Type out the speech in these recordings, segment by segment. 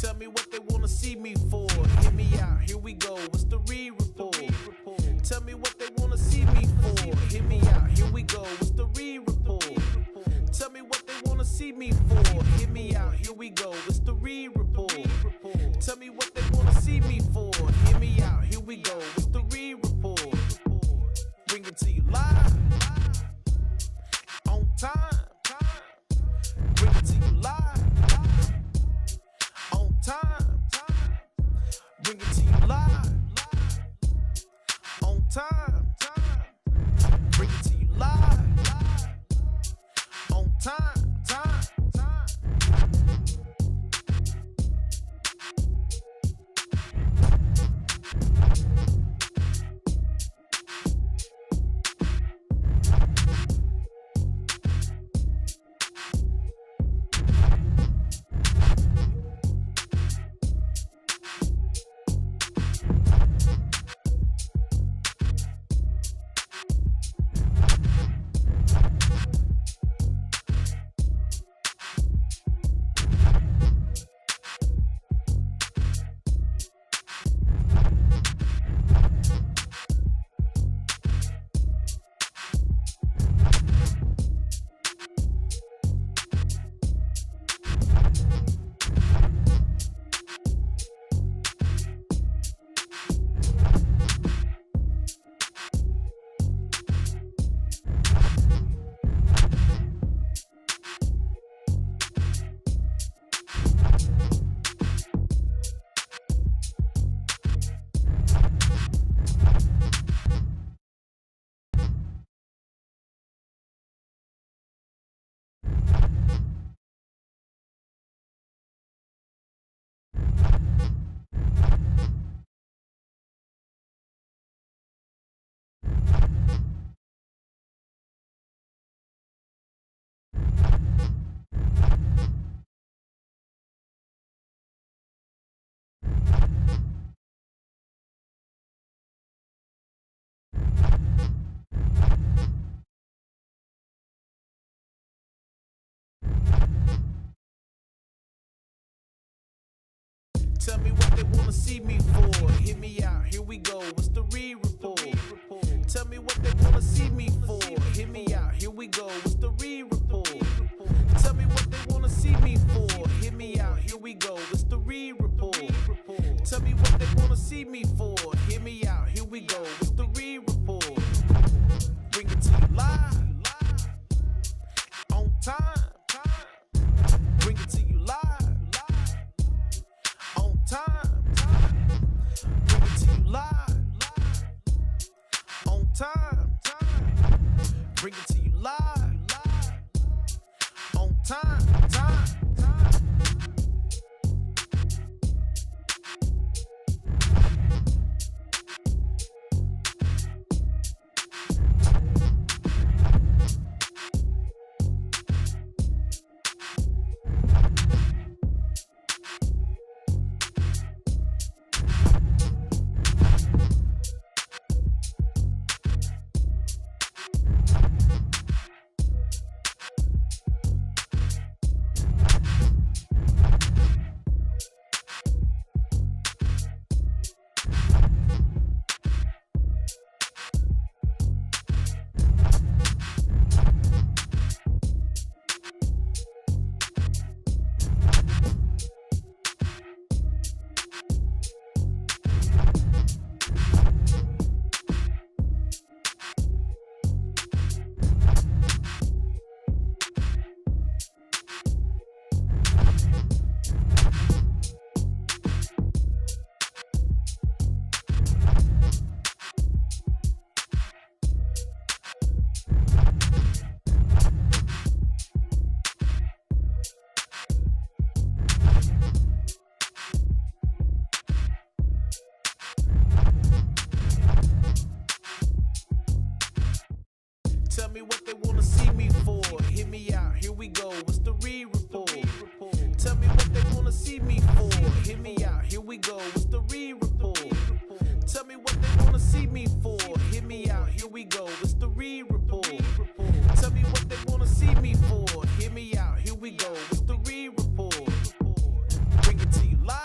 Tell me what they wanna see me for. Hear me out, here we go. What's the re-report? Tell me what they wanna see me for. Hear me out, here we go. What's the re-report? Tell me what they wanna see me for. Hear me out, here we go. What's the re-report? Tell me what they wanna see me for. Hear me out, here we go. What's the re-report? Bring it to you live, on time. Bring it to you live, on time. Bring it to you live, on time. Bring it to you live, on time. Tell me what they wanna see me for. Hear me out, here we go. What's the re-report? Tell me what they wanna see me for. Hear me out, here we go. What's the re-report? Tell me what they wanna see me for. Hear me out, here we go. What's the re-report? Tell me what they wanna see me for. Hear me out, here we go. What's the re-report? Bring it to you live, on time. Bring it to you live, on time. Bring it to you live, on time. Bring it to you live, on time. Tell me what they wanna see me for. Hear me out, here we go. What's the re-report? Tell me what they wanna see me for. Hear me out, here we go. What's the re-report? Tell me what they wanna see me for. Hear me out, here we go. What's the re-report? Tell me what they wanna see me for. Hear me out, here we go. What's the re-report? Bring it to you live.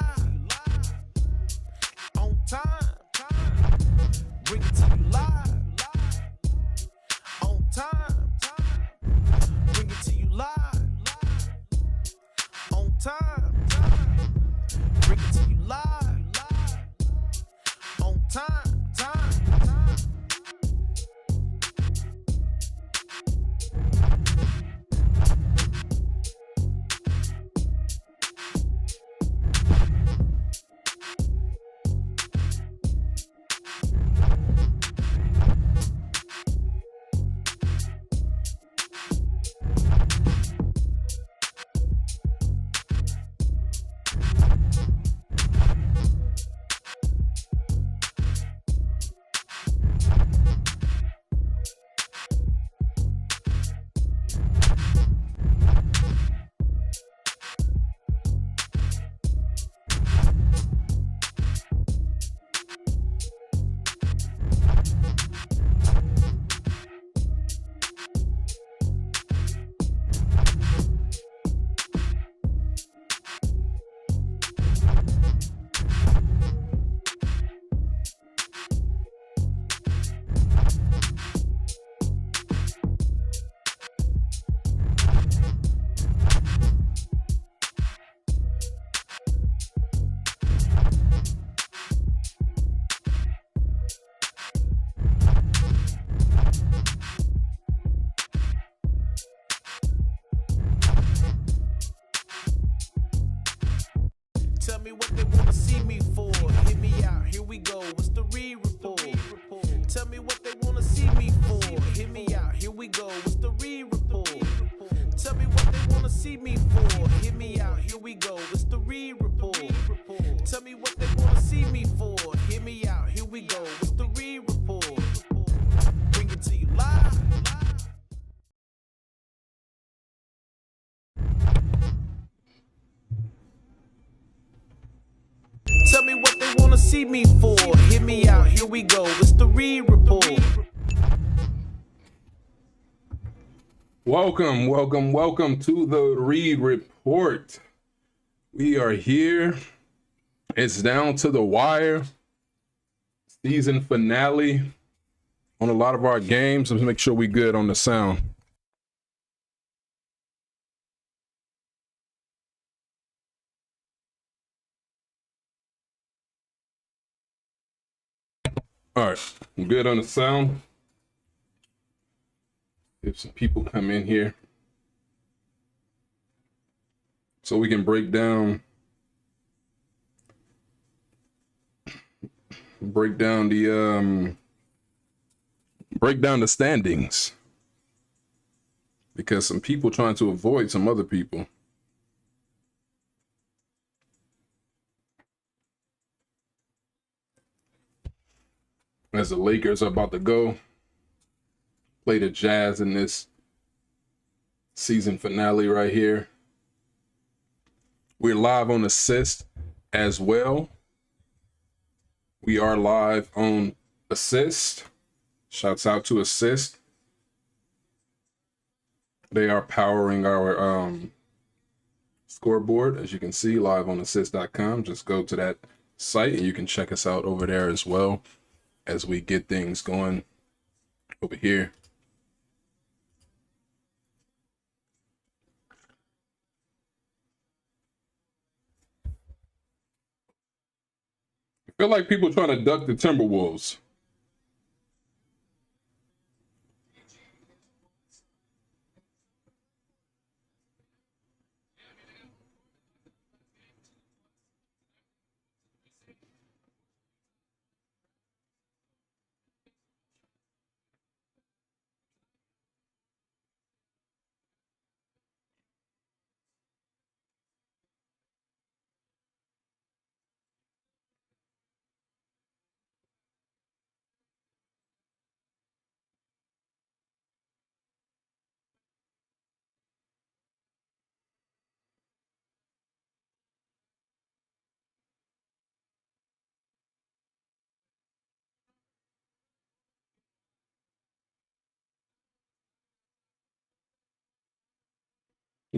me what they wanna see me for. Hit me out, here we go. What's the re-report? Tell me what they wanna see me for. Hit me out, here we go. What's the re-report? Tell me what they wanna see me for. Hit me out, here we go. What's the re-report? Tell me what they wanna see me for. Hear me out, here we go. What's the re-report? Bring it to you live. Tell me what they wanna see me for. Hear me out, here we go. What's the re-report? Welcome to the re-report. We are here. It's down to the wire. Season finale on a lot of our games. Let's make sure we good on the sound. All right, I'm good on the sound. If some people come in here so we can break down the standings, because some people trying to avoid some other people. As the Lakers are about to go play the Jazz in this season finale right here. We're live on Assist as well. We are live on Assist. Shouts out to Assist. They are powering our scoreboard, as you can see, live on assist.com. Just go to that site and you can check us out over there as well as we get things going over here. I feel like people trying to duck the Timberwolves.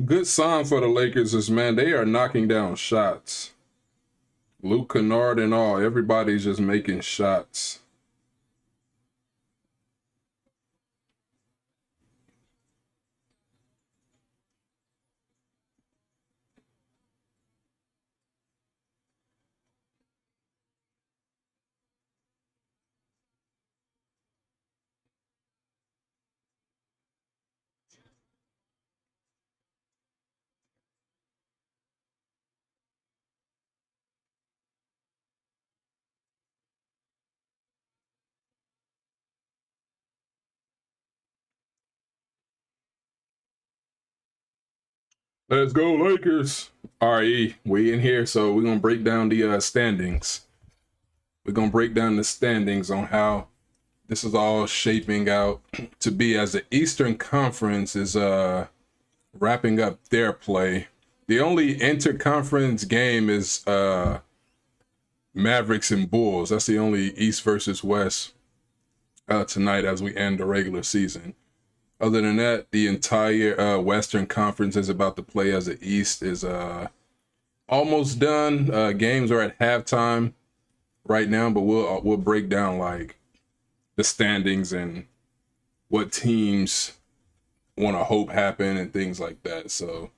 Good sign for the Lakers is, man, they are knocking down shots. Luka, Kennard and all, everybody's just making shots. Let's go Lakers. RE, we in here, so we're gonna break down the standings. We're gonna break down the standings on how this is all shaping out to be, as the Eastern Conference is wrapping up their play. The only interconference game is Mavericks and Bulls. That's the only East versus West tonight as we end the regular season. Other than that, the entire Western Conference is about to play, as the East is almost done. Games are at halftime right now, but we'll break down like the standings and what teams want to hope happen and things like that. So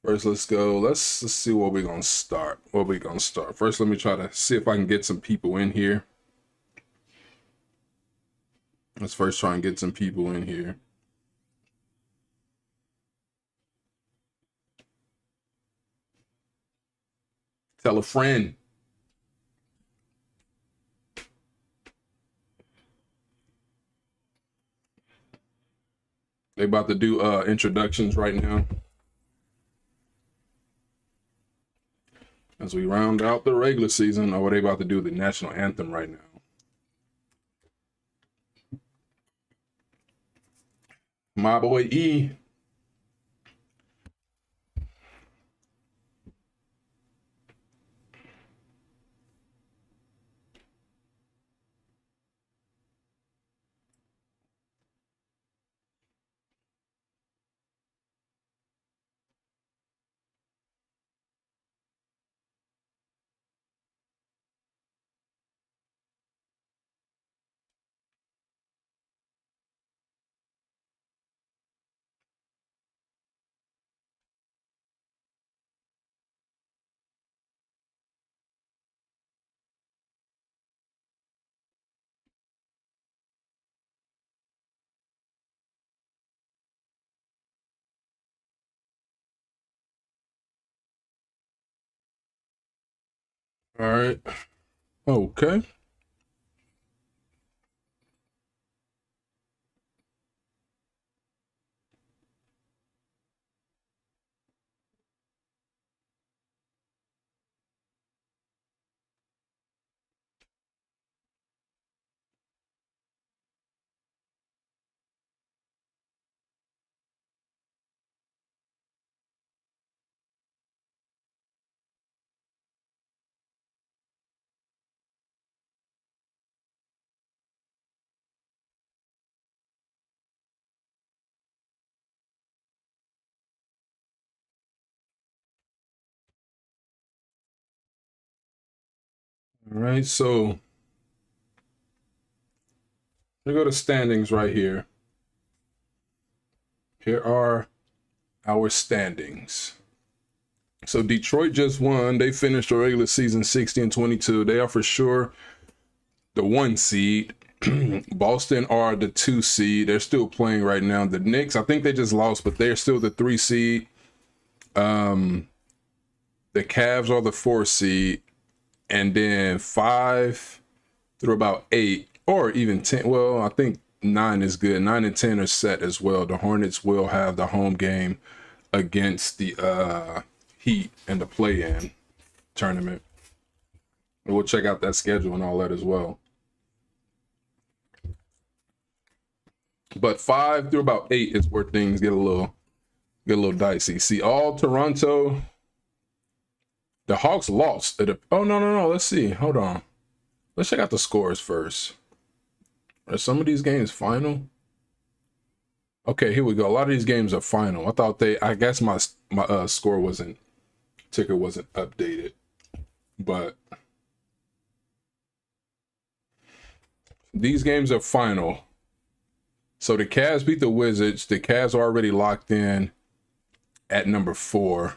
first, let's go. Let's see where we're gonna start. First, let me try to see if I can get some people in here. Let's first try and get some people in here. Tell a friend. They about to do introductions right now as we round out the regular season. Or they about to do the national anthem right now. My boy E. All right. Okay. All right. So we go to standings right here. Here are our standings. So Detroit just won. They finished the regular season 60-22. They are for sure the 1 seed. Boston are the 2 seed. They're still playing right now. The Knicks, I think they just lost, but they're still the 3 seed. The Cavs are the 4 seed. And then 5 through about 8 or even 10. Well, I think 9 is good. 9 and 10 are set as well. The Hornets will have the home game against the Heat in the play-in tournament. We'll check out that schedule and all that as well. But 5 through about 8 is where things get a little dicey. See, all Toronto. The Hawks lost. Oh no. Let's see. Hold on. Let's check out the scores first. Are some of these games final? Okay, here we go. A lot of these games are final. I guess my score ticker wasn't updated. But these games are final. So the Cavs beat the Wizards. The Cavs are already locked in at number 4.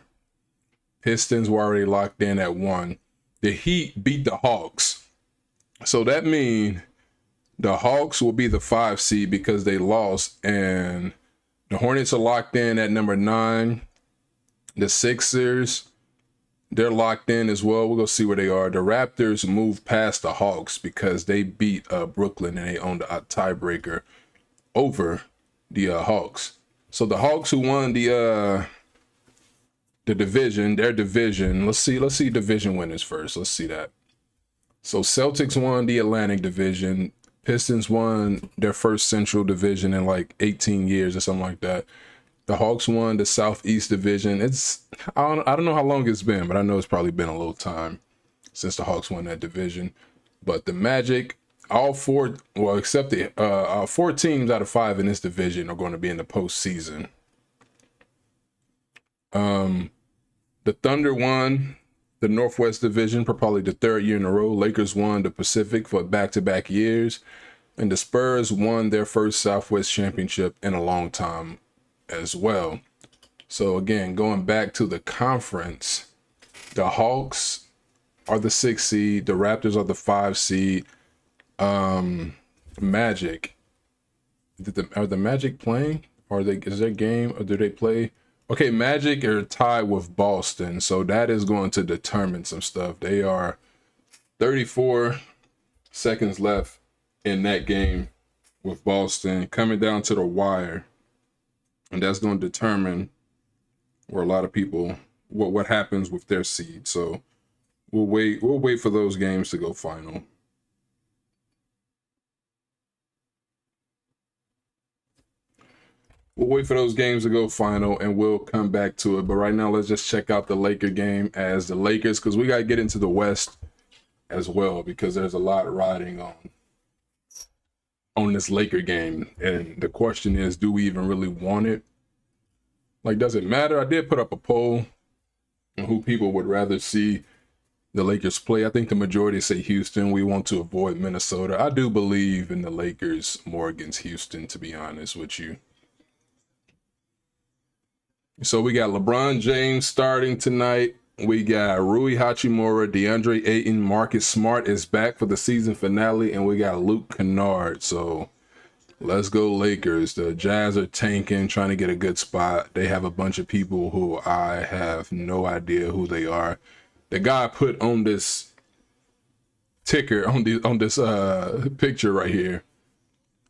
Pistons were already locked in at 1. The Heat beat the Hawks. So that means the Hawks will be the 5 seed because they lost. And the Hornets are locked in at number 9. The Sixers, they're locked in as well. We'll go see where they are. The Raptors moved past the Hawks because they beat Brooklyn and they owned a tiebreaker over the Hawks. So the Hawks who won the division, their division. Let's see division winners first. Let's see that. So Celtics won the Atlantic Division. Pistons won their first Central Division in like 18 years or something like that. The Hawks won the Southeast Division. I don't know how long it's been, but I know it's probably been a little time since the Hawks won that division. But the Magic, all 4, well, except the 4 teams out of 5 in this division are going to be in the postseason. The Thunder won the Northwest Division for probably the 3rd year in a row. Lakers won the Pacific for back-to-back years. And the Spurs won their first Southwest championship in a long time as well. So again, going back to the conference, the Hawks are the 6 seed. The Raptors are the 5 seed. Magic. Are the Magic playing? Is their game, or do they play Okay, Magic are tied with Boston, so that is going to determine some stuff. They are 34 seconds left in that game with Boston, coming down to the wire, and that's going to determine where a lot of people what happens with their seed. So we'll wait for those games to go final. We'll wait for those games to go final, and we'll come back to it. But right now, let's just check out the Laker game as the Lakers, because we got to get into the West as well, because there's a lot riding on this Laker game. And the question is, do we even really want it? Like, does it matter? I did put up a poll on who people would rather see the Lakers play. I think the majority say Houston. We want to avoid Minnesota. I do believe in the Lakers more against Houston, to be honest with you. So we got LeBron James starting tonight. We got Rui Hachimura, DeAndre Ayton, Marcus Smart is back for the season finale, and we got Luke Kennard. So let's go Lakers. The Jazz are tanking, trying to get a good spot. They have a bunch of people who I have no idea who they are. The guy put on this ticker on this picture right here,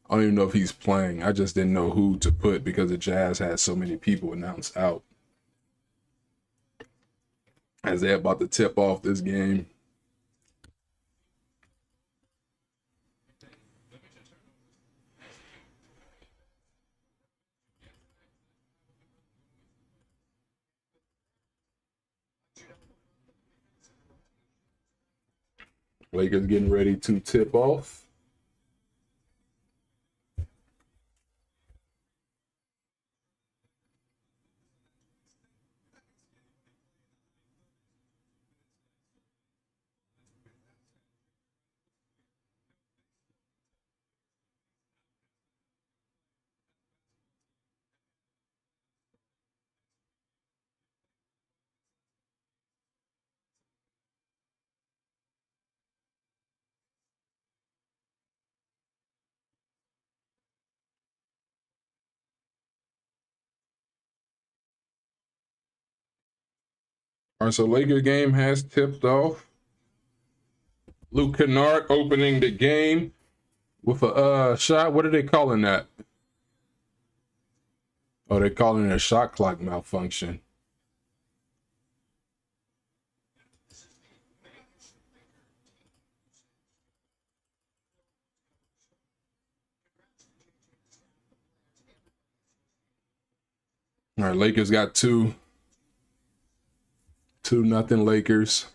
I don't even know if he's playing. I just didn't know who to put because the Jazz had so many people announced out as they're about to tip off this game. Lakers getting ready to tip off. All right, so Lakers game has tipped off. Luke Kennard opening the game with a shot. What are they calling that? Oh, they're calling it a shot clock malfunction. All right, Lakers got 2-0 Lakers.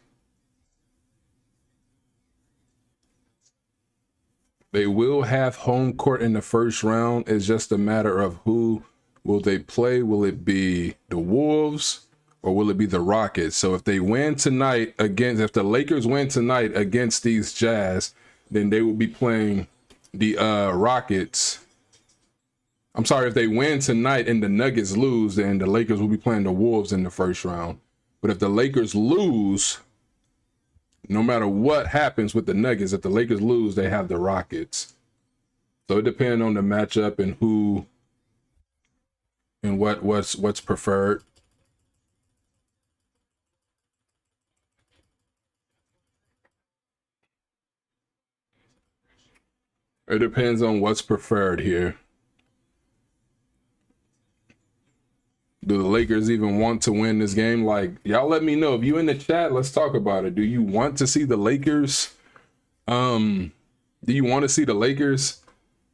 They will have home court in the first round. It's just a matter of who will they play. Will it be the Wolves or will it be the Rockets? So if they win tonight if the Lakers win tonight against these Jazz, then they will be playing the Rockets. I'm sorry, if they win tonight and the Nuggets lose, then the Lakers will be playing the Wolves in the first round. But if the Lakers lose, no matter what happens with the Nuggets, if the Lakers lose, they have the Rockets. So it depends on the matchup and who and what's preferred. It depends on what's preferred here. Do the Lakers even want to win this game? Like, y'all let me know. If you in the chat, let's talk about it. Do you want to see the Lakers? Do you want to see the Lakers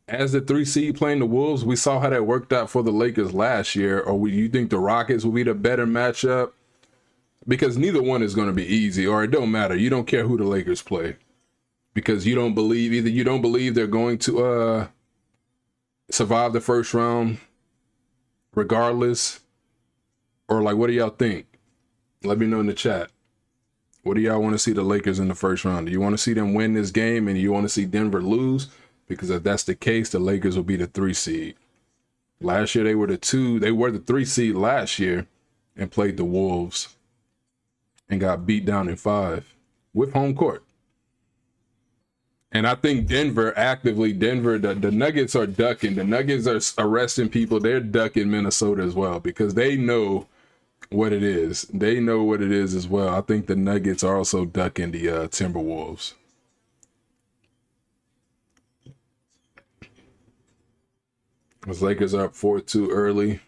as the 3 seed playing the Wolves? We saw how that worked out for the Lakers last year. Or you think the Rockets will be the better matchup? Because neither one is going to be easy, or it don't matter. You don't care who the Lakers play. Because you don't believe they're going to survive the first round regardless. Or like, what do y'all think? Let me know in the chat. What do y'all want to see the Lakers in the first round? Do you want to see them win this game and you want to see Denver lose? Because if that's the case, the Lakers will be the 3 seed. Last year they were the 3 seed last year and played the Wolves and got beat down in 5 with home court. And I think Denver, the Nuggets are ducking. The Nuggets are arresting people. They're ducking Minnesota as well because they know what it is. They know what it is as well. I think the Nuggets are also ducking the Timberwolves. The Lakers are up 4-2 early.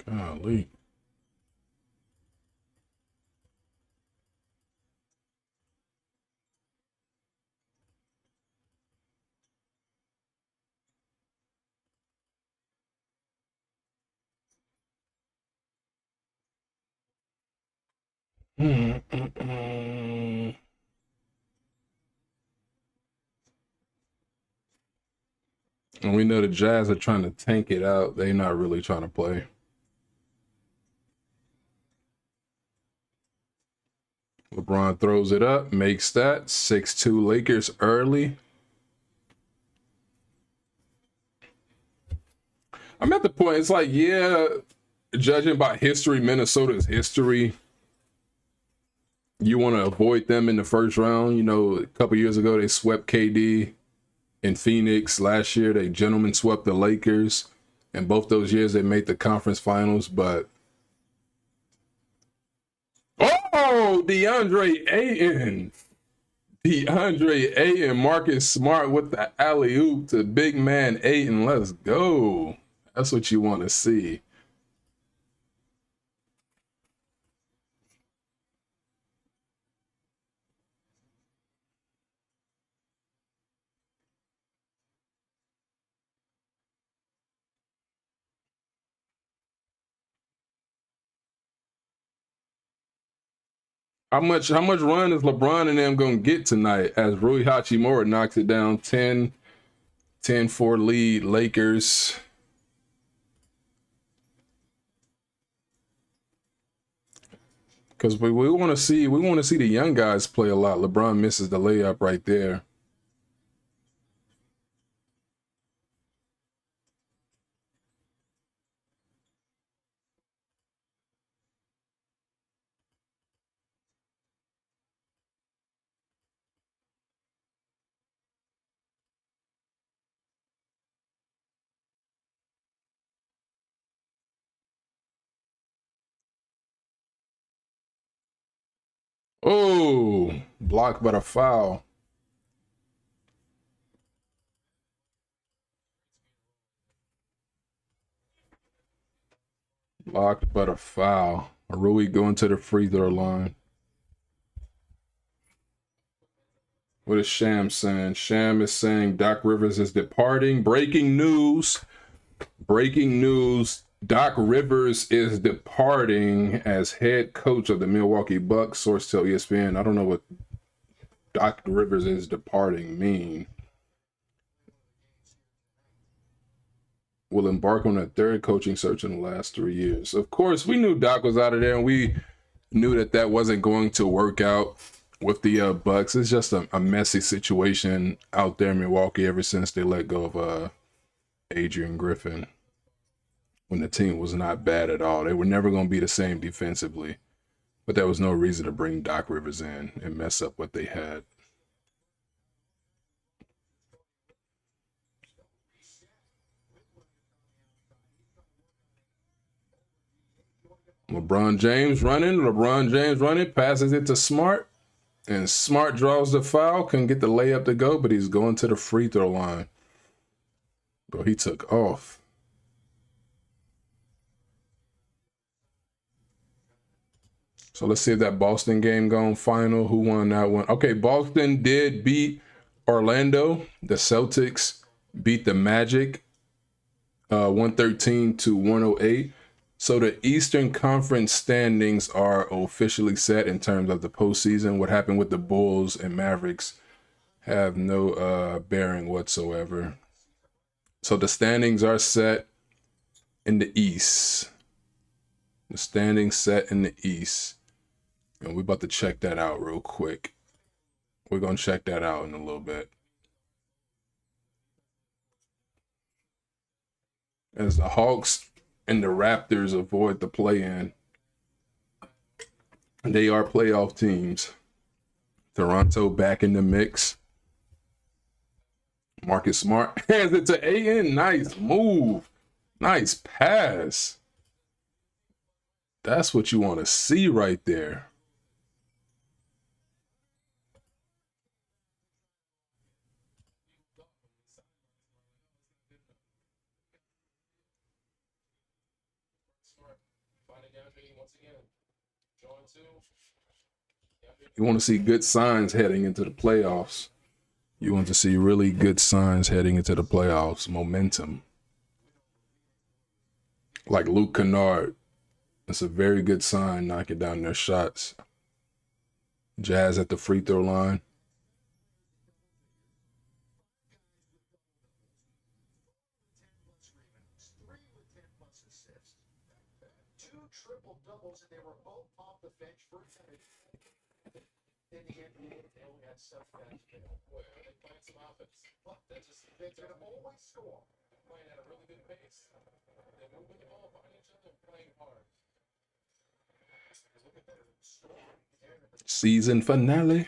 Golly. And we know the Jazz are trying to tank it out. They're not really trying to play. LeBron throws it up, makes that 6-2 Lakers early. I'm at the point, it's like, yeah, judging by history, Minnesota's history, you want to avoid them in the first round. You know, a couple years ago, they swept KD in Phoenix. Last year, they gentlemen swept the Lakers. And both those years, they made the conference finals. But, oh, DeAndre Ayton, Marcus Smart with the alley-oop to big man Ayton. Let's go. That's what you want to see. How much run is LeBron and them going to get tonight as Rui Hachimura knocks it down 10-4 lead Lakers. Because we want to see the young guys play a lot. LeBron misses the layup right there. Oh, blocked but a foul. Blocked but a foul. Rui going to the free throw line. What is Sham saying? Sham is saying Doc Rivers is departing. Breaking news. Doc Rivers is departing as head coach of the Milwaukee Bucks. Source tell ESPN. I don't know what Doc Rivers is departing mean. Will embark on a third coaching search in the last 3 years. Of course, we knew Doc was out of there, and we knew that wasn't going to work out with the Bucks. It's just a messy situation out there in Milwaukee ever since they let go of Adrian Griffin. When the team was not bad at all. They were never going to be the same defensively. But there was no reason to bring Doc Rivers in and mess up what they had. LeBron James running, passes it to Smart. And Smart draws the foul, couldn't get the layup to go, but he's going to the free throw line. Bro, he took off. So let's see if that Boston game gone final. Who won that one? Okay, Boston did beat Orlando. The Celtics beat the Magic 113-108. So the Eastern Conference standings are officially set in terms of the postseason. What happened with the Bulls and Mavericks have no bearing whatsoever. So the standings are set in the East. The standings set in the East. And we're about to check that out real quick. We're going to check that out in a little bit. As the Hawks and the Raptors avoid the play-in. They are playoff teams. Toronto back in the mix. Marcus Smart hands it to AN. Nice move. Nice pass. That's what you want to see right there. You want to see good signs heading into the playoffs. You want to see really good signs heading into the playoffs. Momentum. Like Luke Kennard. That's a very good sign, knocking down their shots. Jazz at the free throw line. Season finale.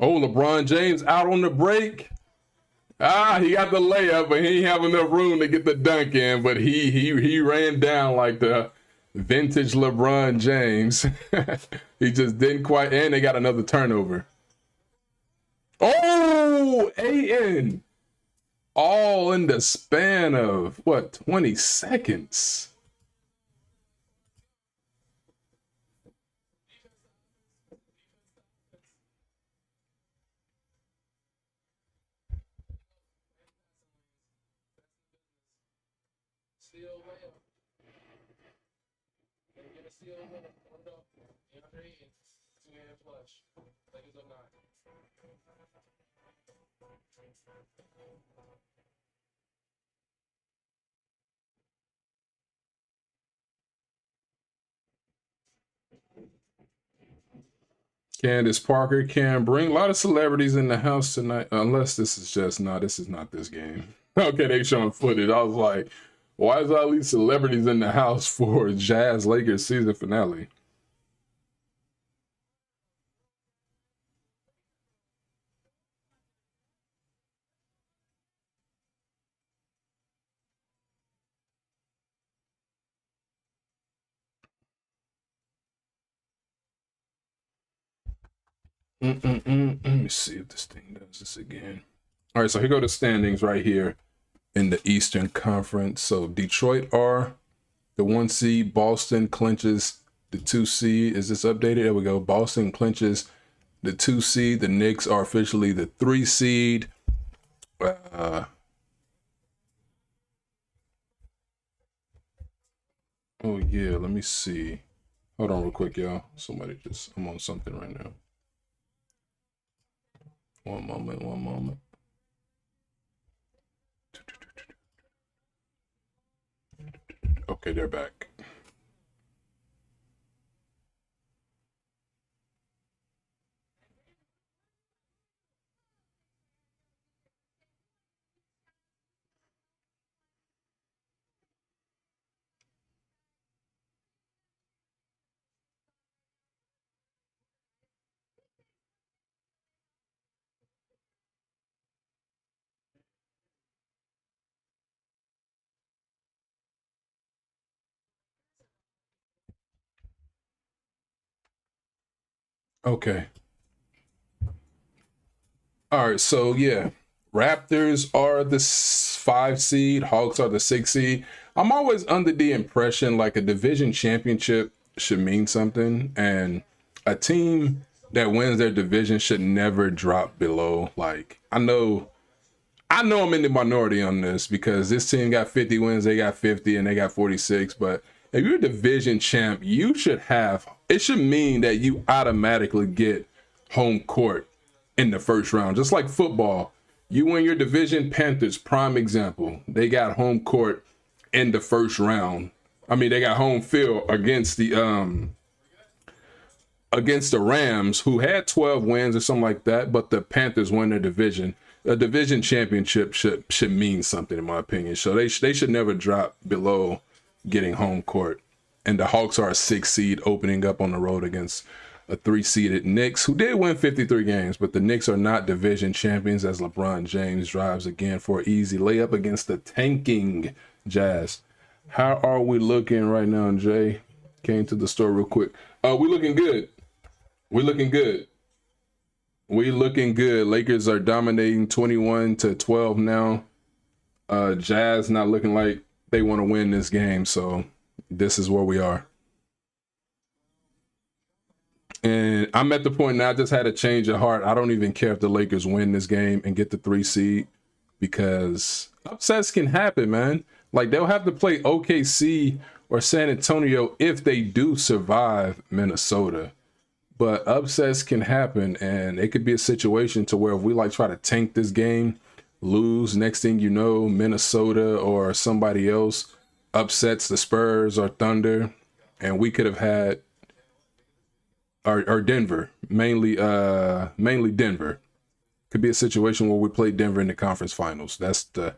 Oh, LeBron James out on the break. He got the layup, but he ain't have enough room to get the dunk in. But he ran down like the vintage LeBron James. He just didn't quite, and they got another turnover. Oh, AN. All in the span of, 20 seconds. Candace Parker can bring a lot of celebrities in the house tonight, unless this is just this is not this game. Okay, they showing footage. I was like, why is all these celebrities in the house for Jazz Lakers season finale? Let me see if this thing does this again. All right, so here go the standings right here in the Eastern Conference. So Detroit are the 1 seed. Boston clinches the 2 seed. Is this updated? There we go. Boston clinches the 2 seed. The Knicks are officially the 3 seed. Oh yeah, let me see. Hold on real quick, y'all. I'm on something right now. One moment. Okay, they're back. Okay. All right, so yeah, Raptors are the 5 seed, Hawks are the 6 seed. I'm always under the impression like a division championship should mean something, and a team that wins their division should never drop below. Like I know I'm in the minority on this because this team got 50 wins, they got 50, and they got 46. But if you're a division champ, it should mean that you automatically get home court in the first round. Just like football, You win your division. Panthers, prime example. They got home court in the first round. I mean, they got home field against the Rams, who had 12 wins or something like that, but the Panthers won their division. A division championship should mean something, in my opinion. So they should never drop below getting home court. And the Hawks are a 6 seed opening up on the road against a 3-seeded Knicks, who did win 53 games, but the Knicks are not division champions as LeBron James drives again for an easy layup against the tanking Jazz. How are we looking right now, Jay? Came to the store real quick. We looking good. We looking good. We looking good. Lakers are dominating 21-12 now. Jazz not looking like they want to win this game, so this is where we are. And I'm at the point now I just had a change of heart. I don't even care if the Lakers win this game and get the 3 seed, because upsets can happen, man. Like, they'll have to play OKC or San Antonio if they do survive Minnesota. But upsets can happen, and it could be a situation to where if we try to tank this game, lose, next thing you know, Minnesota or somebody else upsets the Spurs or Thunder, and we could have had or Denver, mainly Denver. Could be a situation where we play Denver in the conference finals. That's the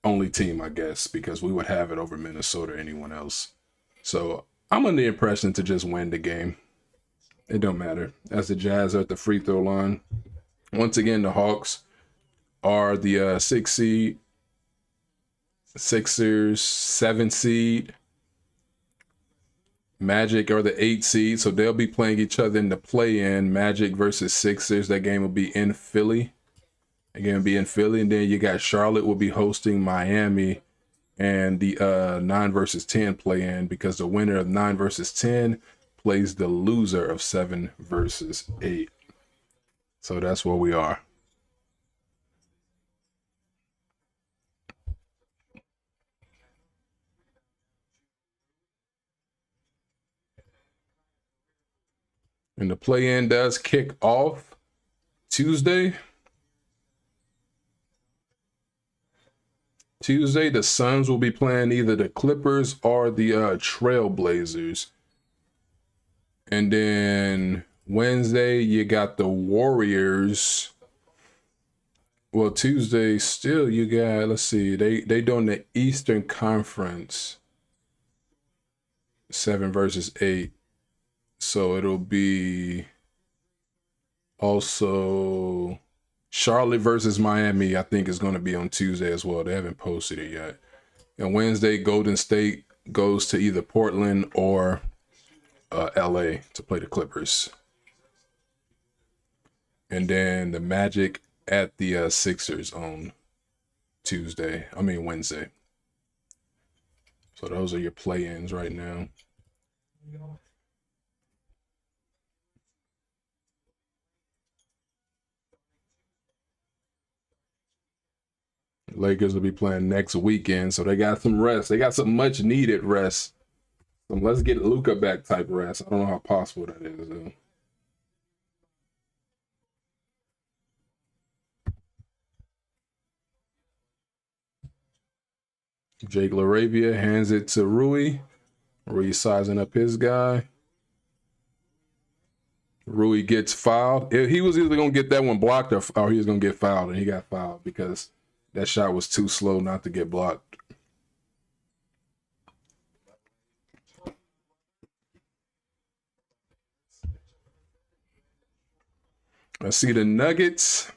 only team, I guess, because we would have it over Minnesota or anyone else. So I'm under the impression to just win the game. It don't matter. As the Jazz are at the free throw line. Once again, the Hawks are the 6 seed. Sixers, 7 seed. Magic are the 8 seed, so they'll be playing each other in the play-in. Magic versus Sixers. That game will be in Philly. Again, be in Philly, and then you got Charlotte will be hosting Miami, and the 9 versus 10 play-in, because the winner of 9 versus 10 plays the loser of 7 versus 8. So that's where we are. And the play-in does kick off Tuesday. Tuesday, the Suns will be playing either the Clippers or the Trailblazers. And then Wednesday, you got the Warriors. Well, Tuesday, still you got, let's see, they doing the Eastern Conference. 7 versus 8. So it'll be also Charlotte versus Miami, I think, is going to be on Tuesday as well. They haven't posted it yet. And Wednesday, Golden State goes to either Portland or LA to play the Clippers. And then the Magic at the Sixers on Wednesday. So those are your play-ins right now. Lakers will be playing next weekend, so they got some rest. They got some much needed rest. Some let's get Luka back type rest. I don't know how possible that is, though. Jake LaRavia hands it to Rui. Rui sizing up his guy. Rui gets fouled. He was either going to get that one blocked or he was going to get fouled, and he got fouled because that shot was too slow not to get blocked. I see the Nuggets.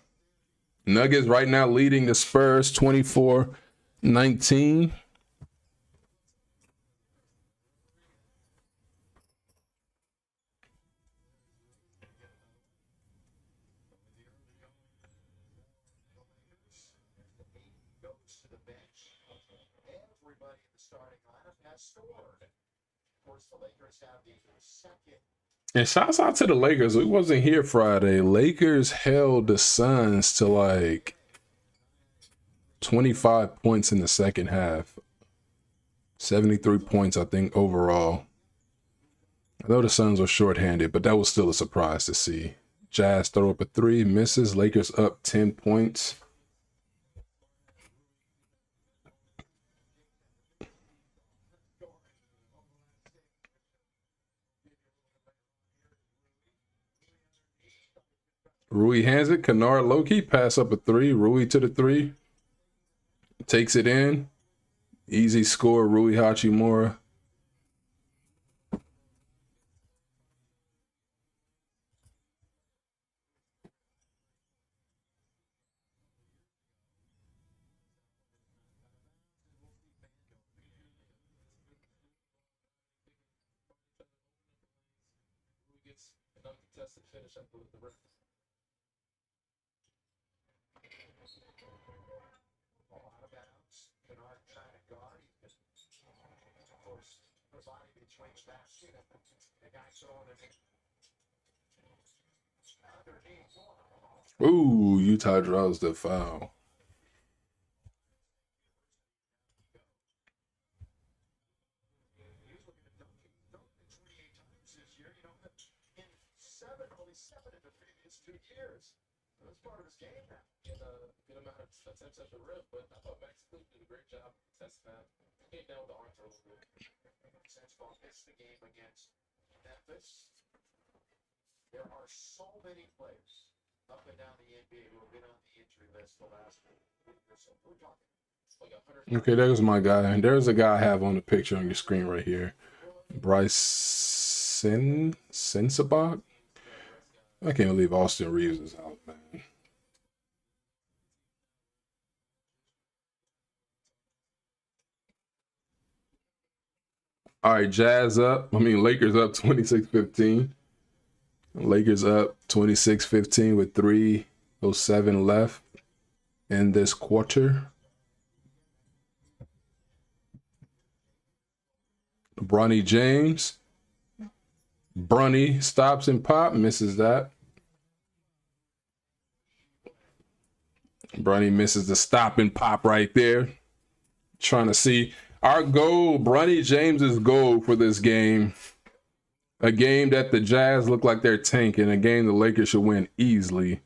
Nuggets right now leading the Spurs 24-19. And shouts out to the Lakers. We wasn't here Friday. Lakers held the Suns to like 25 points in the second half. 73 points, I think, overall. I know the Suns were shorthanded, but that was still a surprise to see. Jazz throw up a 3, misses. Lakers up 10 points. Rui hands it. Kennard low-key. Pass up a three. Rui to the three. Takes it in. Easy score. Rui Hachimura. Ooh, Utah draws the foul. Okay, there's my guy. And there's a guy I have on the picture on your screen right here. Bryce Sensabach. I can't believe Austin Reeves is out, man. All right, Lakers up 26-15. Lakers up 26-15 with 3:07 left in this quarter. Bronny James. Bronny stops and pop, misses that. Bronny misses the stop and pop right there. Trying to see our goal, Bronny James's goal for this game. A game that the Jazz look like they're tanking, a game the Lakers should win easily.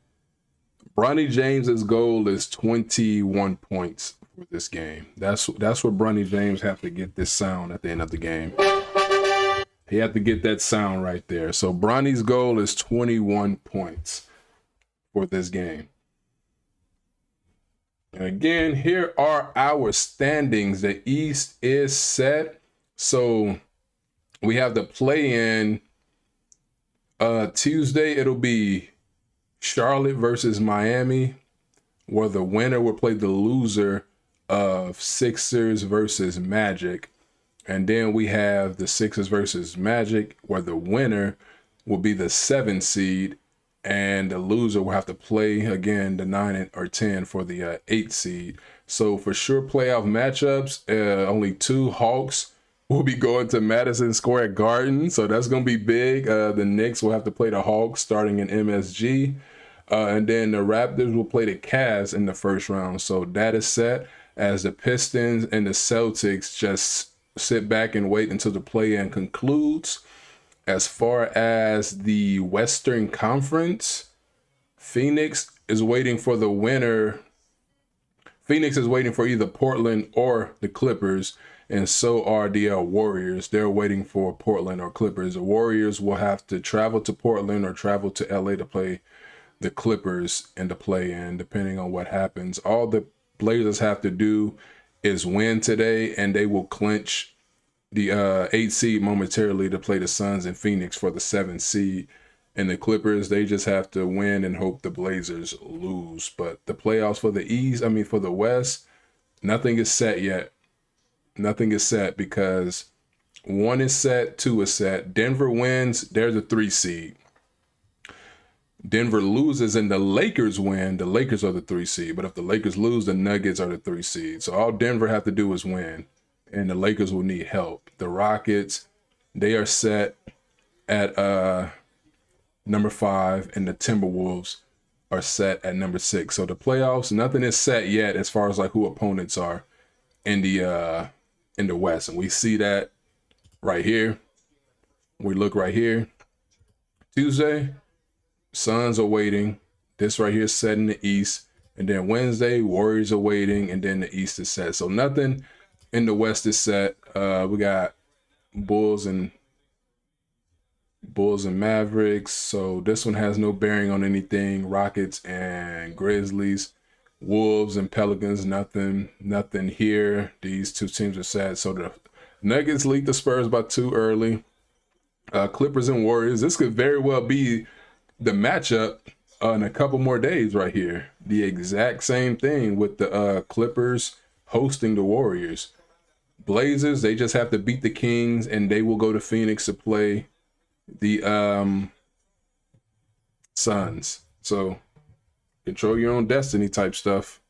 Bronny James's goal is 21 points for this game. That's what Bronny James have to get this sound at the end of the game. He had to get that sound right there. So Bronny's goal is 21 points for this game. And again, here are our standings. The East is set. So we have the play-in. Tuesday, it'll be Charlotte versus Miami, where the winner will play the loser of Sixers versus Magic. And then we have the Sixers versus Magic, where the winner will be the 7 seed, and the loser will have to play again the 9 or 10 for the 8 seed. So for sure playoff matchups, only 2 Hawks will be going to Madison Square Garden. So that's going to be big. The Knicks will have to play the Hawks starting in MSG. And then the Raptors will play the Cavs in the first round. So that is set, as the Pistons and the Celtics just sit back and wait until the play-in concludes. As far as the Western Conference, Phoenix is waiting for the winner. Phoenix is waiting for either Portland or the Clippers, and so are the Warriors. They're waiting for Portland or Clippers. The Warriors will have to travel to Portland or travel to LA to play the Clippers in the play-in, depending on what happens. All the Blazers have to do is win today, and they will clinch the 8 seed momentarily to play the Suns and Phoenix for the 7 seed. And the Clippers, they just have to win and hope the Blazers lose. But the playoffs for for the West, nothing is set yet. Nothing is set because 1 is set, 2 is set. Denver wins, they're the 3 seed. Denver loses and the Lakers win, the Lakers are the 3 seed. But if the Lakers lose, the Nuggets are the 3 seed. So all Denver have to do is win, and the Lakers will need help. The Rockets, they are set at number 5, and the Timberwolves are set at number 6. So the playoffs, nothing is set yet as far as like who opponents are in the West. And we see that right here. We look right here. Tuesday, Suns are waiting. This right here is set in the East. And then Wednesday, Warriors are waiting, and then the East is set. So nothing in the West is set. We got Bulls and Bulls and Mavericks. So this one has no bearing on anything. Rockets and Grizzlies. Wolves and Pelicans, nothing here. These two teams are sad. So the Nuggets lead the Spurs by 2 early. Clippers and Warriors. This could very well be the matchup in a couple more days right here. The exact same thing with the Clippers hosting the Warriors. Blazers, they just have to beat the Kings, and they will go to Phoenix to play the Suns. So control your own destiny type stuff.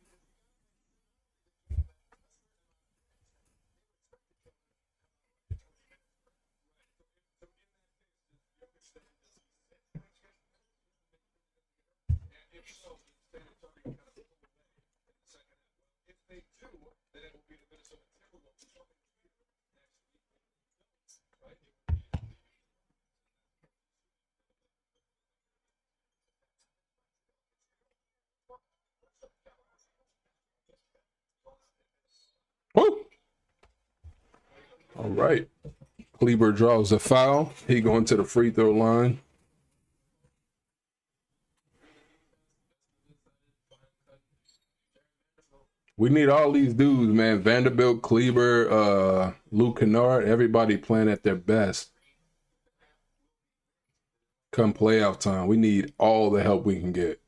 Woo! All right. Kleber draws a foul. He going to the free throw line. We need all these dudes, man. Vanderbilt, Kleber, Luke Kennard, everybody playing at their best. Come playoff time, we need all the help we can get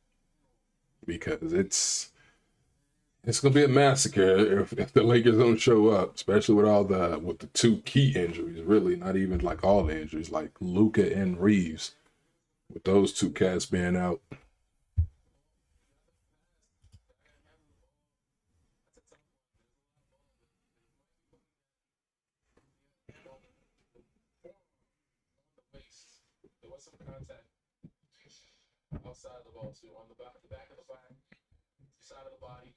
because it's gonna be a massacre if the Lakers don't show up, especially with the two key injuries. Really, not even like all the injuries, like Luka and Reeves, with those two cats being out. Outside of the ball too, on the back of the side of the body.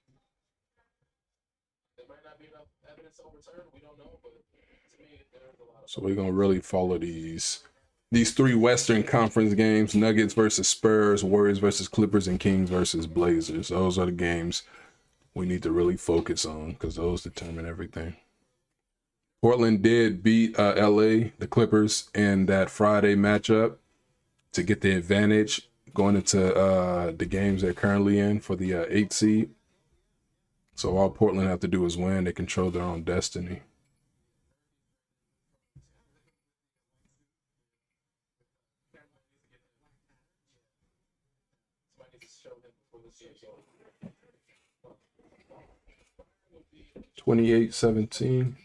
There might not be enough evidence to overturn. We don't know, but to me, there's a lot of. So we're gonna really follow these three Western Conference games: Nuggets versus Spurs, Warriors versus Clippers, and Kings versus Blazers. Those are the games we need to really focus on because those determine everything. Portland did beat LA, the Clippers, in that Friday matchup to get the advantage going into the games they're currently in for the 8th seed. So all Portland have to do is win. They control their own destiny. (28-17).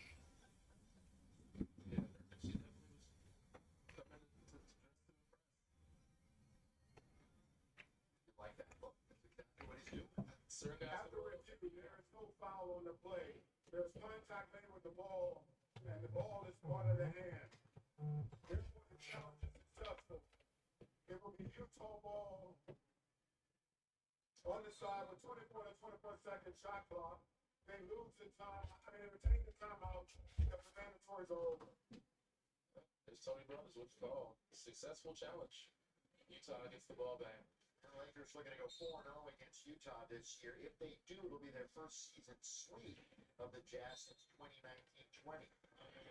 There's contact made with the ball, and the ball is part of the hand. Here's where the challenge is successful. It will be Utah ball on the side with 24 to 24 second shot clock. They lose the time. They retain the timeout because the mandatories are over. It's Tony Brothers, what's it called? Successful challenge. Utah gets the ball back. The Lakers looking to go 4-0 against Utah this year. If they do, it'll be their first season sweep of the Jazz since 2019-20.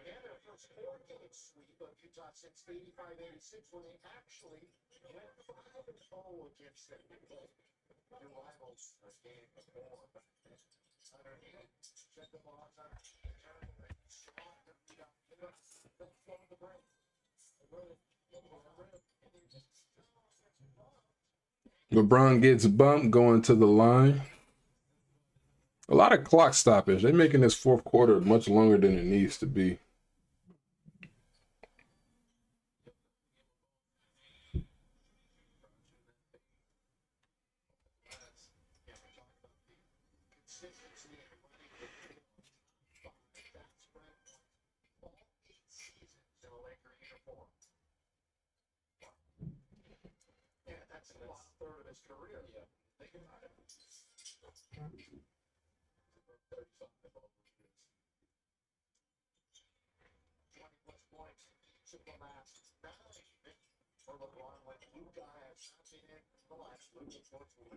And their first 4-game sweep of Utah since 85-86 when they actually went 5-0 against them. New rivals this game before. Underneath, check the box on the break. LeBron gets bumped going to the line. A lot of clock stoppage. They're making this fourth quarter much longer than it needs to be. Third of his career. Yeah. Think about it. 20-plus points, triple match. For LeBron, when Luka has not been in the last Luka towards the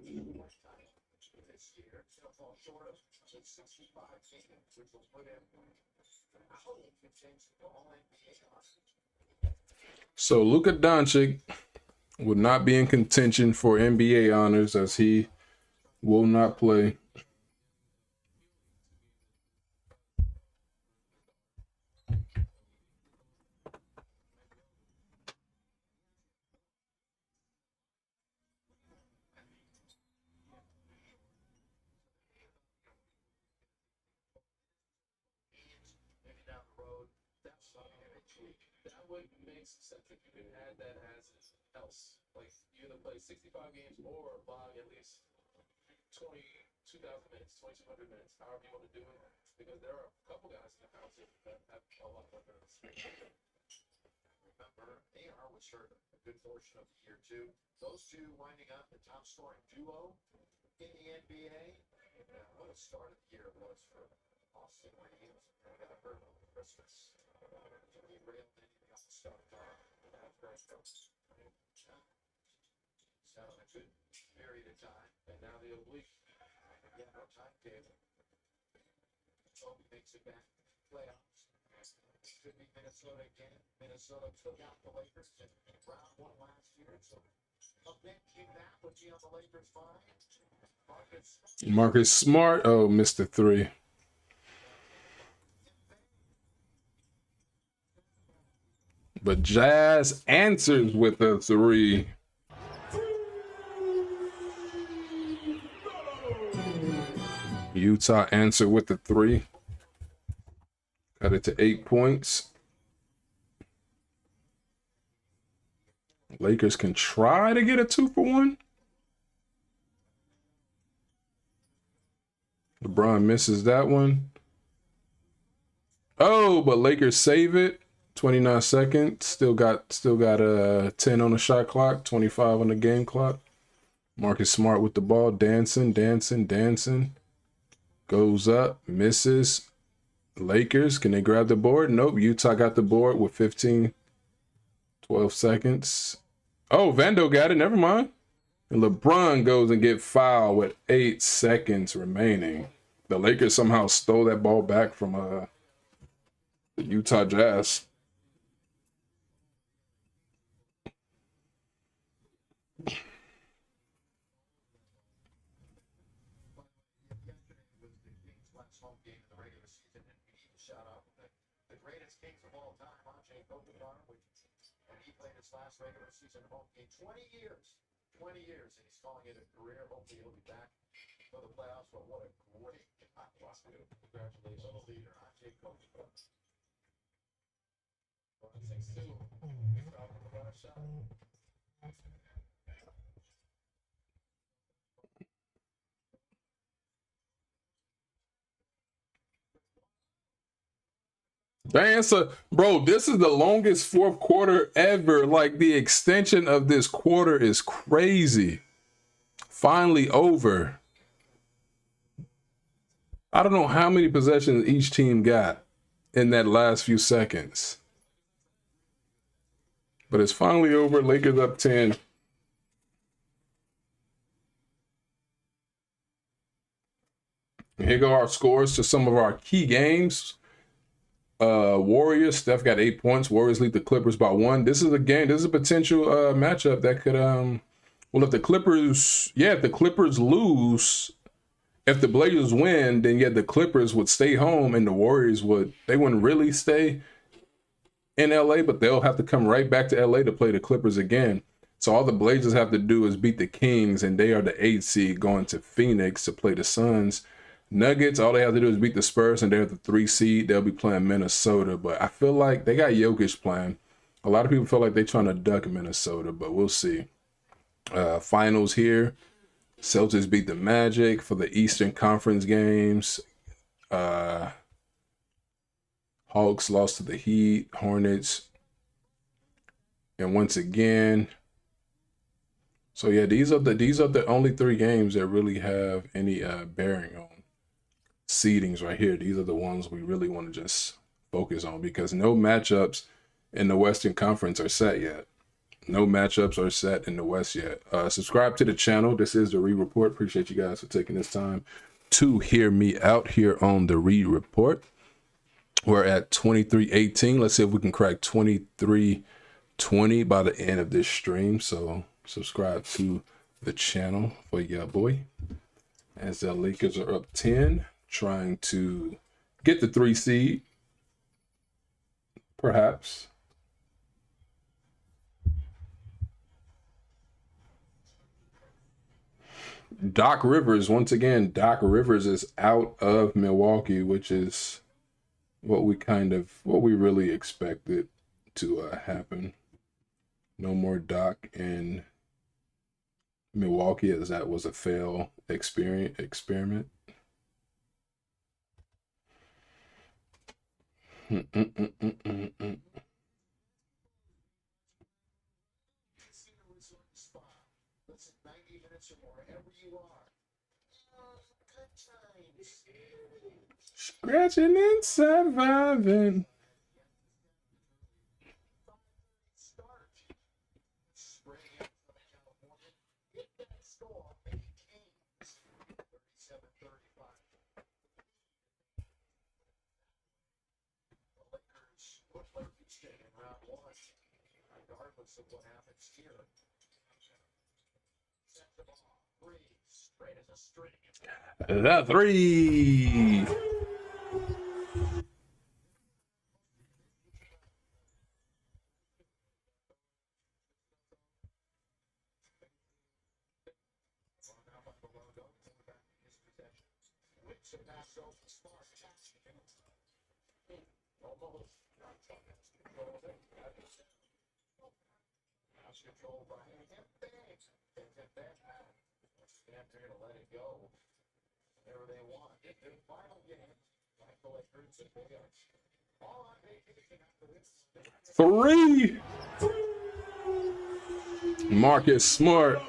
time this year, still fall short of the 65 games, which will put him out of contention for all NBA. So Luka Doncic would not be in contention for NBA honors as he will not play. Maybe down the road, that's something that they tweak. That would make sense if you can add that as else. Like you either play 65 games or log at least 22,000 minutes, 2,200 minutes, however you want to do it. Because there are a couple guys in the house that have a lot more minutes. Remember, AR was hurt a good portion of the year too. Those two winding up the top scoring duo in the NBA. What a start of the year it was for Austin Reeves. Got hurt on Christmas. He railed in the All-Star time. That's very good. He's having a good period of time. And now the oblique. Yeah, no timetable. Hope he makes it back. Playoffs. Could be Minnesota again. Minnesota took out the Lakers in round one last year. So a big kick that would be on the Lakers' mind. Marcus Smart. Oh, Mr. 3. But Jazz answers with a 3. Utah answered with the 3. Cut it to 8 points. Lakers can try to get a 2-for-1. LeBron misses that one. Oh, but Lakers save it. 29 seconds. Still got 10 on the shot clock, 25 on the game clock. Marcus Smart with the ball, dancing. Goes up, misses. Lakers, can they grab the board? Nope. Utah got the board with 12 seconds. Oh, Vando got it. Never mind. And LeBron goes and get fouled with 8 seconds remaining. The Lakers somehow stole that ball back from the Utah Jazz. Last regular season home game 20 years, and he's calling it a career. Hopefully he'll be back for the playoffs. But what a great guy! Congratulations, little leader, Ajay Kobe. 6-2. Shot. Dang, bro, this is the longest fourth quarter ever. Like, the extension of this quarter is crazy. Finally over. I don't know how many possessions each team got in that last few seconds. But it's finally over. Lakers up 10. And here go our scores to some of our key games. Warriors, Steph got 8 points. Warriors lead the Clippers by 1. This is a game. This is a potential matchup that could well, if the Clippers lose, if the Blazers win, then the Clippers would stay home and the Warriors wouldn't really stay in LA, but they'll have to come right back to LA to play the Clippers again. So all the Blazers have to do is beat the Kings, and they are the 8th seed going to Phoenix to play the Suns. Nuggets, all they have to do is beat the Spurs, and they're the 3 seed. They'll be playing Minnesota, but I feel like they got Jokic playing. A lot of people feel like they're trying to duck Minnesota, but we'll see. Finals here. Celtics beat the Magic for the Eastern Conference games. Hawks lost to the Heat, Hornets, and once again. So yeah, these are the only 3 games that really have any bearing on seedings right here. These are the ones we really want to just focus on because no matchups in the Western Conference are set yet. No matchups are set in the West yet. Subscribe to the channel. This is the Reed Report. Appreciate you guys for taking this time to hear me out here on the Reed Report. We're at 23-18. Let's see if we can crack 23-20 20 by the end of this stream. So subscribe to the channel for your boy. As the Lakers are up 10, trying to get the 3 seed, perhaps. Doc Rivers, once again, Doc Rivers is out of Milwaukee, which is what we really expected to happen. No more Doc in Milwaukee, as that was a failed experiment. Listen, 90 minutes or more, wherever you are. Good times. Scratching and surviving. Start. Spring out Southern California. Hit that storm. Maintains 37-35. The Lakers would play Houston in round one, regardless of what happens here. Set the ball. Three. Straight as a string. The 3. Control by him. They're going to let it go whenever they want. The final game, like the Lakers, if they are all on vacation after this. 3. Marcus Smart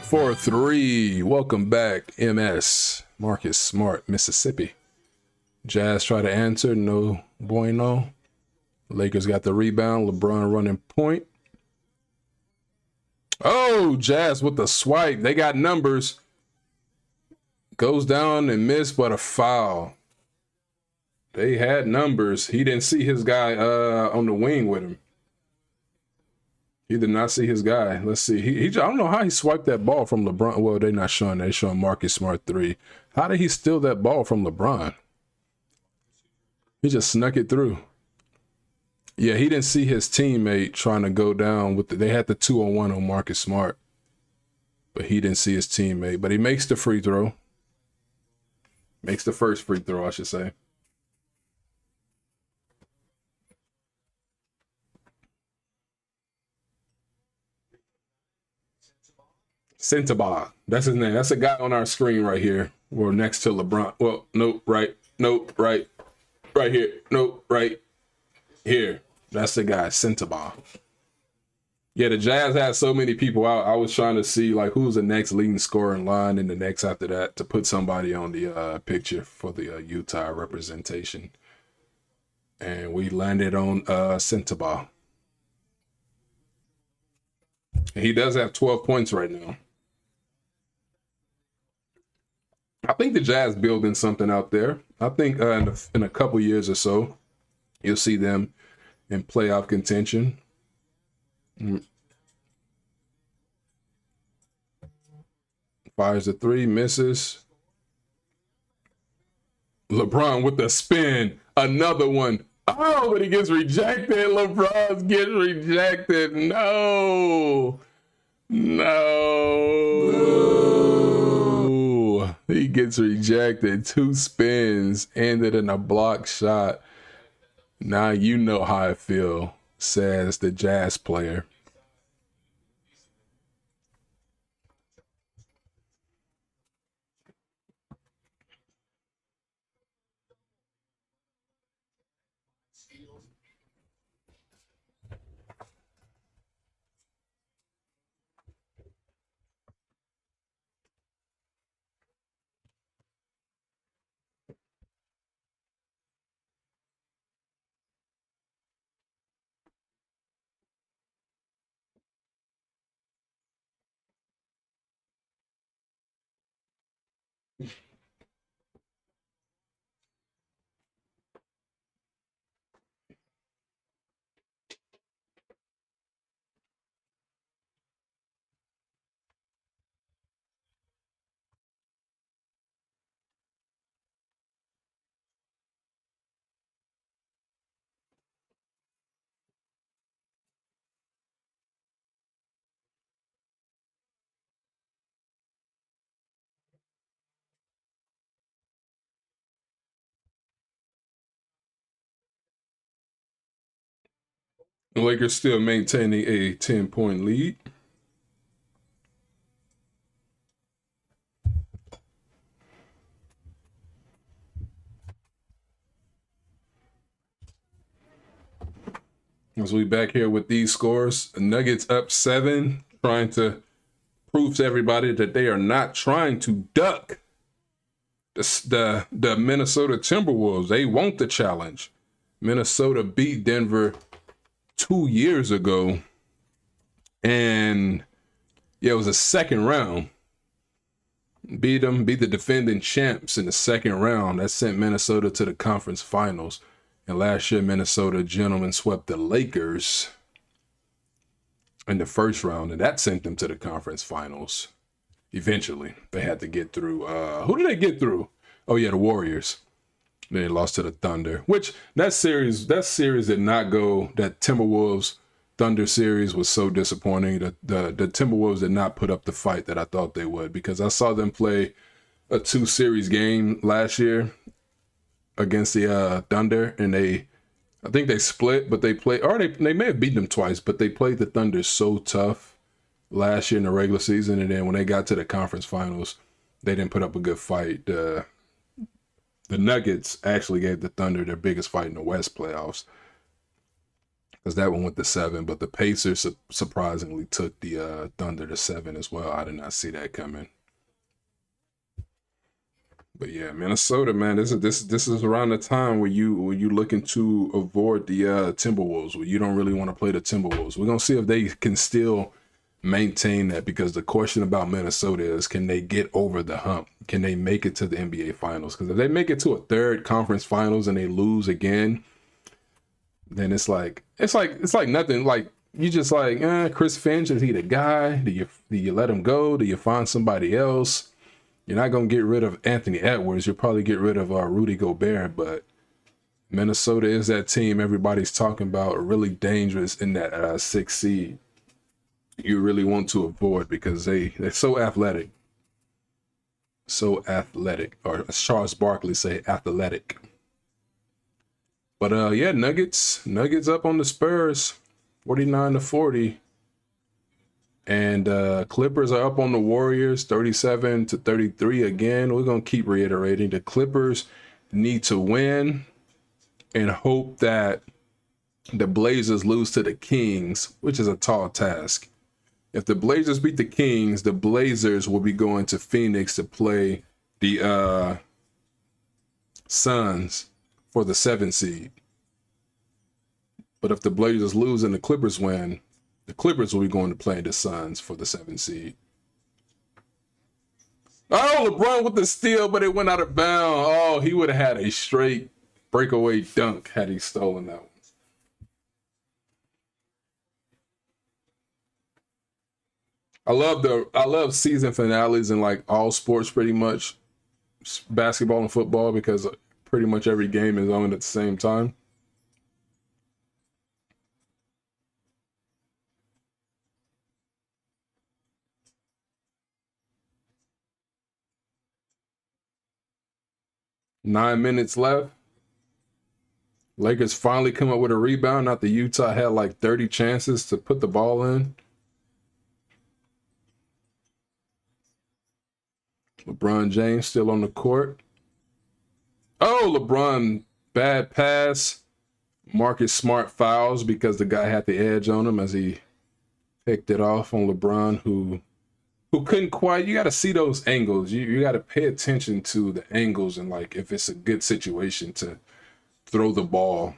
for 3. Welcome back, MS. Marcus Smart, Mississippi. Jazz try to answer. No bueno. Lakers got the rebound. LeBron running point. Oh, Jazz with the swipe. They got numbers. Goes down and missed, but a foul. They had numbers. He didn't see his guy on the wing with him. He did not see his guy. Let's see. I don't know how he swiped that ball from LeBron. Well, they're not showing that. They're showing Marcus Smart 3. How did he steal that ball from LeBron? He just snuck it through. Yeah, he didn't see his teammate trying to go down with they had the 2-on-1 on Marcus Smart. But he didn't see his teammate. But he makes the free throw. Makes the first free throw, I should say. Sentabah. That's his name. That's a guy on our screen right here. We're next to LeBron. Well, nope, right. Nope, right. Right here. Nope, right here. That's the guy, Sentabah. Yeah, the Jazz had so many people out. I was trying to see like who's the next leading scorer in line and the next after that to put somebody on the picture for the Utah representation. And we landed on Sentabah. He does have 12 points right now. I think the Jazz building something out there. I think in a couple years or so, you'll see them in playoff contention. Fires a 3, misses. LeBron with the spin. Another one. Oh, but he gets rejected. LeBron gets rejected. No. He gets rejected. 2 spins. Ended in a block shot. Now you know how I feel, says the Jazz player. The Lakers still maintaining a 10-point lead. As we back here with these scores, the Nuggets up 7, trying to prove to everybody that they are not trying to duck the Minnesota Timberwolves. They want the challenge. Minnesota beat Denver 2 years ago, and yeah, it was a second round. Beat the defending champs in the second round. That sent Minnesota to the conference finals. And last year, Minnesota gentlemen swept the Lakers in the first round, and that sent them to the conference finals. Eventually, they had to get through. Who did they get through? Oh yeah, the Warriors. They lost to the Thunder, which that series did not go. That Timberwolves Thunder series was so disappointing. The Timberwolves did not put up the fight that I thought they would, because I saw them play a 2-series game last year against the Thunder, and I think they split, but they may have beaten them twice, but they played the Thunder so tough last year in the regular season, and then when they got to the conference finals, they didn't put up a good fight. The Nuggets actually gave the Thunder their biggest fight in the West playoffs, because that one went to 7, but the Pacers surprisingly took the Thunder to 7 as well. I did not see that coming. But yeah, Minnesota, man, this is around the time where you looking to avoid the Timberwolves, where you don't really want to play the Timberwolves. We're gonna see if they can still maintain that, because the question about Minnesota is, can they get over the hump? Can they make it to the NBA Finals? Because if they make it to a third conference finals and they lose again, then it's like nothing. Like, you just like, Chris Finch, is he the guy? Do you let him go? Do you find somebody else? You're not going to get rid of Anthony Edwards. You'll probably get rid of Rudy Gobert, but Minnesota is that team everybody's talking about, really dangerous in that 6th seed. You really want to avoid, because they're so athletic. So athletic, or as Charles Barkley say, athletic. But yeah, Nuggets up on the Spurs, 49-40. And Clippers are up on the Warriors, 37-33 again. We're going to keep reiterating, the Clippers need to win and hope that the Blazers lose to the Kings, which is a tall task. If the Blazers beat the Kings, the Blazers will be going to Phoenix to play the Suns for the 7th seed. But if the Blazers lose and the Clippers win, the Clippers will be going to play the Suns for the 7th seed. Oh, LeBron with the steal, but it went out of bounds. Oh, he would have had a straight breakaway dunk had he stolen that one. I love season finales in like all sports, pretty much, basketball and football, because pretty much every game is on at the same time. Nine minutes left. Lakers finally come up with a rebound after Utah had like 30 chances to put the ball in. LeBron James still on the court. Oh, LeBron, bad pass. Marcus Smart fouls because the guy had the edge on him as he picked it off on LeBron, who couldn't quite. You got to see those angles. You got to pay attention to the angles, and like if it's a good situation to throw the ball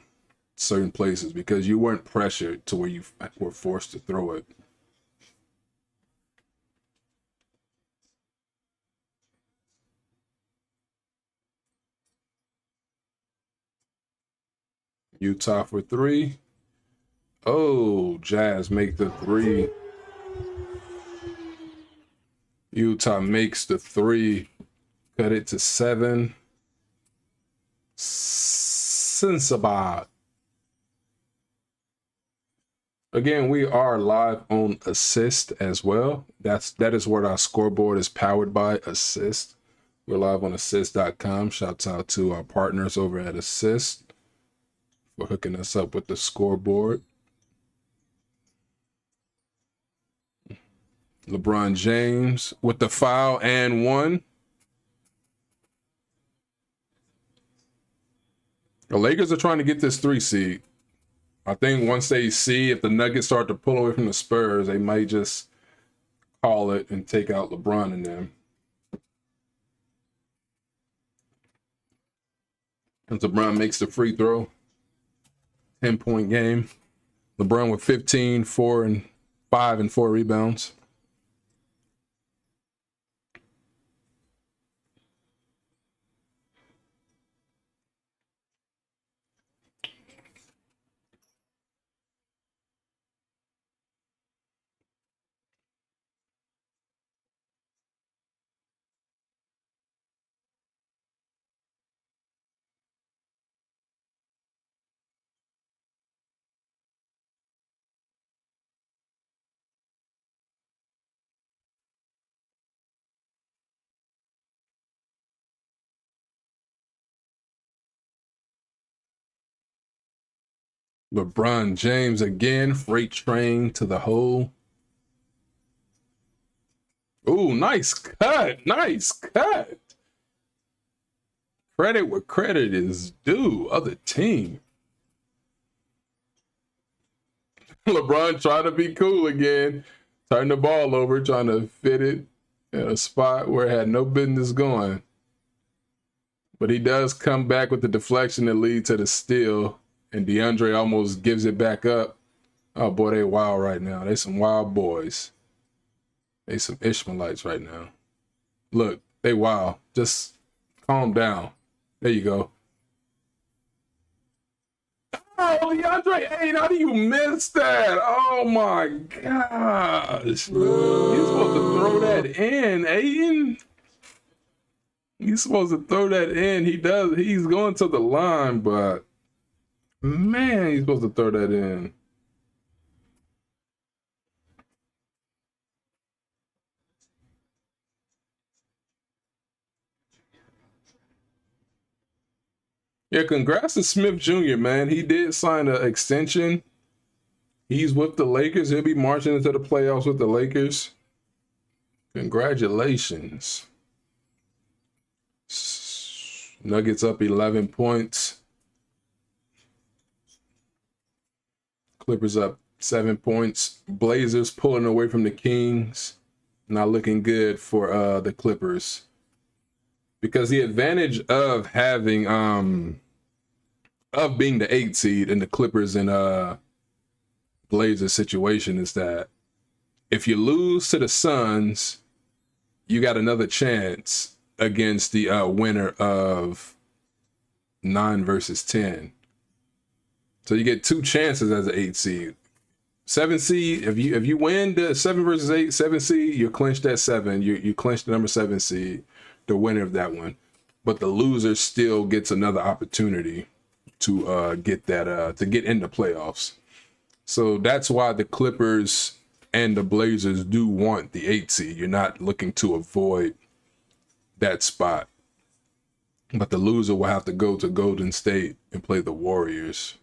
certain places, because you weren't pressured to where you were forced to throw it. Utah for 3. Oh, Jazz make the 3. Utah makes the 3. Cut it to 7. Sensabaugh. Again, we are live on Assist as well. That is what our scoreboard is powered by, Assist. We're live on assist.com. Shouts out to our partners over at Assist for hooking us up with the scoreboard. LeBron James with the foul and one. The Lakers are trying to get this 3 seed. I think once they see if the Nuggets start to pull away from the Spurs, they might just call it and take out LeBron and them. And LeBron makes the free throw. 10-point game. LeBron with 15, 4 and 5 and 4 rebounds. LeBron James again, freight train to the hole. Ooh, nice cut. Nice cut. Credit where credit is due. Other team. LeBron trying to be cool again. Turn the ball over, trying to fit it in a spot where it had no business going. But he does come back with the deflection that leads to the steal. And DeAndre almost gives it back up. Oh, boy, they wild right now. They some wild boys. They some Ishmaelites right now. Look, they wild. Just calm down. There you go. Oh, DeAndre Ayton, how do you miss that? Oh, my gosh. You're supposed to throw that in, Ayton. He's supposed to throw that in. He does. He's going to the line, but man, he's supposed to throw that in. Yeah, congrats to Smith Jr., man. He did sign an extension. He's with the Lakers. He'll be marching into the playoffs with the Lakers. Congratulations. Nuggets up 11 points. Clippers up 7 points. Blazers pulling away from the Kings. Not looking good for the Clippers. Because the advantage of having of being the 8 seed in the Clippers and Blazers situation is that if you lose to the Suns, you got another chance against the winner of 9 versus 10. So you get 2 chances as an 8 seed. 7 seed, if you win the 7 versus 8, 7 seed, you're clinched at 7. You clinched the number 7 seed, the winner of that one. But the loser still gets another opportunity to get that to get in the playoffs. So that's why the Clippers and the Blazers do want the 8 seed. You're not looking to avoid that spot. But the loser will have to go to Golden State and play the Warriors.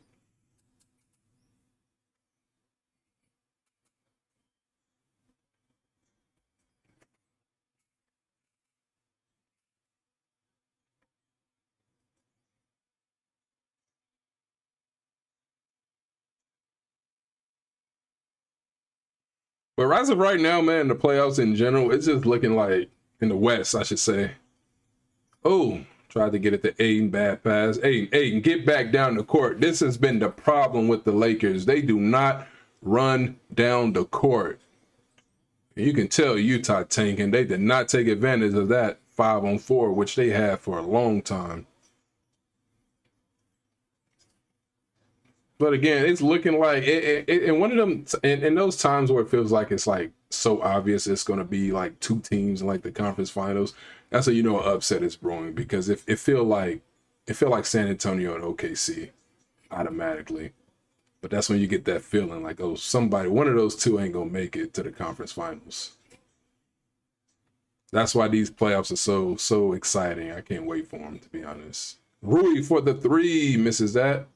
But as of right now, man, the playoffs in general, it's just looking like, in the West, I should say. Oh, tried to get it to Ayton, bad pass. Ayton, get back down the court. This has been the problem with the Lakers. They do not run down the court. You can tell Utah tanking. They did not take advantage of that 5-on-4, which they had for a long time. But again, it's looking like in one of them, in those times where it feels like it's like so obvious it's going to be like 2 teams in like the conference finals, that's how you know an upset is brewing, because it feel like San Antonio and OKC automatically. But that's when you get that feeling like, oh, one of those 2 ain't going to make it to the conference finals. That's why these playoffs are so exciting. I can't wait for them, to be honest. Rui for the 3, misses that.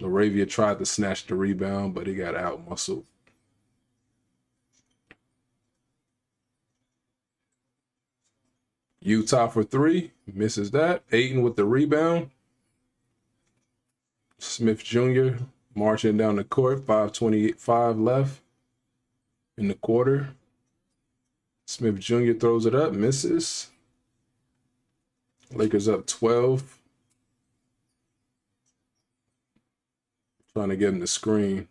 Laravia tried to snatch the rebound, but he got out-muscled. Utah for 3, misses that. Ayton with the rebound. Smith Jr. marching down the court, 5:25 left in the quarter. Smith Jr. throws it up, misses. Lakers up 12. Trying to get him the screen.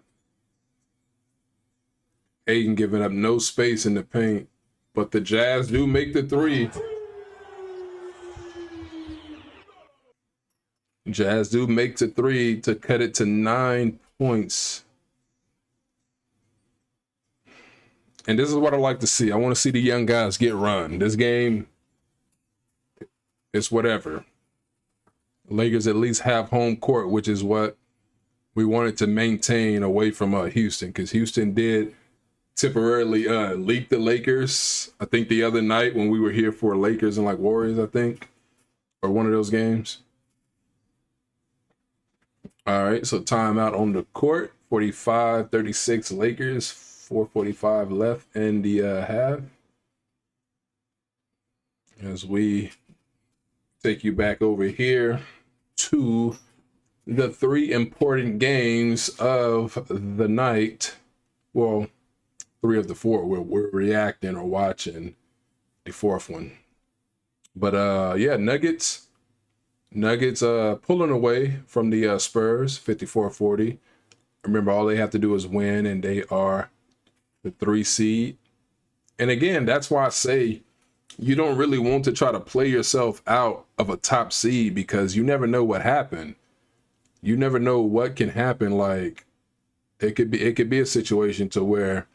Ayton giving up no space in the paint, but the Jazz do make the 3. Jazz do make the 3 to cut it to 9 points. And this is what I like to see. I want to see the young guys get run. This game is whatever. Lakers at least have home court, which is what we wanted to maintain away from Houston, because Houston did temporarily leap the Lakers, I think the other night when we were here for Lakers and like Warriors, I think, or one of those games. All right, so timeout on the court, 45-36 Lakers, 4:45 left in the half. As we take you back over here to the 3 important games of the night. Well, 3 of the 4 we're reacting or watching the 4th one. But yeah, Nuggets pulling away from the Spurs, 54-40. Remember, all they have to do is win, and they are the 3 seed. And again, that's why I say you don't really want to try to play yourself out of a top seed, because you never know what happened. You never know what can happen. Like it could be a situation to where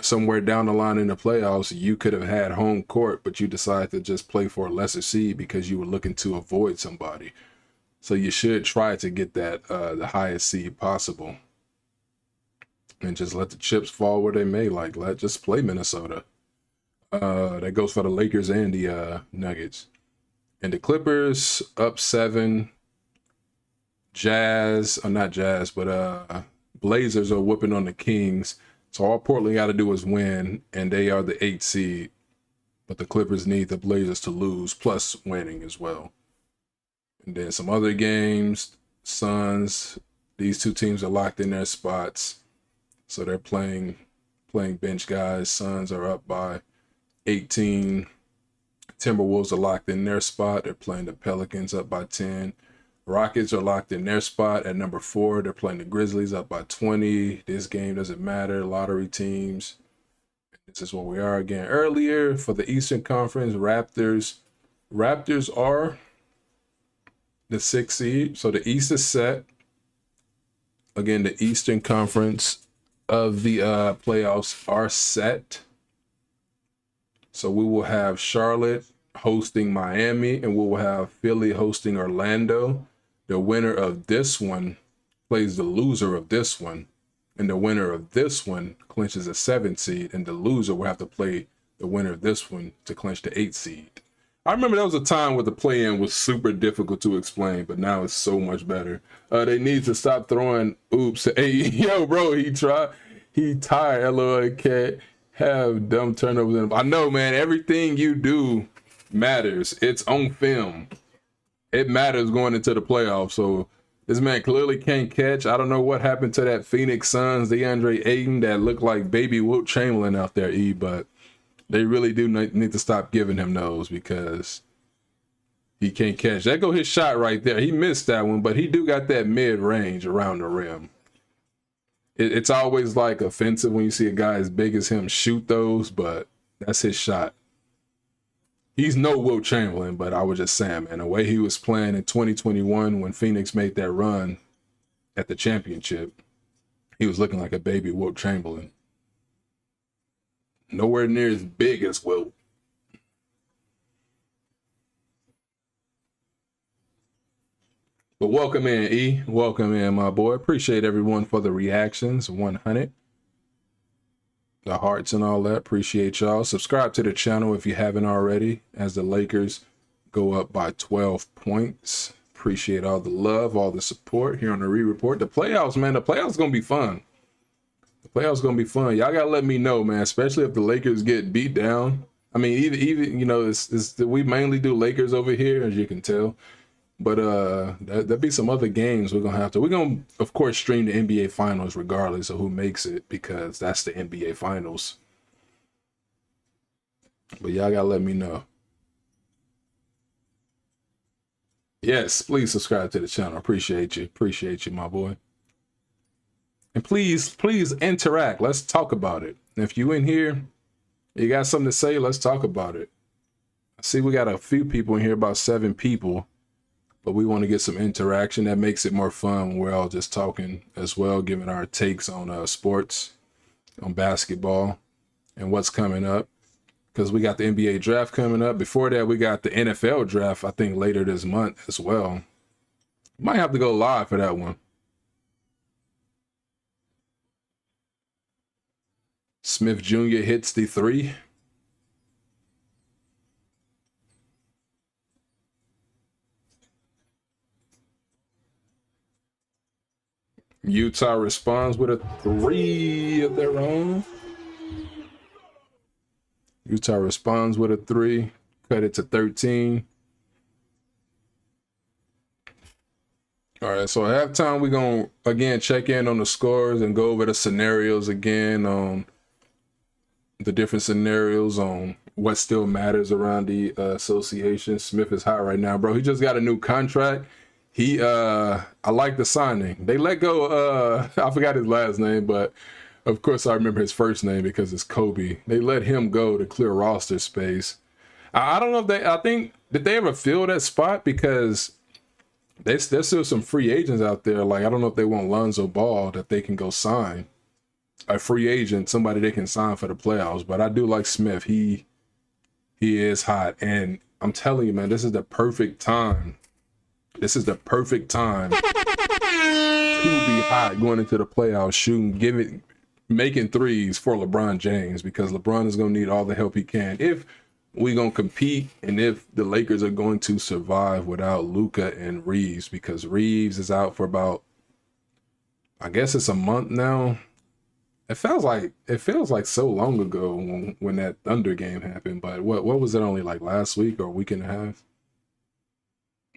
somewhere down the line in the playoffs, you could have had home court, but you decided to just play for a lesser seed because you were looking to avoid somebody. So you should try to get that the highest seed possible, and just let the chips fall where they may. Like, just play Minnesota. That goes for the Lakers and the Nuggets. And the Clippers up 7. Blazers are whooping on the Kings. So all Portland got to do is win, and they are the 8th seed. But the Clippers need the Blazers to lose, plus winning as well. And then some other games, Suns, these 2 teams are locked in their spots. So they're playing bench guys. Suns are up by 18. Timberwolves are locked in their spot. They're playing the Pelicans, up by 10. Rockets are locked in their spot at number 4. They're playing the Grizzlies, up by 20. This game doesn't matter. Lottery teams. This is where we are again. Earlier for the Eastern Conference, Raptors are the 6th seed. So the East is set. Again, the Eastern Conference of the playoffs are set. So we will have Charlotte hosting Miami, and we will have Philly hosting Orlando. The winner of this one plays the loser of this one, and the winner of this one clinches a 7th seed, and the loser will have to play the winner of this one to clinch the 8th seed. I remember there was a time where the play-in was super difficult to explain, but now it's so much better. They need to stop throwing oops. Hey, yo, bro, he tired, LOL, cat, have dumb turnovers. I know, man, everything you do matters. It's on film. It matters going into the playoffs. So this man clearly can't catch. I don't know what happened to that Phoenix Suns, DeAndre Ayton, that looked like baby Wilt Chamberlain out there, but they really do need to stop giving him those, because he can't catch. That go his shot right there. He missed that one, but he do got that mid-range around the rim. It's always like offensive when you see a guy as big as him shoot those, but that's his shot. He's no Wilt Chamberlain, but I was just saying, man, the way he was playing in 2021 when Phoenix made that run at the championship, he was looking like a baby Wilt Chamberlain. Nowhere near as big as Wilt. But welcome in, E. Welcome in, my boy. Appreciate everyone for the reactions. 100. The hearts and all that. Appreciate y'all. Subscribe to the channel if you haven't already, as the Lakers go up by 12 points. Appreciate all the love, all the support here on the Report. The playoffs, man. The playoffs going to be fun. The playoffs going to be fun. Y'all got to let me know, man, especially if the Lakers get beat down. I mean, even you know, it's we mainly do Lakers over here, as you can tell. But there'll be some other games we're gonna of course stream the NBA Finals regardless of who makes it, because that's the NBA Finals. But y'all gotta let me know. Yes, please subscribe to the channel. Appreciate you, my boy. And please interact. Let's talk about it. And if you in here, you got something to say, let's talk about it. I see we got a few people in here, about 7 people. But we want to get some interaction. That makes it more fun when we're all just talking as well, giving our takes on sports, on basketball, and what's coming up. Because we got the NBA draft coming up. Before that, we got the NFL draft, I think, later this month as well. Might have to go live for that one. Smith Jr. hits the 3. Utah responds with a 3 of their own. Utah responds with a 3. Cut it to 13. All right, so at halftime, we're going to, again, check in on the scores and go over the scenarios again, on the different scenarios, on what still matters around the association. Smith is hot right now, bro. He just got a new contract. I like the signing. They let go, I forgot his last name, but of course I remember his first name because it's Kobe. They let him go to clear roster space. I don't know if did they ever fill that spot? Because there's still some free agents out there. Like, I don't know if they want Lonzo Ball that they can go sign. A free agent, somebody they can sign for the playoffs. But I do like Smith. He is hot. And I'm telling you, man, this is the perfect time. This is the perfect time to be hot going into the playoffs, shooting, making threes for LeBron James, because LeBron is going to need all the help he can if we're going to compete and if the Lakers are going to survive without Luka and Reeves, because Reeves is out for about, I guess it's a month now. It feels like so long ago when that Thunder game happened, but what was it, only like last week or a week and a half?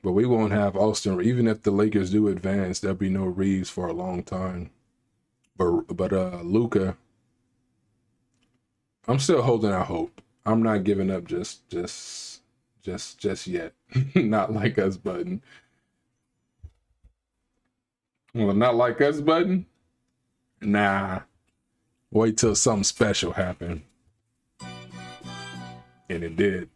But we won't have Austin. Even if the Lakers do advance, there'll be no Reeves for a long time. But Luka, I'm still holding out hope. I'm not giving up just yet. Not like us, Button. Well, not like us, Button. Nah. Wait till something special happened. And it did.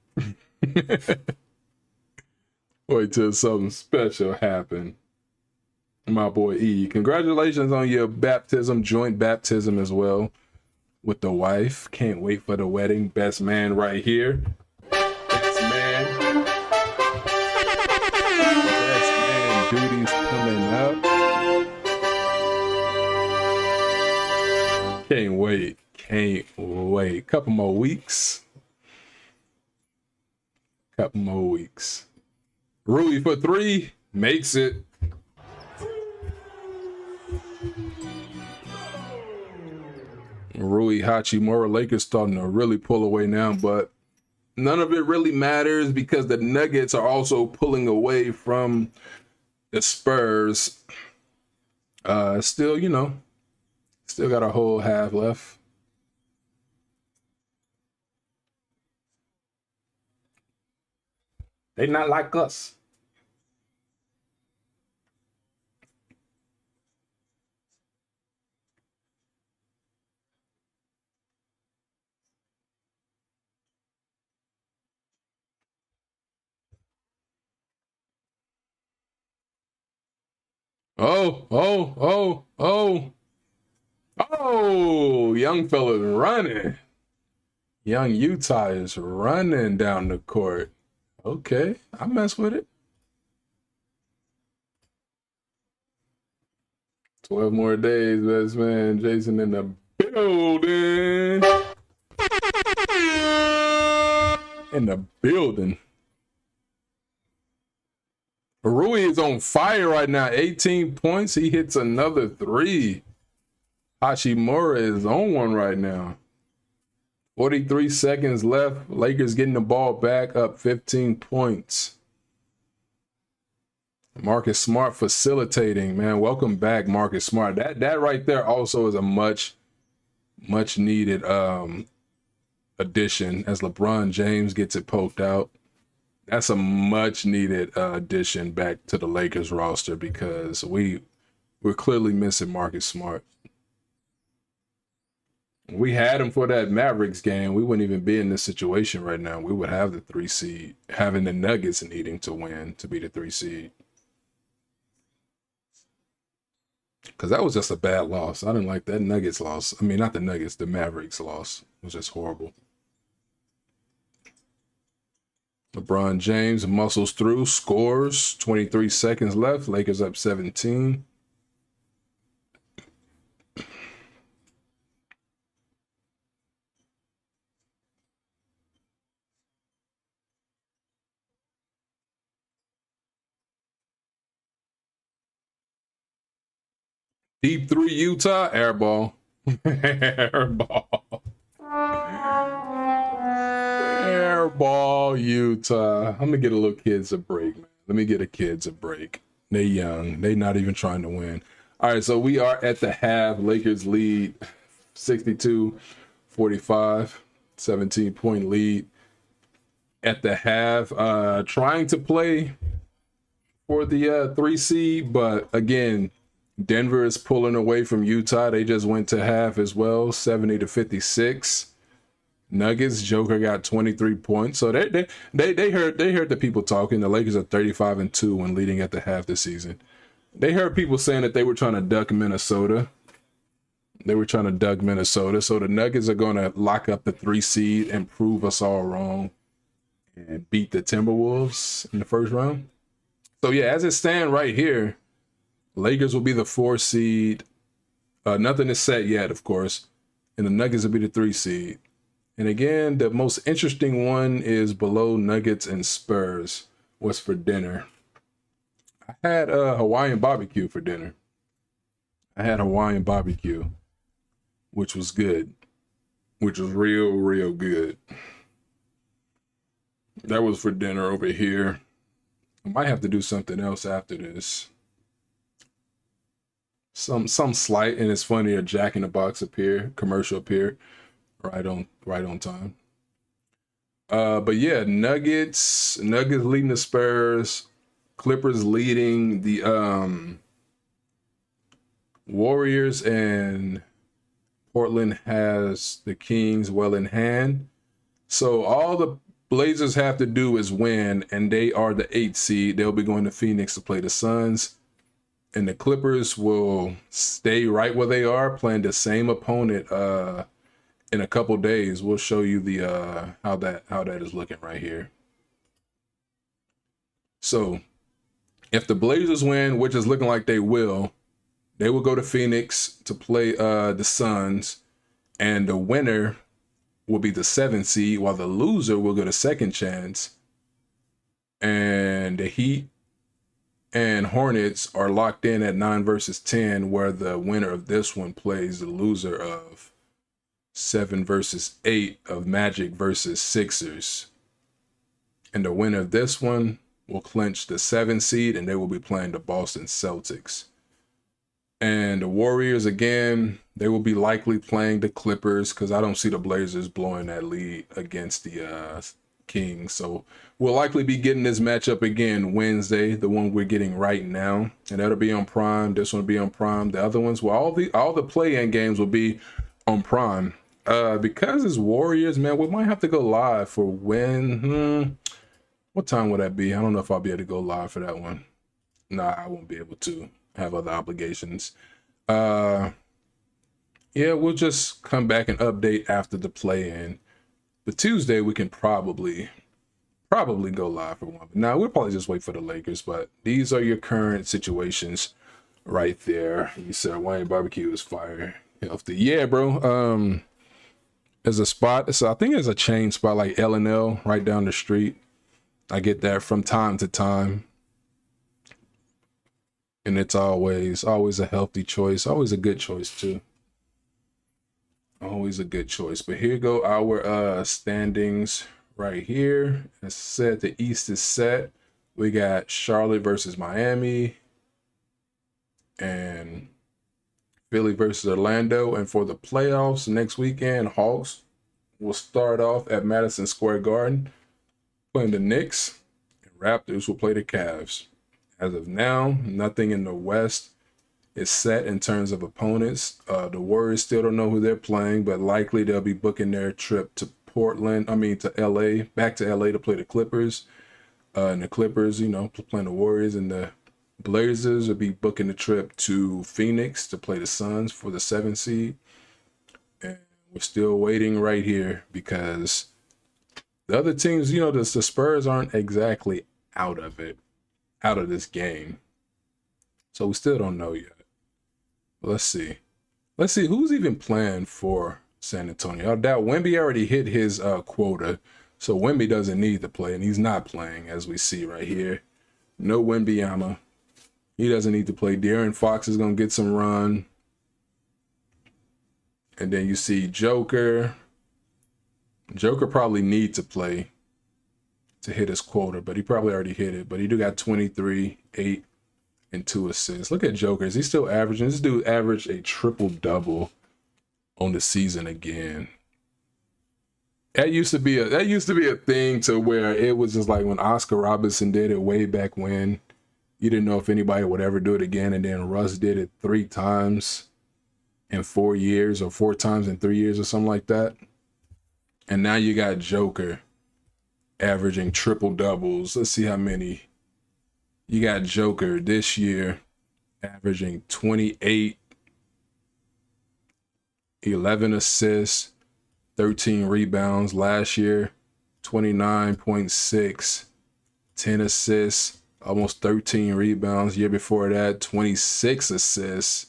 Wait till something special happened. My boy E, congratulations on your baptism, joint baptism as well with the wife. Can't wait for the wedding. Best man right here. Best man. Best man duties coming up. Can't wait. Can't wait. Couple more weeks. Rui for 3, makes it. Rui Hachimura, Lakers starting to really pull away now, but none of it really matters because the Nuggets are also pulling away from the Spurs. Still, still got a whole half left. They not like us. Oh, young fella's running. Young Utah is running down the court. Okay, I mess with it. 12 more days, best man. Jason in the building. In the building. Rui is on fire right now. 18 points. He hits another 3. Hachimura is on one right now. 43 seconds left. Lakers getting the ball back, up 15 points. Marcus Smart facilitating, man. Welcome back, Marcus Smart. That right there also is a much needed addition as LeBron James gets it poked out. That's a much needed addition back to the Lakers roster because we're clearly missing Marcus Smart. We had him for that Mavericks game. We wouldn't even be in this situation right now. We would have the 3 seed, having the Nuggets needing to win to be the 3 seed. Because that was just a bad loss. I didn't like that Nuggets loss. I mean, not the Nuggets, the Mavericks loss. It was just horrible. LeBron James muscles through, scores. 23 seconds left. Lakers up 17. Deep 3 Utah, air ball. Air ball. Air ball, Utah. I'm gonna get a little kids a break, man. Let me get the kids a break. They young. They not even trying to win. All right, so we are at the half. Lakers lead 62-45, 17-point lead at the half. Trying to play for the 3 seed, but again, Denver is pulling away from Utah. They just went to half as well, 70-56. Nuggets, Joker got 23 points. So they heard the people talking. The Lakers are 35-2 when leading at the half this season. They heard people saying that they were trying to duck Minnesota. So the Nuggets are going to lock up the 3 seed and prove us all wrong and beat the Timberwolves in the first round. So yeah, as it stands right here, Lakers will be the 4 seed. Nothing is set yet, of course. And the Nuggets will be the 3 seed. And again, the most interesting one is below Nuggets and Spurs. What's for dinner? I had Hawaiian barbecue for dinner. Which was good. Which was real good. That was for dinner over here. I might have to do something else after this. Some slight, and it's funny, a Jack in the Box commercial appear right on time. But yeah, Nuggets leading the Spurs, Clippers leading the Warriors, and Portland has the Kings well in hand. So all the Blazers have to do is win, and they are the 8th seed. They'll be going to Phoenix to play the Suns. And the Clippers will stay right where they are, playing the same opponent in a couple days. We'll show you the how that is looking right here. So if the Blazers win, which is looking like they will go to Phoenix to play the Suns, and the winner will be the 7th seed, while the loser will go to second chance. And the Heat and Hornets are locked in at 9 versus 10, where the winner of this one plays the loser of 7 versus 8 of Magic versus Sixers. And the winner of this one will clinch the 7th seed, and they will be playing the Boston Celtics. And the Warriors, again, they will be likely playing the Clippers, because I don't see the Blazers blowing that lead against the Kings. So we'll likely be getting this matchup again Wednesday, the one we're getting right now, and that'll be on Prime. This one will be on Prime. The other ones, well, all the play-in games will be on Prime. Because it's Warriors, man, we might have to go live for when. What time would that be? I don't know if I'll be able to go live for that one. Nah, I won't be able to. I have other obligations. Yeah, we'll just come back and update after the play-in. But Tuesday we can probably go live for one. Now we'll probably just wait for the Lakers. But these are your current situations right there. You said Hawaiian barbecue is fire. Healthy. Yeah, bro. There's a spot. So I think there's a chain spot like L&L right down the street. I get that from time to time. And it's always a healthy choice. Always a good choice too. Always a good choice. But here go our standings right here. As said, the East is set. We got Charlotte versus Miami and Philly versus Orlando. And for the playoffs next weekend, Hawks will start off at Madison Square Garden playing the Knicks. And Raptors will play the Cavs. As of now, nothing in the West is set in terms of opponents. The Warriors still don't know who they're playing, but likely they'll be booking their trip to to LA, back to LA to play the Clippers. And the Clippers, playing the Warriors, and the Blazers will be booking the trip to Phoenix to play the Suns for the 7th seed. And we're still waiting right here because the other teams, the Spurs aren't exactly out of this game. So we still don't know yet. Let's see who's even playing for San Antonio. I doubt Wemby already hit his quota, so Wemby doesn't need to play, and he's not playing, as we see right here. No Wembyama. He doesn't need to play. De'Aaron Fox is going to get some run. And then you see Joker. Joker probably needs to play to hit his quota, but he probably already hit it. But he do got 23, 8, and 2 assists. Look at Joker. Is he still averaging? This dude averaged a triple-double on the season again. That used to be a thing to where it was just like when Oscar Robertson did it way back when. You didn't know if anybody would ever do it again, and then Russ did it 3 times in 4 years or 4 times in 3 years or something like that. And now you got Joker averaging triple-doubles. Let's see how many. You got Joker this year averaging 28, 11 assists, 13 rebounds. Last year, 29.6, 10 assists, almost 13 rebounds. Year before that, 26 assists.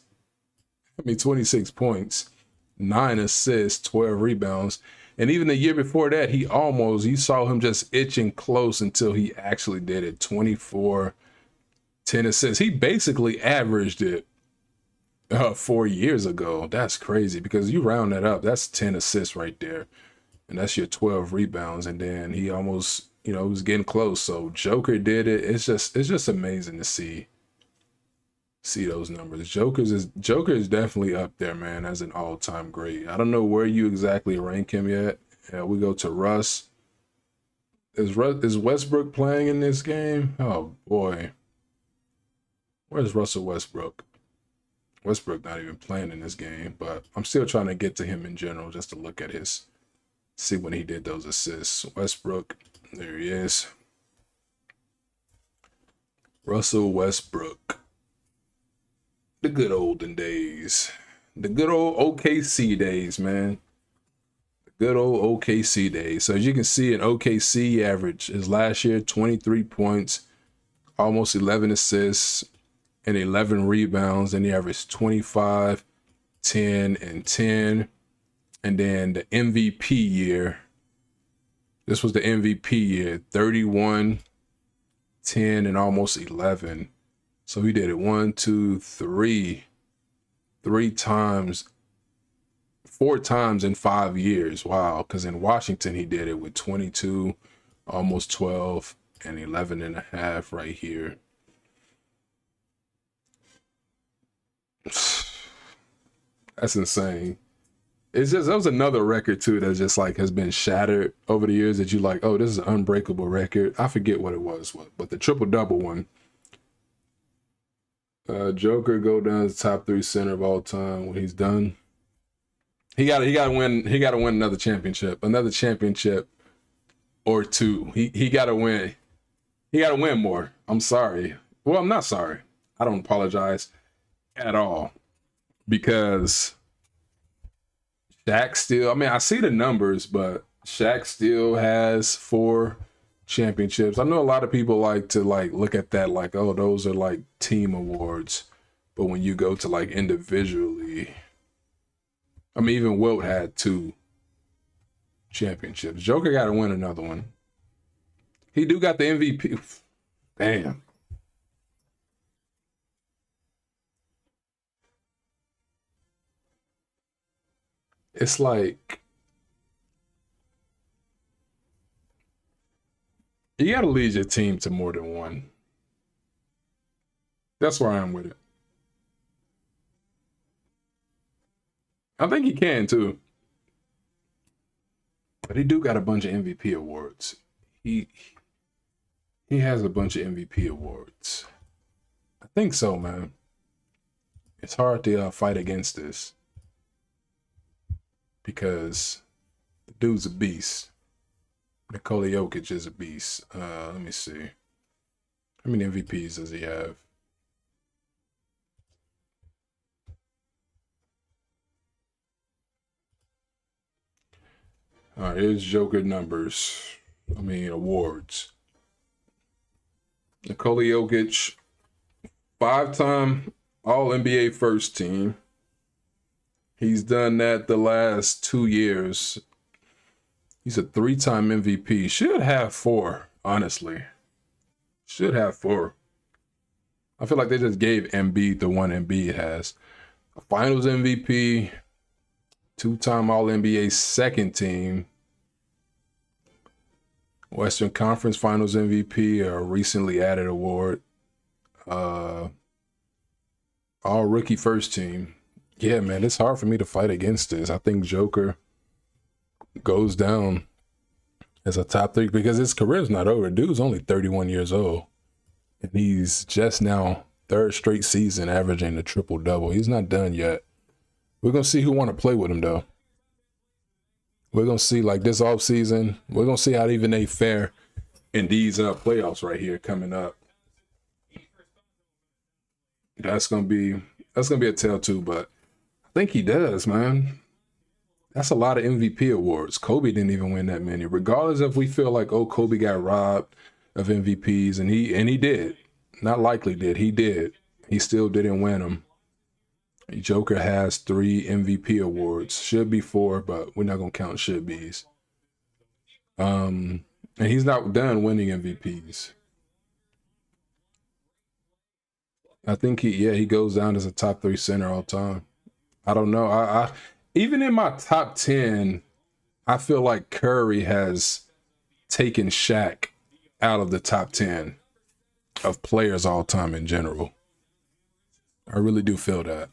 26 points, 9 assists, 12 rebounds. And even the year before that, you saw him just itching close until he actually did it. 24, 10 assists. He basically averaged it 4 years ago. That's crazy because you round that up. That's 10 assists right there. And that's your 12 rebounds. And then he almost, was getting close. So Joker did it. It's just amazing to see those numbers. Joker is definitely up there, man, as an all-time great. I don't know where you exactly rank him yet. We go to Russ. Is Westbrook playing in this game? Oh boy. Where's Russell Westbrook? Westbrook not even playing in this game, but I'm still trying to get to him in general just to look at see when he did those assists. Westbrook, there he is. Russell Westbrook. The good olden days. The good old OKC days, man. The good old OKC days. So as you can see, an OKC average is last year 23 points, almost 11 assists, and 11 rebounds. And he averaged 25, 10, and 10. And then the MVP year, this was the MVP year, 31, 10, and almost 11. So he did it 3 times, 4 times in 5 years. Wow. Because in Washington, he did it with 22, almost 12, and 11 and a half right here. That's insane. That was another record too that just like has been shattered over the years that you like, oh, this is an unbreakable record. I forget what it was, but the triple-double one. Joker go down as top 3 center of all time when he's done. He got to win another championship or 2. He got to win. He got to win more. I'm sorry. Well, I'm not sorry. I don't apologize at all because Shaq still, I see the numbers, but Shaq still has 4 championships. I know a lot of people like to look at that like, oh, those are like team awards. But when you go to like individually, even Wilt had 2 championships. Joker got to win another one. He do got the MVP. Damn. it's like you got to lead your team to more than one. That's where I am with it. I think he can too. But he do got a bunch of MVP awards. He has a bunch of MVP awards. I think so, man. It's hard to fight against this because the dude's a beast. Nikola Jokic is a beast. Let me see. How many MVPs does he have? All right, here's Joker numbers. Awards. Nikola Jokic, 5-time All-NBA first team. He's done that the last 2 years. He's a 3-time MVP. Should have 4, honestly. Should have 4. I feel like they just gave Embiid the one Embiid has. A Finals MVP, 2-time All-NBA second team. Western Conference Finals MVP, a recently added award. All rookie first team. Yeah, man, it's hard for me to fight against this. I think Joker goes down as a top 3 because his career's not over. Dude's only 31 years old. And he's just now 3rd straight season averaging a triple-double. He's not done yet. We're going to see who want to play with him, though. We're going to see, like, this offseason, we're going to see how even they fare in these playoffs right here coming up. That's going to be a tell, too, but I think he does, man. That's a lot of MVP awards. Kobe didn't even win that many. Regardless if we feel like, oh, Kobe got robbed of MVPs, and he did. Not likely did. He did. He still didn't win them. Joker has 3 MVP awards. Should be 4, but we're not going to count should be's. And he's not done winning MVPs. I think he goes down as a top 3 center all time. I don't know. I even in my top 10, I feel like Curry has taken Shaq out of the top 10 of players all time in general. I really do feel that.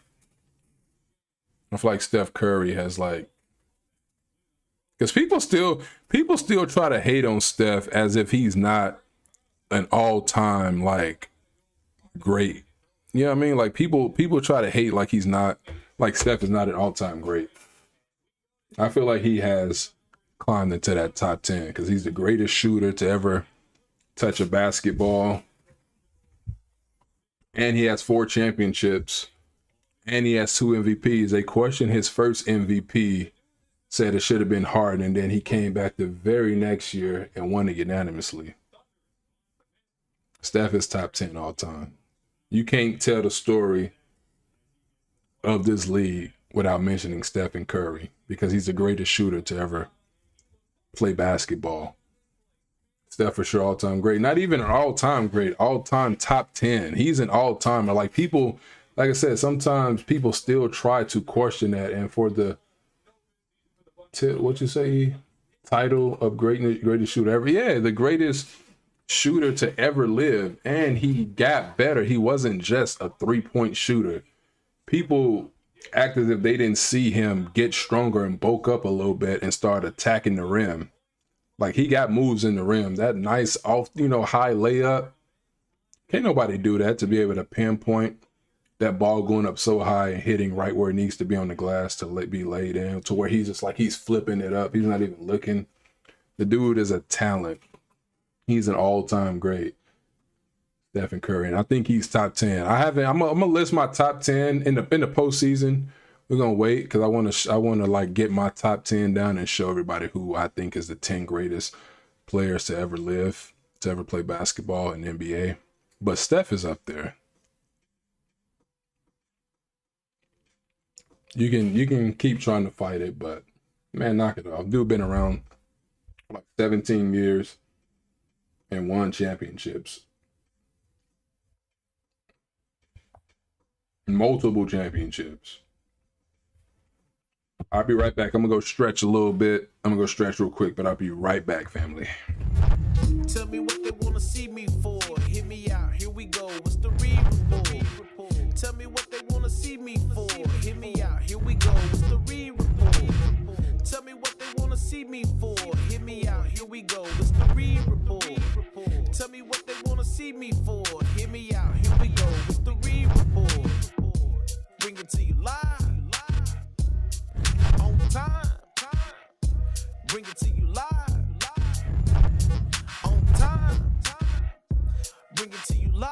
I feel like Steph Curry has because people still try to hate on Steph as if he's not an all-time great. You know what I mean? Like people try to hate like he's not, like Steph is not an all-time great. I feel like he has climbed into that top 10 because he's the greatest shooter to ever touch a basketball. And he has 4 championships. And he has 2 MVPs. They questioned his first MVP, said it should have been Harden, and then he came back the very next year and won it unanimously. Steph is top 10 all time. You can't tell the story of this league without mentioning Stephen Curry because he's the greatest shooter to ever play basketball. Steph for sure all-time great. Not even an all-time great, all-time top 10. He's an all-timer. Like people, like I said, sometimes people still try to question that. And for the title of greatest shooter ever, yeah, the greatest shooter to ever live. And he got better. He wasn't just a 3-point shooter. People act as if they didn't see him get stronger and bulk up a little bit and start attacking the rim. Like he got moves in the rim. That nice off, high layup. Can't nobody do that to be able to pinpoint that ball going up so high and hitting right where it needs to be on the glass to be laid in, to where he's just like he's flipping it up. He's not even looking. The dude is a talent. He's an all-time great. Stephen Curry. And I think he's top 10. I'm gonna list my top 10 in the postseason. We're gonna wait because I wanna get my top 10 down and show everybody who I think is the 10 greatest players to ever live, to ever play basketball in the NBA. But Steph is up there. You can keep trying to fight it, but man, knock it off. Dude been around like 17 years and won championships. Multiple championships. I'll be right back. I'm gonna go stretch a little bit. I'm gonna go stretch real quick, but I'll be right back, family. Tell me what they wanna see me for. Hit me out, here we go. What's the re-report? Tell me what they wanna see me for. Hit me out, here we go. What's the re-report? Tell me what they wanna see me for. Hit me out, here we go. What's the re-report? Tell me what they wanna see me for. Hit me out, here we go. What's the re-report? Bring it to you live. On time. Bring it to you live. On time. Bring it to you live.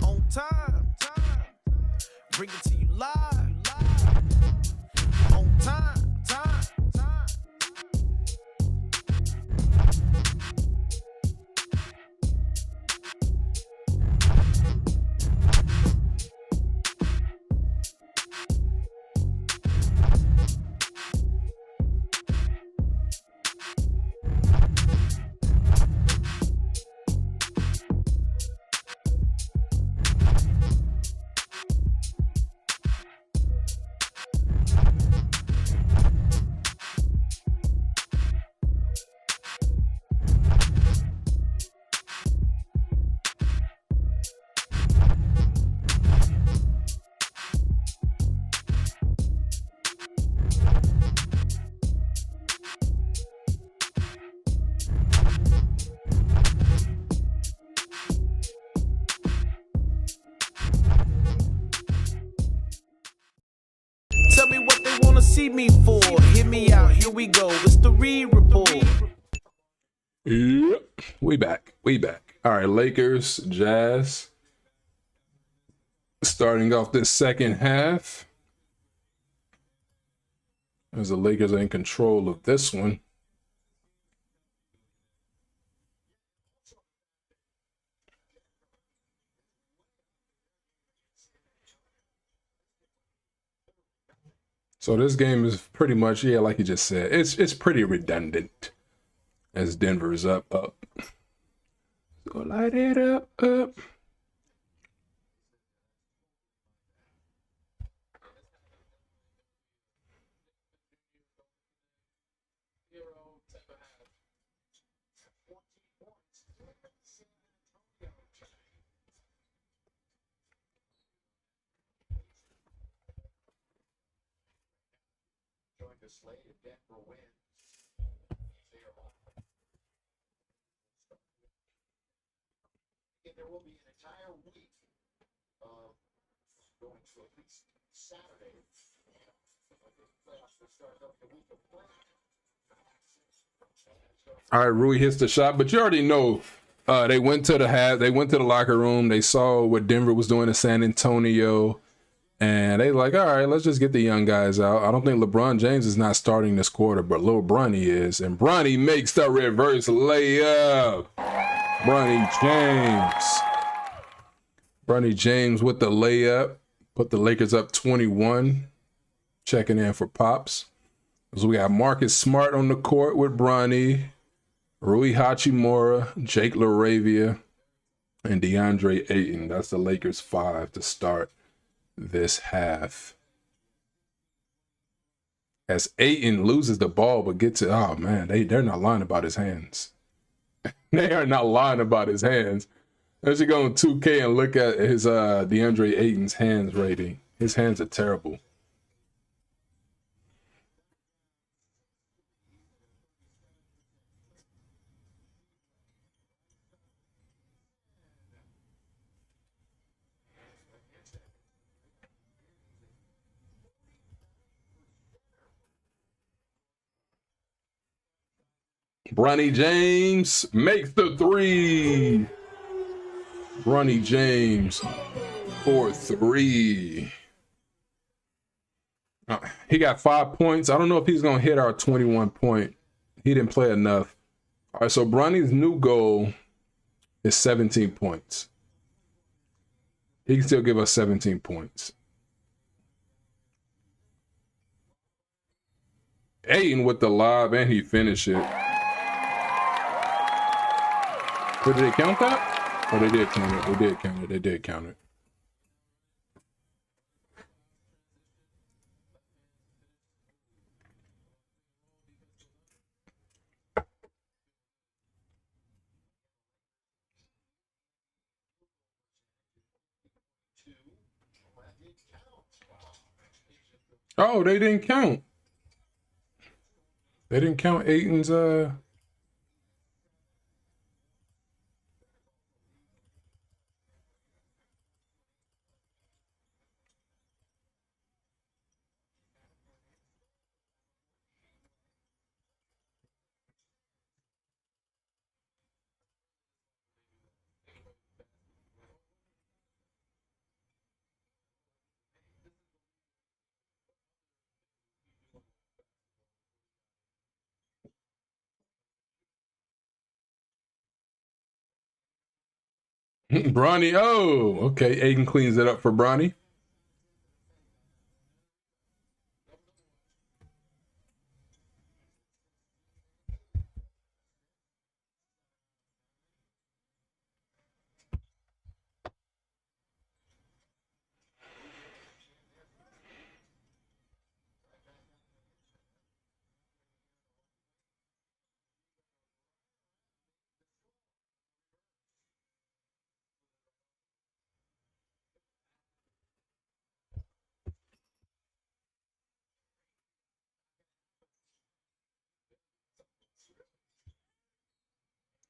On time. Bring it to you live. On time. Tell me what they wanna see me for. Hit me out, here we go. It's the re-report. Yep. We back. All right, Lakers, Jazz. Starting off this second half. As the Lakers are in control of this one. So this game is pretty much, yeah, like you just said, it's pretty redundant as Denver's up. So light it up. Join the slate if Denver wins. There will be an entire week of going to at least Saturday. Playoffs will start up the week of play. All right, Rui hits the shot, but you already know they went to the locker room. They saw what Denver was doing in San Antonio, and they like, all right, let's just get the young guys out. I don't think LeBron James is not starting this quarter, but Lil Bronny is, and Bronny makes the reverse layup. Bronny James with the layup, put the Lakers up 21. Checking in for Pops. So we got Marcus Smart on the court with Bronny, Rui Hachimura, Jake LaRavia, and DeAndre Ayton. That's the Lakers 5 to start this half. As Ayton loses the ball but gets it, oh man, they're not lying about his hands. They are not lying about his hands. Let's just go on 2K and look at his DeAndre Ayton's hands rating. His hands are terrible. Bronny James makes the three. Bronny James for 3. He got 5 points. I don't know if he's going to hit our 21 point. He didn't play enough. All right, so Bronny's new goal is 17 points. He can still give us 17 points. Ayton with the lob, and he finished it. Did they count that? Oh, they did count it. They did count it. Oh, they didn't count. They didn't count Aiton's Bronny. Oh, okay. Aiton cleans it up for Bronny.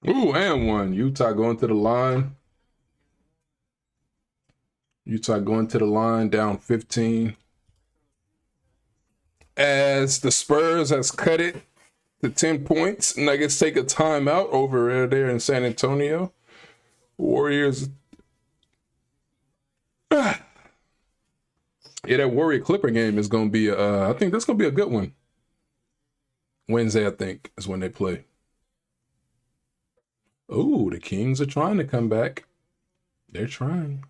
Ooh, and one. Utah going to the line. Utah going to the line, down 15. As the Spurs has cut it to 10 points. Nuggets take a timeout over there in San Antonio. Warriors. Yeah, that Warrior Clipper game is going to be, I think that's going to be a good one. Wednesday, I think, is when they play. Oh, the Kings are trying to come back. They're trying.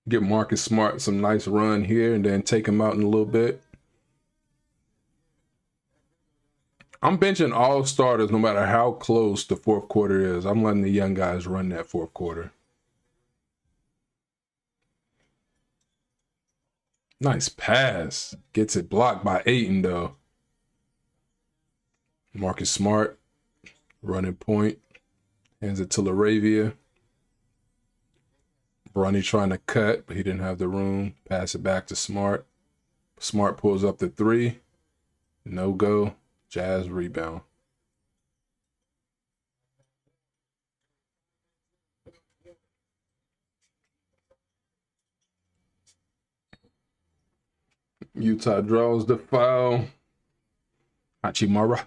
Get Marcus Smart some nice run here and then take him out in a little bit. I'm benching all starters no matter how close the fourth quarter is. I'm letting the young guys run that fourth quarter. Nice pass. Gets it blocked by Ayton, though. Marcus Smart, running point. Hands it to LaRavia. Bronny trying to cut, but he didn't have the room. Pass it back to Smart. Smart pulls up the three. No go. Jazz rebound. Utah draws the foul. Hachimura.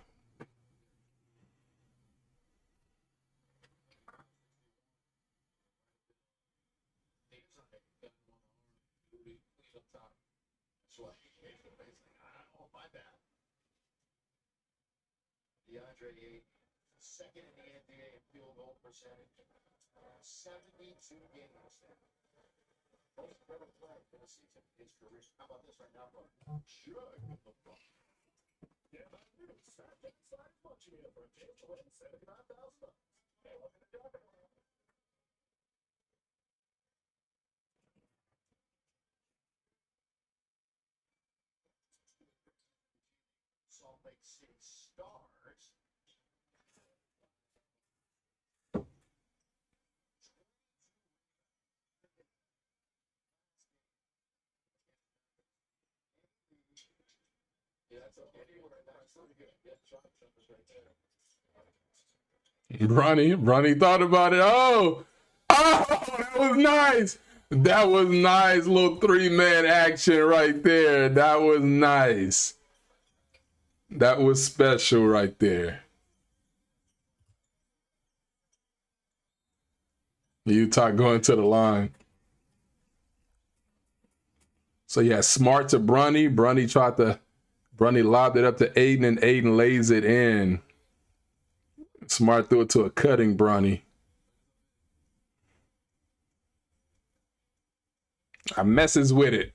DeAndre Ayton, second in the NBA in field goal percentage, 72 games. Most ever played for the season in his career. How about this right now, bro? Sure. Yeah, I do. Saturday side punching me for a chance to win $79,000. Hey, welcome to Joker. Salt Lake City Stars. Yeah, that's okay. That's really good. Yeah, shot jumpers right there. Bronny thought about it. Oh, that was nice. That was nice. Little three-man action right there. That was nice. That was special right there. Utah going to the line. So yeah, Smart to Bronny. Bronny lobbed it up to Ayton, and Ayton lays it in. Smart threw it to a cutting Bronny. I messes with it.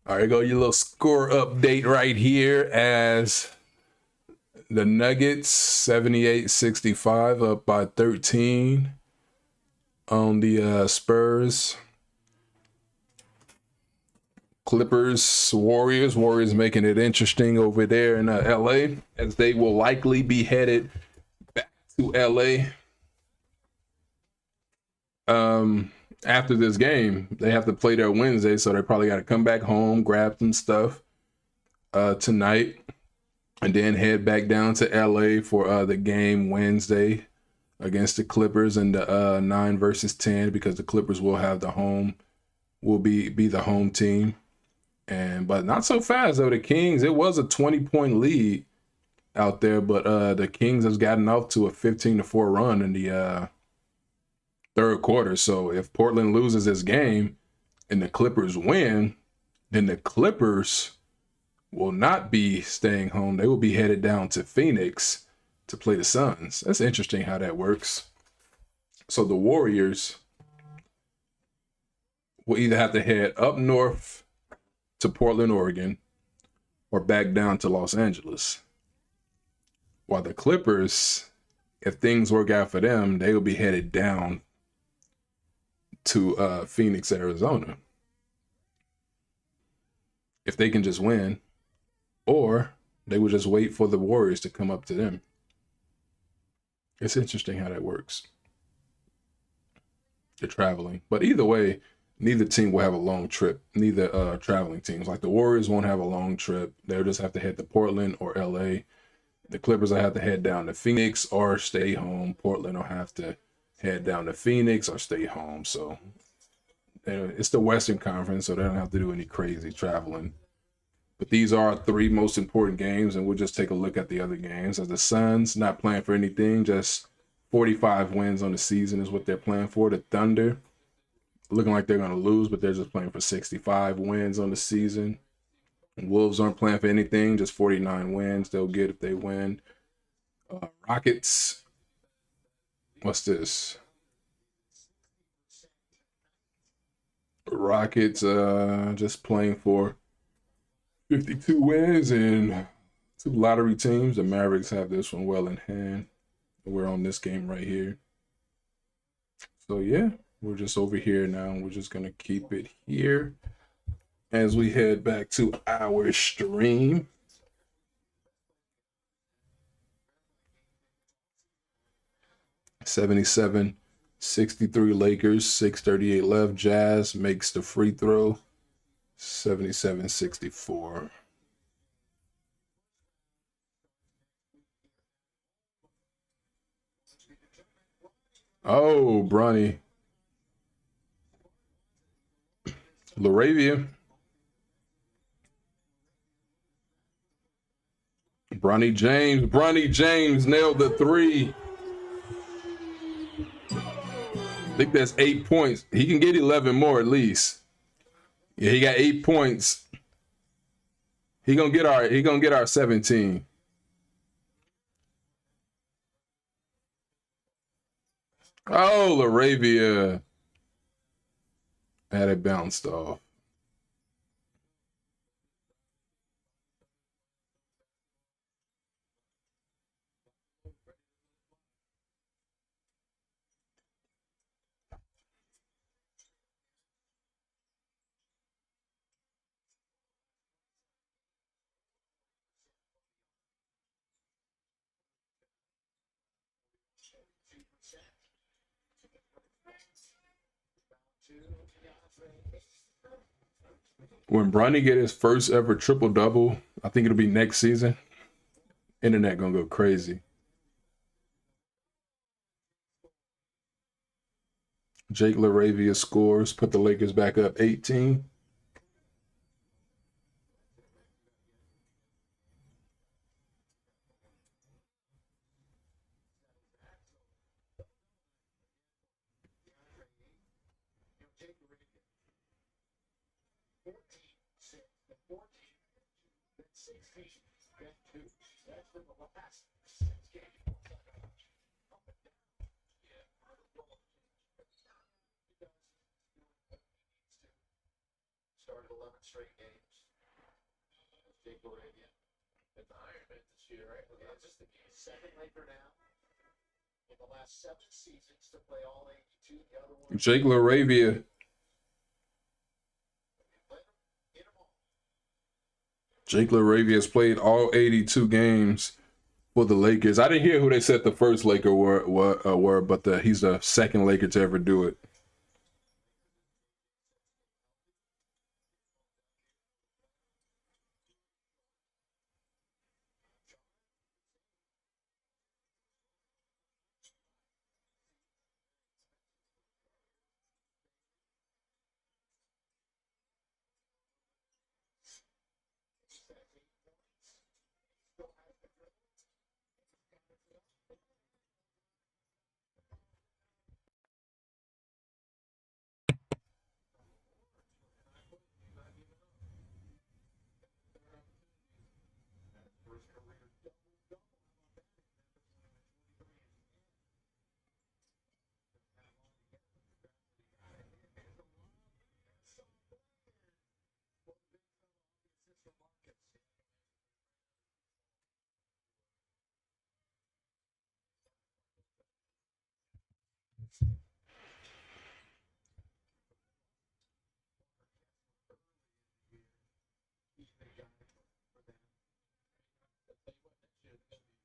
All right, go your little score update right here as the Nuggets 78-65 up by 13 on the Spurs. Clippers, Warriors. Warriors making it interesting over there in LA, as they will likely be headed back to LA after this game. They have to play there Wednesday, so they probably got to come back home, grab some stuff tonight, and then head back down to LA for the game Wednesday against the Clippers in the 9-10, because the Clippers will have the home, will be the home team. But not so fast though. The Kings, it was a 20-point lead out there, but the Kings has gotten off to a 15-4 run in the third quarter. So if Portland loses this game and the Clippers win, then the Clippers will not be staying home. They will be headed down to Phoenix to play the Suns. That's interesting how that works. So the Warriors will either have to head up north to Portland, Oregon, or back down to Los Angeles. While the Clippers, if things work out for them, they will be headed down to Phoenix, Arizona. If they can just win, or they will just wait for the Warriors to come up to them. It's interesting how that works. They're traveling. But either way, neither team will have a long trip. Neither traveling teams. Like the Warriors won't have a long trip. They'll just have to head to Portland or LA. The Clippers will have to head down to Phoenix or stay home. Portland will have to head down to Phoenix or stay home. So it's the Western Conference, so they don't have to do any crazy traveling. But these are our three most important games, and we'll just take a look at the other games. As the Suns, not playing for anything, just 45 wins on the season is what they're playing for. The Thunder, looking like they're going to lose, but they're just playing for 65 wins on the season. And Wolves aren't playing for anything, just 49 wins they'll get if they win. Rockets, what's this? Rockets just playing for 52 wins and 2 lottery teams. The Mavericks have this one well in hand. We're on this game right here. So yeah, we're just over here now. We're just going to keep it here as we head back to our stream. $77-63 Lakers, 6:38 left. Jazz makes the free throw. 77-64. Oh, Bronny. Laravia. Bronny James nailed the three. I think that's 8 points. He can get 11 more at least. Yeah, he got 8 points. He gonna get our 17. Oh, Laravia had it bounced off. When Bronny get his first ever triple-double, I think it'll be next season. Internet gonna go crazy. Jake LaRavia scores, put the Lakers back up 18. Started 11 straight games. Jake Laravia. At the Iron Man this year, right? Yeah, just the second Laker now in the last 7 seasons to play all 82. The other one. Jake LaRavia. In them all. Jake LaRavia has played all 82 games for the Lakers. I didn't hear who they said the first Laker were, but he's the second Laker to ever do it.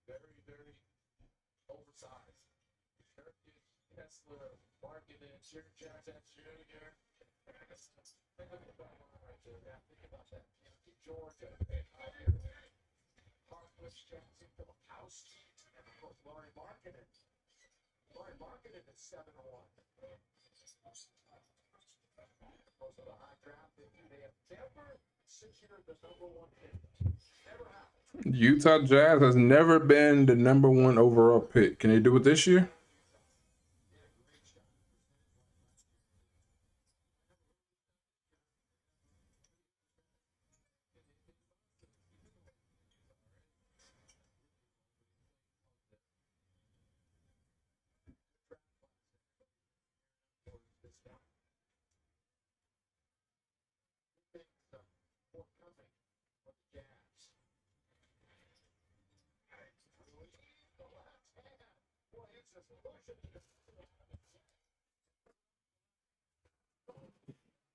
Very, very oversized. Nurkic, Kessler, Marketing, Jared Jackson Jr. Think about one right there. Yeah, think about that. Georgia, Harkless, Jackson, Filipowski, and of course Laurie Marketing. Laurie Marketing is 7-1. Most of the high draft they have Denver, 6 years the #1 pick. Never happened. Utah Jazz has never been the number 1 overall pick. Can they do it this year?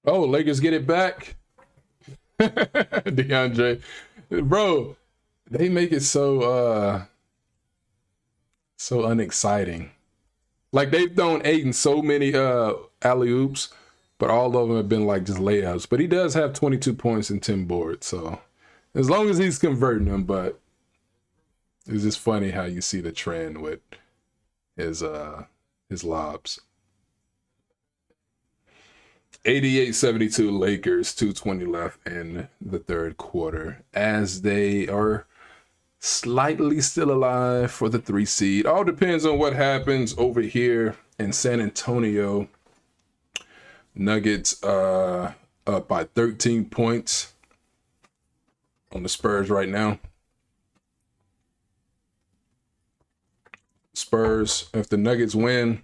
Oh, Lakers get it back. DeAndre. Bro, they make it so unexciting. Like they've thrown Aiden so many alley-oops, but all of them have been like just layups. But he does have 22 points and 10 boards, so as long as he's converting them, but it's just funny how you see the trend with his lobs. 88-72 Lakers, 2:20 left in the third quarter, as they are slightly still alive for the 3 seed. All depends on what happens over here in San Antonio. Nuggets up by 13 points on the Spurs right now. Spurs, if the Nuggets win,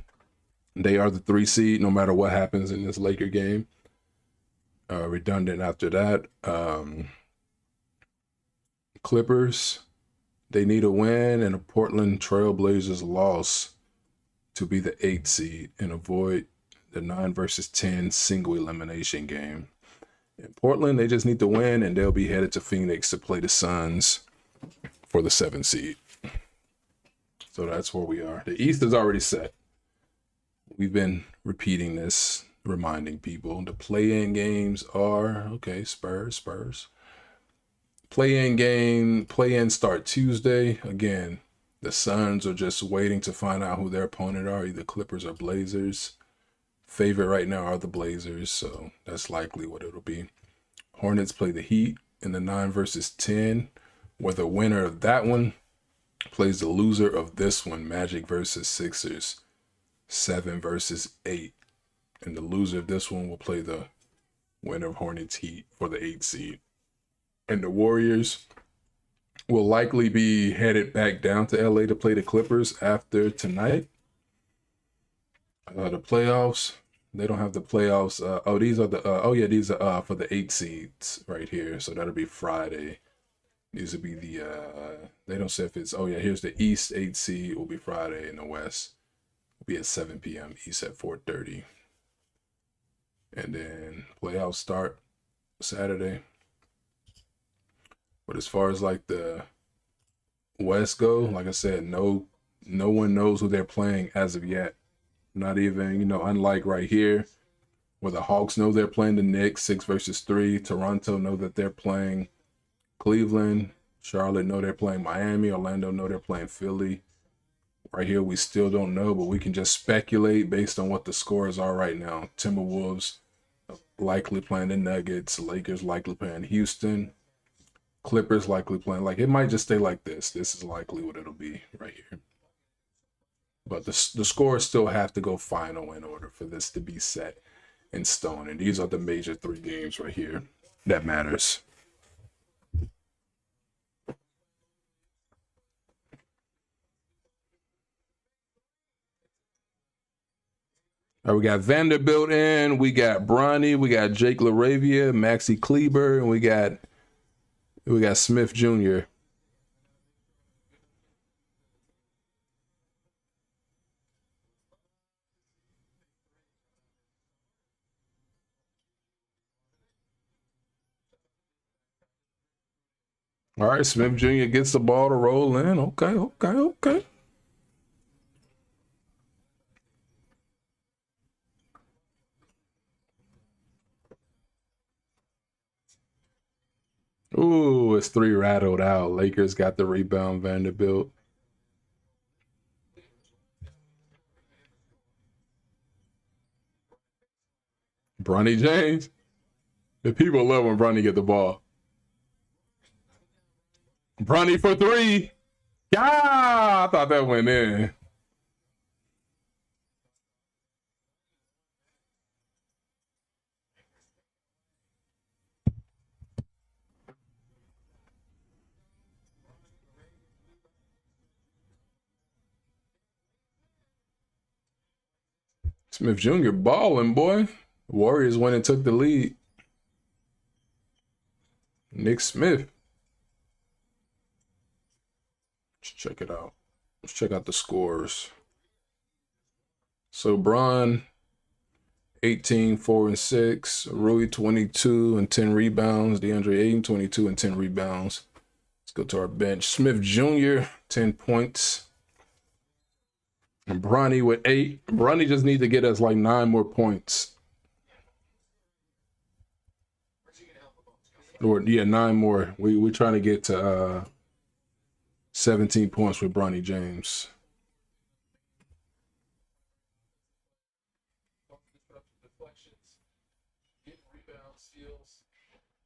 they are the 3 seed no matter what happens in this Laker game. Redundant after that. Clippers, they need a win and a Portland Trailblazers loss to be the 8 seed and avoid the 9 versus 10 single elimination game. In Portland, they just need to win and they'll be headed to Phoenix to play the Suns for the 7 seed. So that's where we are. The East is already set. We've been repeating this, reminding people. The play-in games are, okay, Spurs. Play-in start Tuesday. Again, the Suns are just waiting to find out who their opponent are, either Clippers or Blazers. Favorite right now are the Blazers, so that's likely what it'll be. Hornets play the Heat in the 9 versus 10, where the winner of that one plays the loser of this one, Magic versus Sixers, 7 versus 8. And the loser of this one will play the winner of Hornets Heat for the 8 seed. And the Warriors will likely be headed back down to LA to play the Clippers after tonight. The playoffs, they don't have the playoffs. These are for the 8 seeds right here. So that'll be Friday. These will be they don't say if it's, here's the East 8 seed will be Friday, and the West will be at 7 p.m. East at 4:30. And then playoffs start Saturday. But as far as like the West go, like I said, no one knows who they're playing as of yet. Not even, unlike right here, where the Hawks know they're playing the Knicks 6 versus 3. Toronto know that they're playing Cleveland. Charlotte know they're playing Miami. Orlando know they're playing Philly. Right here, we still don't know, but we can just speculate based on what the scores are right now. Timberwolves likely playing the Nuggets. Lakers likely playing Houston. Clippers likely playing. Like, it might just stay like this. This is likely what it'll be right here. But the scores still have to go final in order for this to be set in stone. And these are the major 3 games right here that matters. All right, we got Vanderbilt in, we got Bronny, we got Jake LaRavia, Maxi Kleber, and we got Smith Jr. All right, Smith Jr. gets the ball to roll in. Okay. Ooh, it's 3 rattled out. Lakers got the rebound, Vanderbilt. Bronny James. The people love when Bronny get the ball. Bronny for 3. Ah, I thought that went in. Smith Jr. balling, boy. Warriors went and took the lead. Nick Smith. Let's check it out. Let's check out the scores. So Bron, 18, 4 and 6. Rui, 22 and 10 rebounds. DeAndre Ayton, 22 and 10 rebounds. Let's go to our bench. Smith Jr., 10 points. And Bronny with 8. Bronny just needs to get us like 9 more points. Or, 9 more. We're trying to get to 17 points with Bronny James. Deflections, getting rebounds, steals,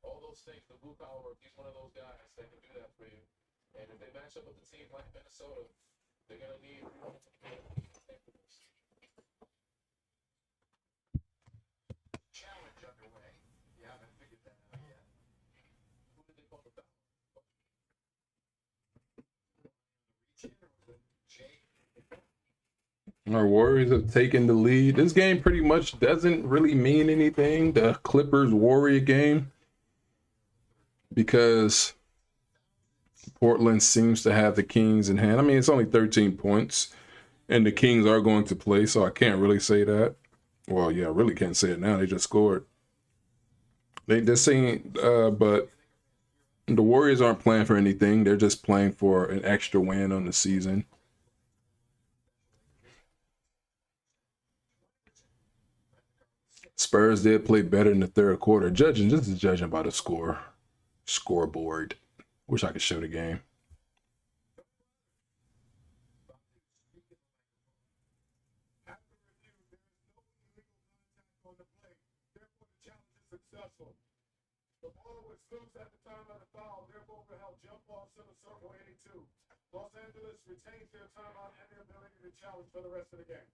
all those things. The Luka, he's one of those guys that can do that for you. And if they match up with a team like Minnesota, they're going to need Challenge underway. You haven't figured that out yet. who did they call the foul? Our Warriors have taken the lead. This game pretty much doesn't really mean anything, the Clippers-Warrior game, because Portland seems to have the Kings in hand. I mean, it's only 13 points, and the Kings are going to play, so I can't really say that. Well, yeah, I really can't say it now. They just scored. They're saying, but the Warriors aren't playing for anything. They're just playing for an extra win on the season. Spurs did play better in the third quarter. This is judging by the scoreboard. Wish I could show the game. Successful. The ball was loose at the time of the foul. Therefore, will help jump balls to the circle 82. Los Angeles retains their timeout and their ability to challenge for the rest of the game.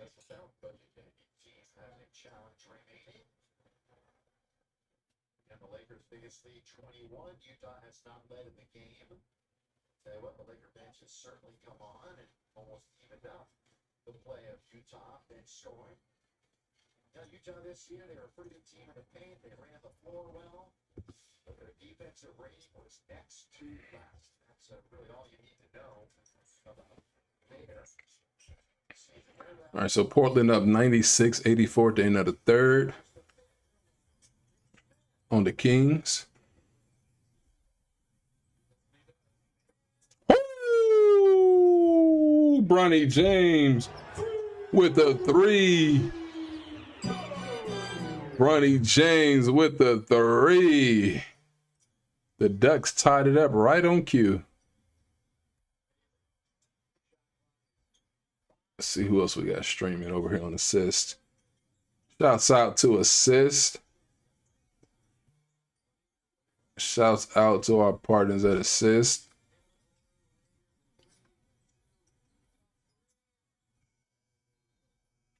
Successful challenge budget. Teams have a challenge remaining. And the Lakers' biggest lead, 21. Utah has not led in the game. Tell you what, the Laker bench has certainly come on and almost evened up the play of Utah bench scoring. Now, Utah this year, they were a pretty good team in the paint. They ran the floor well, but their defensive rating was next to last. That's really all you need to know about there. All right, so Portland up 96-84 at the end of the third. on the Kings. Ooh, Bronny James with a 3. Bronny James with the 3. The Ducks tied it up right on cue. Let's see who else we got streaming over here on assist. Shouts out to assist. Shouts out to our partners at assist.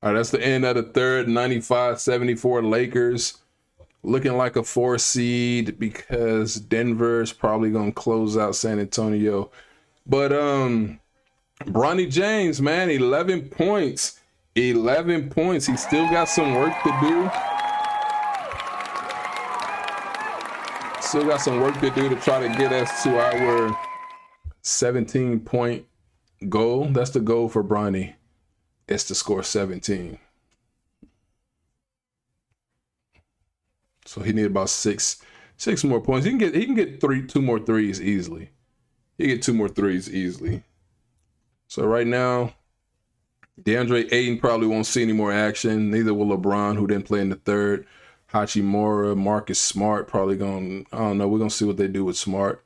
All right, that's the end of the third. 95-74 Lakers. Looking like a 4 seed because Denver's probably going to close out San Antonio. But Bronny James, man, 11 points. 11 points. He still got some work to do. Still got some work to do to try to get us to our 17-point goal. That's the goal for Bronny. It's to score 17. So he need about six more points. He can get 2 more threes easily. He can get 2 more threes easily. So right now, DeAndre Ayton probably won't see any more action. Neither will LeBron, who didn't play in the third. Hachimura, Marcus Smart probably going. I don't know. We're gonna see what they do with Smart.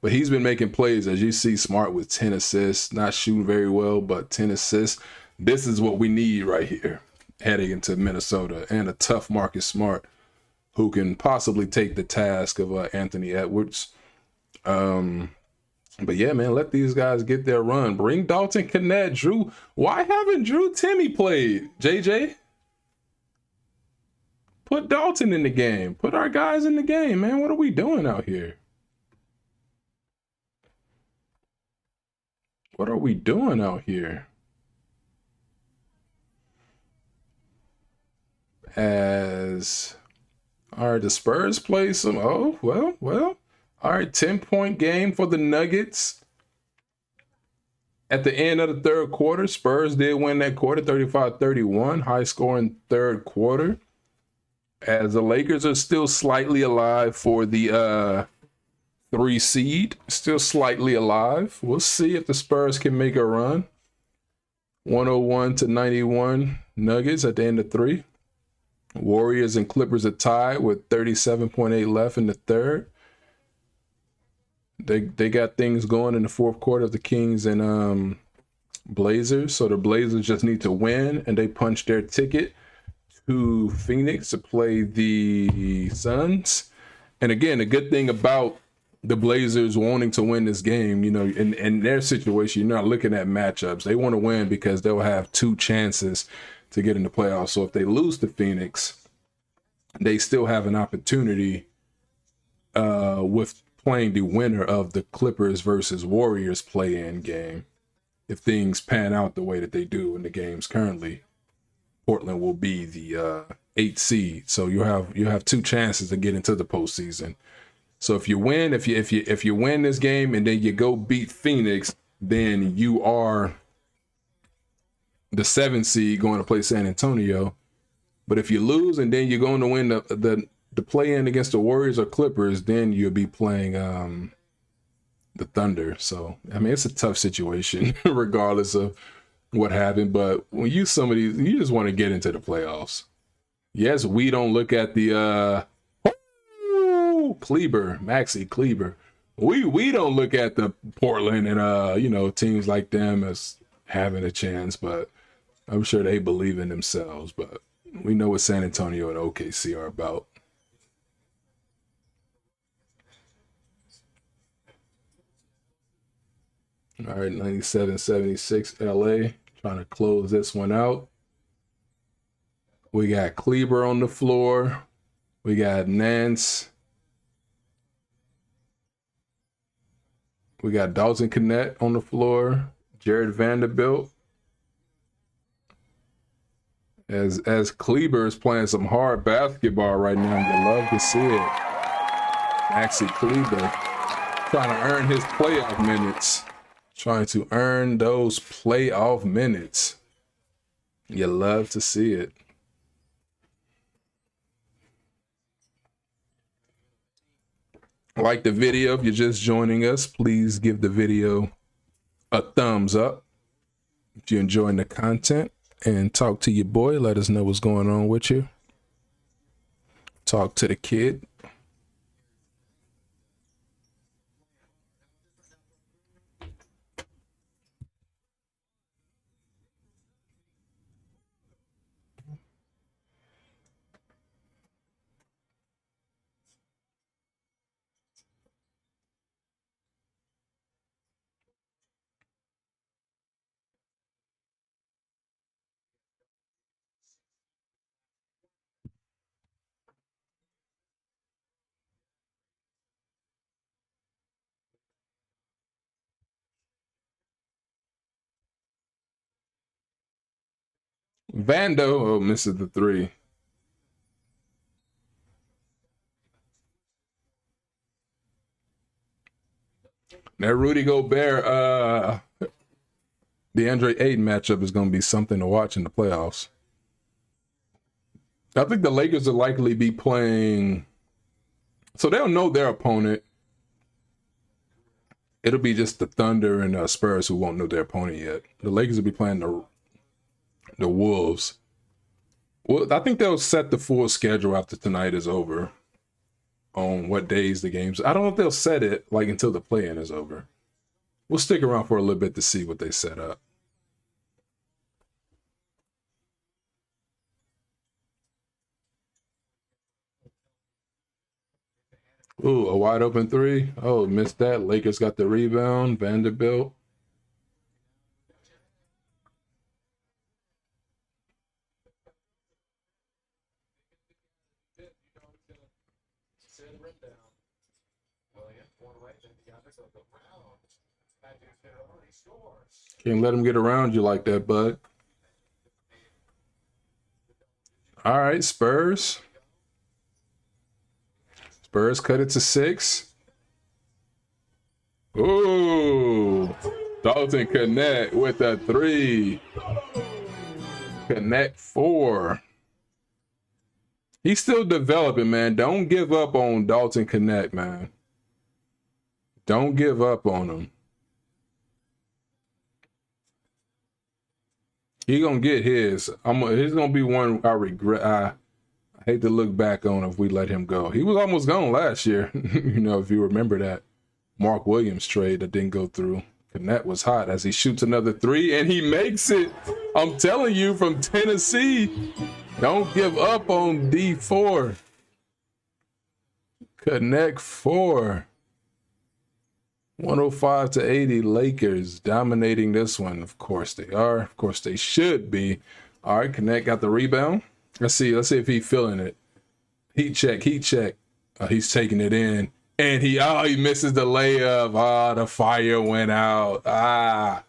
But he's been making plays, as you see. Smart with 10 assists, not shooting very well, but 10 assists. This is what we need right here, heading into Minnesota, and a tough Marcus Smart, who can possibly take the task of Anthony Edwards. But yeah, man, let these guys get their run. Bring Dalton Connect, Drew. Why haven't Drew Timmy played, JJ? Put Dalton in the game. Put our guys in the game, man. What are we doing out here? What are we doing out here? As all right, the Spurs play some. Oh, well. All right, 10-point game for the Nuggets. At the end of the third quarter, Spurs did win that quarter, 35-31. High scoring third quarter. As the Lakers are still slightly alive for the 3 seed. Still slightly alive. We'll see if the Spurs can make a run. 101-91 Nuggets at the end of 3. Warriors and Clippers are tied with 37.8 left in the third. They got things going in the fourth quarter of the Kings and Blazers. So the Blazers just need to win, and they punch their ticket to Phoenix to play the Suns. And again, the good thing about the Blazers wanting to win this game, you know, in their situation, you're not looking at matchups. They want to win because they'll have 2 chances to get in the playoffs. So if they lose to Phoenix, they still have an opportunity with playing the winner of the Clippers versus Warriors play-in game. If things pan out the way that they do in the games currently, Portland will be the 8th seed. So you have 2 chances to get into the postseason. So if you win, if you win this game and then you go beat Phoenix, then you are the 7th seed going to play San Antonio. But if you lose and then you're going to win the play-in against the Warriors or Clippers, then you'll be playing the Thunder. So, I mean, it's a tough situation regardless of what happened. But when you somebody, you just want to get into the playoffs. Yes, we don't look at the Maxi Kleber. We don't look at the Portland and teams like them as having a chance, but I'm sure they believe in themselves. But we know what San Antonio and OKC are about. All right, 97-76 LA, trying to close this one out. We got Kleber on the floor. We got Nance. We got Dalton Connect on the floor. Jared Vanderbilt. As Kleber is playing some hard basketball right now, you love to see it. Maxi Kleber trying to earn his playoff minutes. Trying to earn those playoff minutes. You love to see it. Like the video. If you're just joining us, please give the video a thumbs up. If you're enjoying the content, and talk to your boy, let us know what's going on with you. Talk to the kid. Vando, misses the three. That Rudy Gobert, DeAndre Ayton matchup is going to be something to watch in the playoffs. I think the Lakers will likely be playing, so they'll know their opponent. It'll be just the Thunder and Spurs who won't know their opponent yet. The Lakers will be playing the Wolves. Well, I think they'll set the full schedule after tonight is over on what days the games. I don't know if they'll set it like until the play-in is over. We'll stick around for a little bit to see what they set up. Ooh, a wide open three. Oh, missed that. Lakers got the rebound. Vanderbilt. Can't let him get around you like that, bud. All right, Spurs. Spurs cut it to 6. Ooh, Dalton Connect with a 3. Connect 4. He's still developing, man. Don't give up on Dalton Connect, man. Don't give up on him. He gonna get his. He's gonna be one I regret. I hate to look back on if we let him go. He was almost gone last year. You know, if you remember that Mark Williams trade that didn't go through. Connect was hot as he shoots another 3 and he makes it. I'm telling you, from Tennessee, don't give up on D4. Connect 4. 105-80 Lakers dominating this one. Of course they are. Of course they should be. All right, Connect got the rebound. Let's see if he's feeling it. Heat check. He's taking it in. And he misses the layup. The fire went out.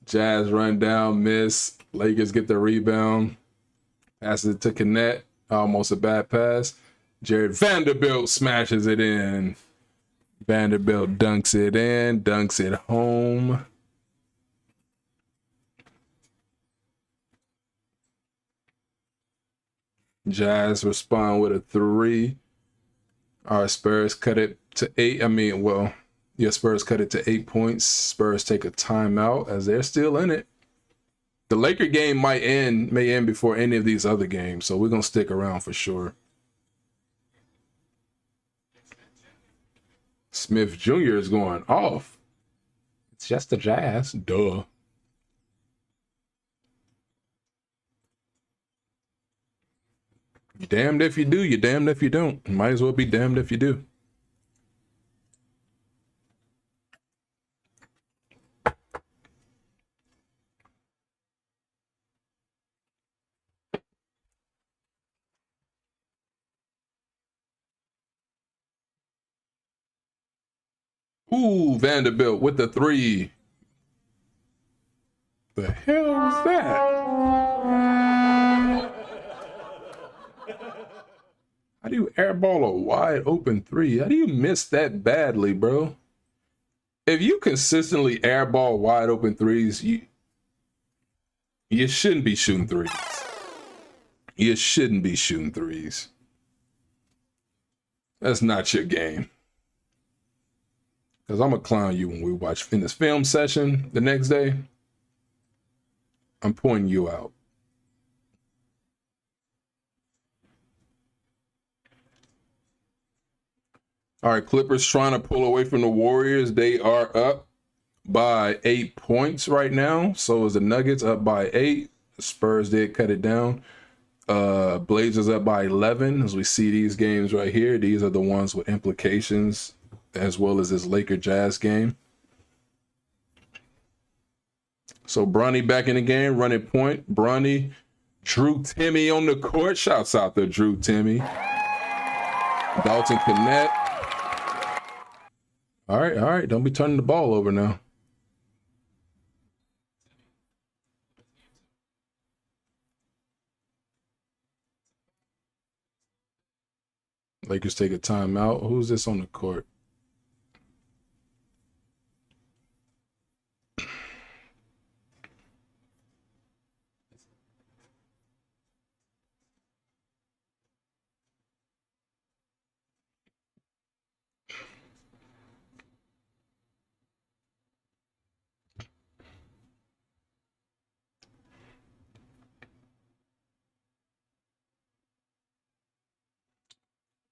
Jazz run down, miss. Lakers get the rebound. Passes it to Connect. Almost a bad pass. Jared Vanderbilt smashes it in. Vanderbilt dunks it in, dunks it home. Jazz respond with a 3. Our Spurs cut it to 8. Spurs cut it to 8 points. Spurs take a timeout as they're still in it. The Laker game may end before any of these other games, so we're gonna stick around for sure. Smith Jr. is going off. It's just the Jazz. Duh. You're damned if you do, you're damned if you don't. Might as well be damned if you do. Ooh, Vanderbilt with the 3. The hell was that? How do you airball a wide open 3? How do you miss that badly, bro? If you consistently airball wide open 3s, you shouldn't be shooting 3s. You shouldn't be shooting 3s. That's not your game. Because I'm going to clown you when we watch in this film session the next day. I'm pointing you out. All right, Clippers trying to pull away from the Warriors. They are up by 8 points right now. So is the Nuggets, up by 8. The Spurs did cut it down. Blazers up by 11. As we see these games right here, these are the ones with implications, as well as this Laker Jazz game. So Bronny back in the game, running point. Bronny, Drew Timmy on the court. Shouts out to Drew Timmy. Dalton Connect. All right. Don't be turning the ball over now. Lakers take a timeout. Who's this on the court?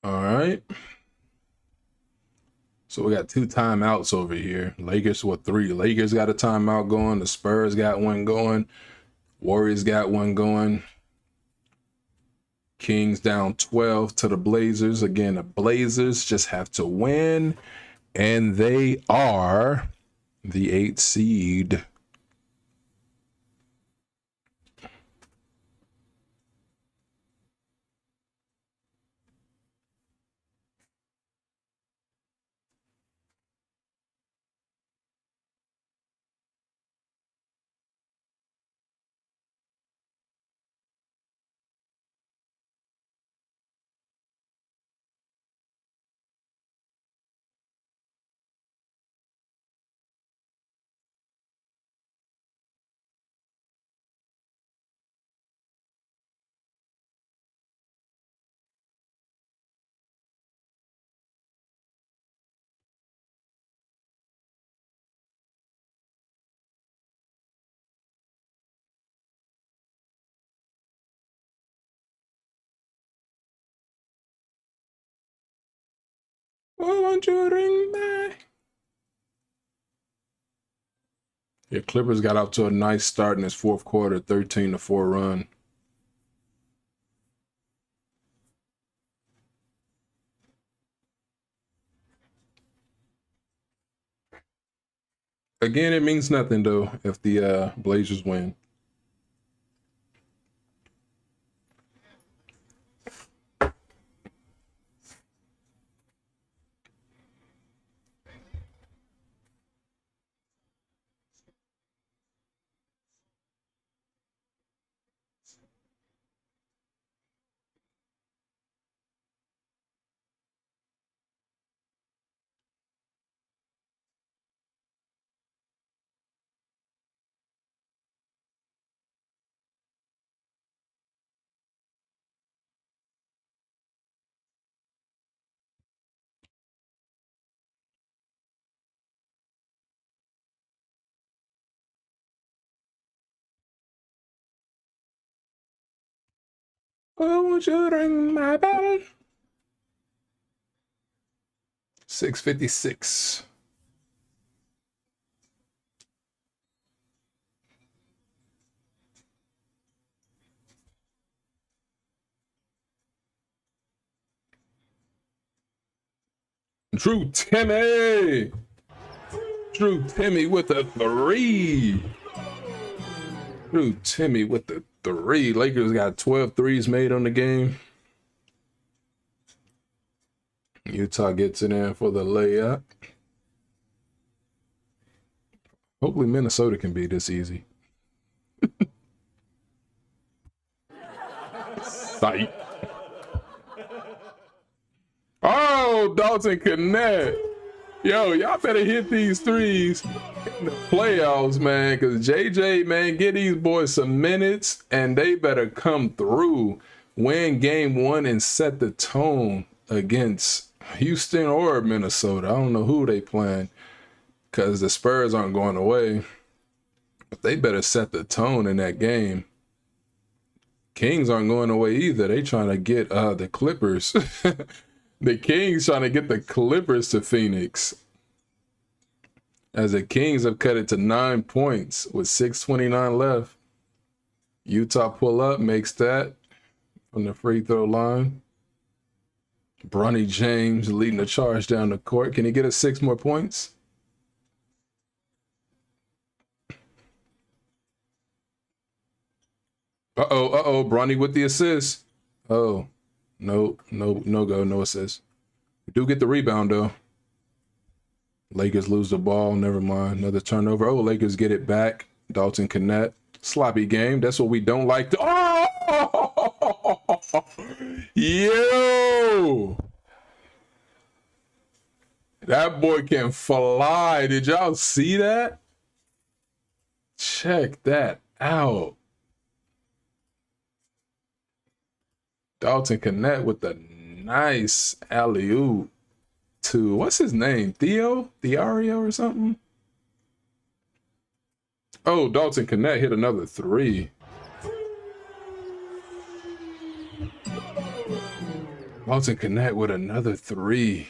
All right. So we got 2 timeouts over here. Lakers with 3. Lakers got a timeout going. The Spurs got one going. Warriors got one going. Kings down 12 to the Blazers. Again, the Blazers just have to win, and they are the 8th seed. Why won't you ring back? Yeah, Clippers got off to a nice start in this fourth quarter, 13-4 run. Again, it means nothing, though, if the Blazers win. Why won't you ring my bell? 6:56. Drew Timmy. Drew Timmy with a 3. Drew Timmy with the 3. Lakers got 12 threes made on the game. Utah gets it in for the layup. Hopefully Minnesota can be this easy. Sight. Oh, Dalton Connect. Yo, y'all better hit these threes in the playoffs, man, because JJ, man, get these boys some minutes, and they better come through, win game 1, and set the tone against Houston or Minnesota. I don't know who they playing because the Spurs aren't going away. But they better set the tone in that game. Kings aren't going away either. They trying to get the Clippers. The Kings trying to get the Clippers to Phoenix. As the Kings have cut it to 9 points with 6:29 left. Utah pull up, makes that from the free throw line. Bronny James leading the charge down the court. Can he get us 6 more points? Uh-oh. Bronny with the assist. Oh, no go, no assist. We do get the rebound, though. Lakers lose the ball. Never mind. Another turnover. Oh, Lakers get it back. Dalton connect. Sloppy game. That's what we don't like to. Oh! Yo! That boy can fly. Did y'all see that? Check that out. Dalton connect with a nice alley-oop to, what's his name? Theorio or something? Oh, Dalton Connect hit another 3. Dalton Connect with another 3.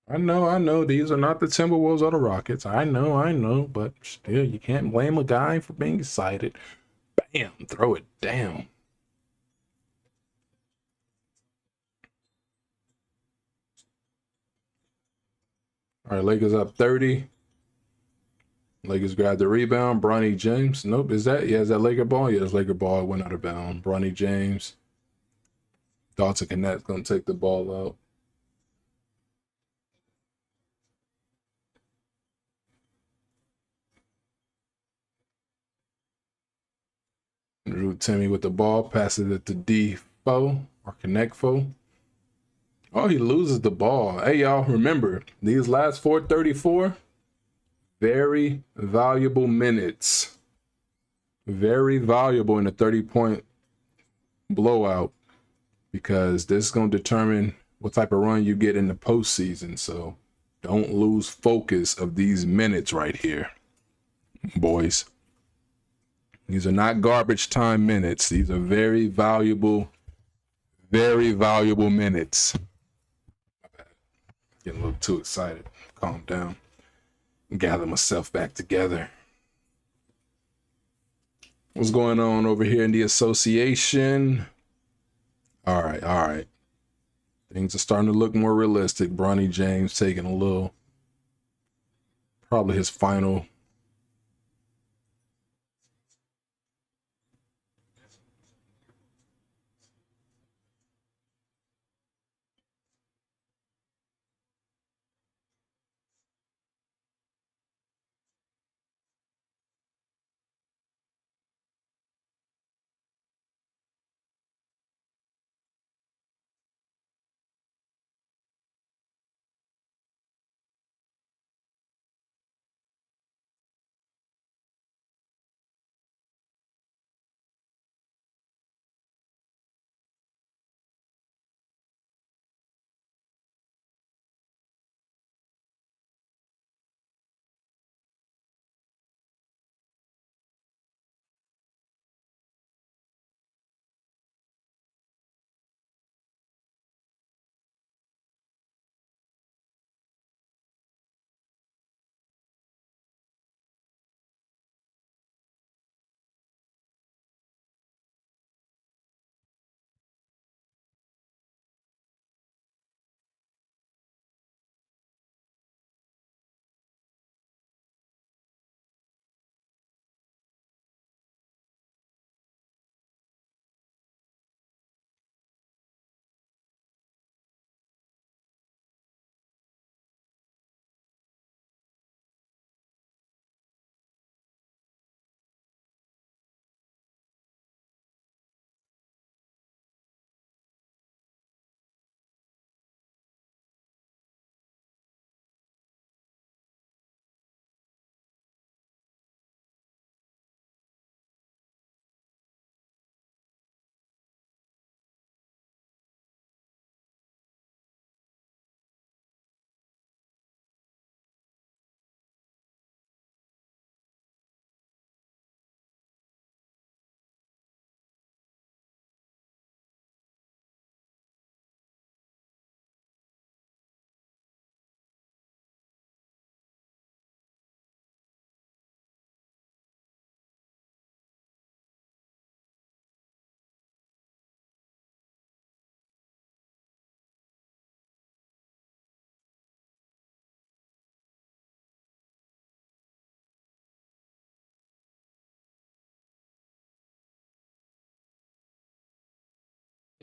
I know. These are not the Timberwolves or the Rockets. I know. But still, you can't blame a guy for being excited. Bam, throw it down. All right, Lakers up 30. Lakers grab the rebound. Bronny James. Nope, is that? Yeah, is that Laker ball? Yeah, it's Laker ball. It went out of bounds. Bronny James. Dalton Connect's going to take the ball out. Drew Timmy with the ball, passes it to D-Fo or Connect-Fo. Oh, he loses the ball. Hey, y'all, remember, these last 4:34, very valuable minutes. Very valuable in a 30-point blowout because this is going to determine what type of run you get in the postseason. So don't lose focus of these minutes right here, boys. These are not garbage time minutes. These are very valuable minutes. Getting a little too excited. Calm down. Gather myself back together. What's going on over here in the association? All right. Things are starting to look more realistic. Bronny James taking a little, probably his final.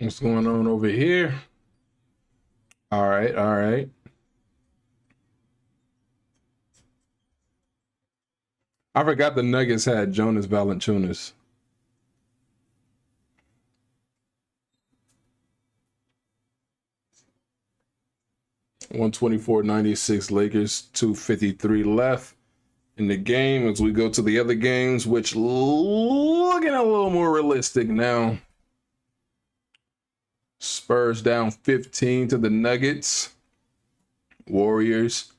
What's going on over here? All right, all right. I forgot the Nuggets had Jonas Valanciunas. $124.96 Lakers, 2:53 left in the game as we go to the other games, which looking a little more realistic now. Spurs down 15 to the Nuggets. Warriors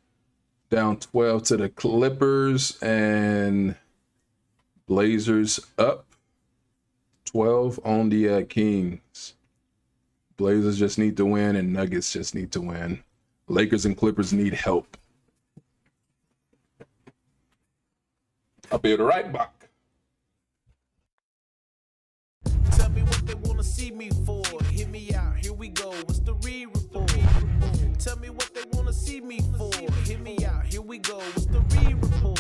down 12 to the Clippers, and Blazers up 12 on the Kings. Blazers just need to win, and Nuggets just need to win. Lakers and Clippers need help. I'll be right back. Tell me what they wanna see me for. Hear me out, here we go. What's the report? Tell me what they wanna see me for. Hear me out, here we go. What's the report?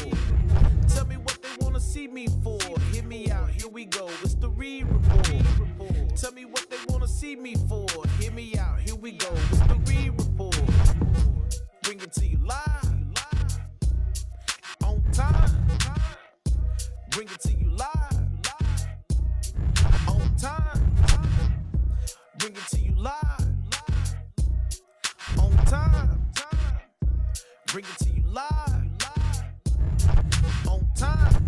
Tell me what they wanna see me for. Hear me out, here we go. What's the report? Tell me what they wanna see me for. Hear me out, here we go. What's the report? Bring it to you live, on time. Bring it to you live, on time. Bring it to you live, on time. Bring it to you live, on time.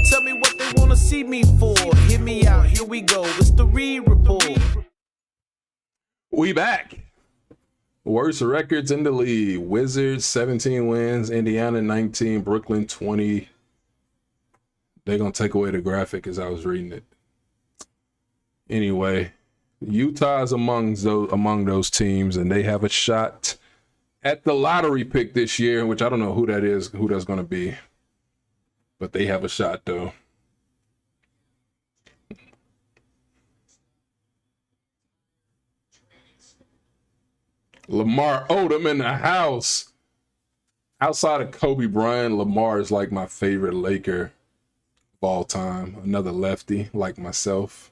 Tell me what they wanna see me for. Hear me out, here we go. It's the report. We back. Worst records in the league. Wizards 17 wins, Indiana 19, Brooklyn 20. They're gonna take away the graphic as I was reading it. Anyway, Utah's among those teams, and they have a shot at the lottery pick this year, which I don't know who that is, who that's gonna be. But they have a shot though. Lamar Odom in the house. Outside of Kobe Bryant, Lamar is like my favorite Laker of all time. Another lefty like myself.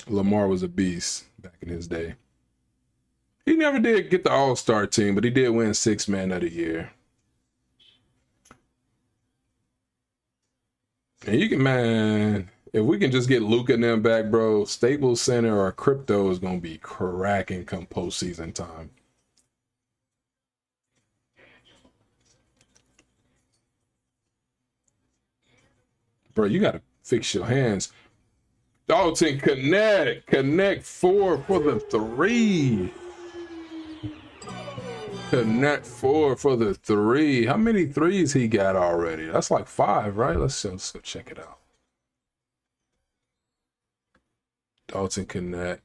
Lamar was a beast back in his day. He never did get the All-Star team, but he did win Sixth Man of the Year. And you can, man, if we can just get Luka and them back, bro, Staples Center or Crypto is going to be cracking come postseason time. Bro, you got to fix your hands. Dalton, connect 4 for the 3. Connect 4 for the 3. How many threes he got already? That's like 5, right? Let's go check it out. Dalton connect.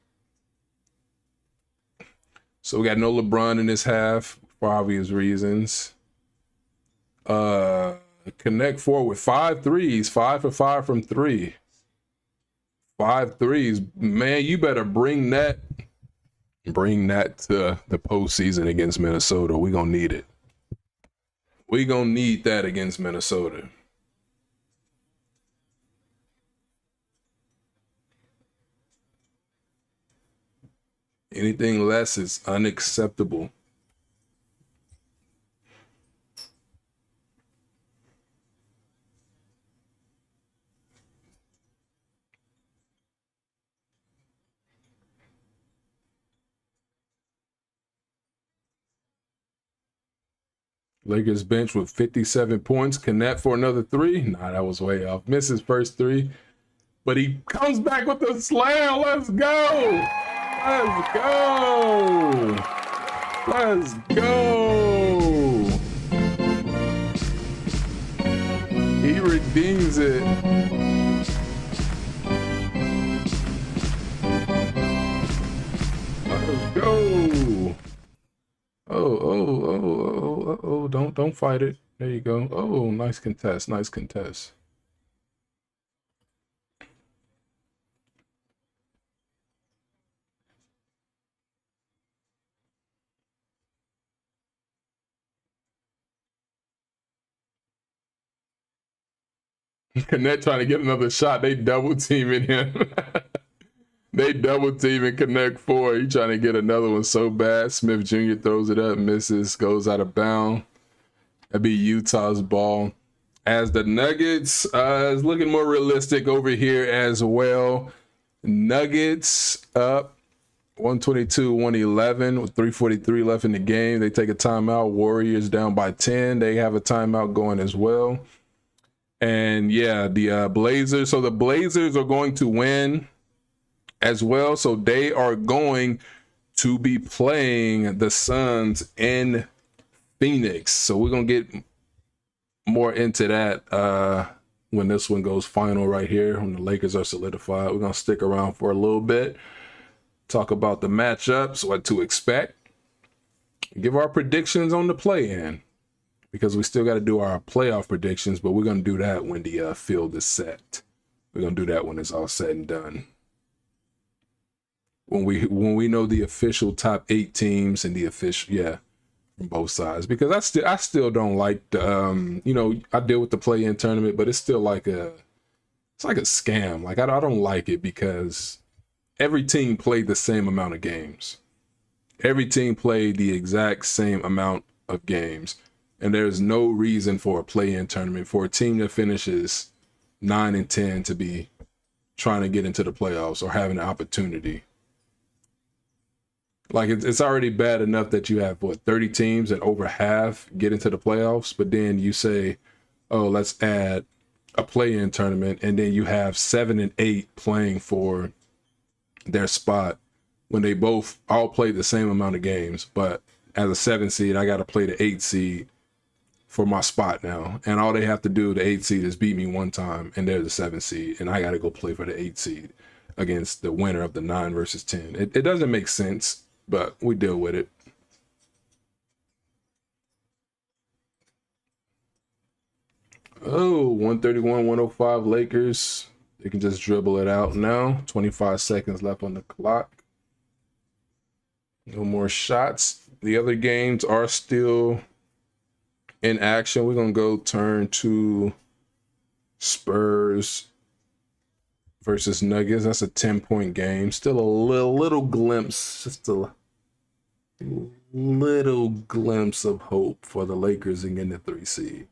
So we got no LeBron in this half for obvious reasons. Connect 4 with 5 threes, 5 for 5 from 3. 5 threes. Man, you better bring that to the postseason against Minnesota. We're going to need it. We're going to need that against Minnesota. Anything less is unacceptable. Lakers bench with 57 points. Connect for another three. Nah, that was way off. Misses first three. But he comes back with the slam. Let's go. Let's go. Let's go. He redeems it. Let's go. Oh, don't fight it. There you go. Oh, nice contest. Nice contest. Connect trying to get another shot. They double teaming him. They double teaming Connect 4. He trying to get another one so bad. Smith Jr. throws it up, misses, goes out of bounds. That'd be Utah's ball. As the Nuggets is looking more realistic over here as well. Nuggets up 122-111 with 3:43 left in the game. They take a timeout. Warriors down by 10. They have a timeout going as well. And yeah, the Blazers. So the Blazers are going to win as well. So they are going to be playing the Suns in Phoenix. So we're going to get more into that when this one goes final right here, when the Lakers are solidified. We're going to stick around for a little bit, talk about the matchups, what to expect, give our predictions on the play-in, because we still got to do our playoff predictions, but we're going to do that when the field is set. We're going to do that when it's all said and done. When we know the official top 8 teams and the official, from both sides, because I still don't like the I deal with the play-in tournament, but it's still like a scam. Like I don't like it because every team played the same amount of games. Every team played the exact same amount of games. And there's no reason for a play-in tournament for a team that finishes 9-10 to be trying to get into the playoffs or having an opportunity. Like it's already bad enough that you have 30 teams and over half get into the playoffs, but then you say, oh, let's add a play-in tournament, and then you have 7 and 8 playing for their spot when they both all play the same amount of games. But as a 7 seed, I got to play the 8 seed for my spot now, and all they have to do, the 8 seed, is beat me one time, and they're the 7 seed, and I got to go play for the 8 seed against the winner of the 9 versus 10. It doesn't make sense, but we deal with it. Oh, 131-105 Lakers. They can just dribble it out now. 25 seconds left on the clock. No more shots. The other games are still in action. We're going to go turn to Spurs versus Nuggets. That's a 10-point game. Still a little glimpse, just a little glimpse of hope for the Lakers in getting the 3 seed.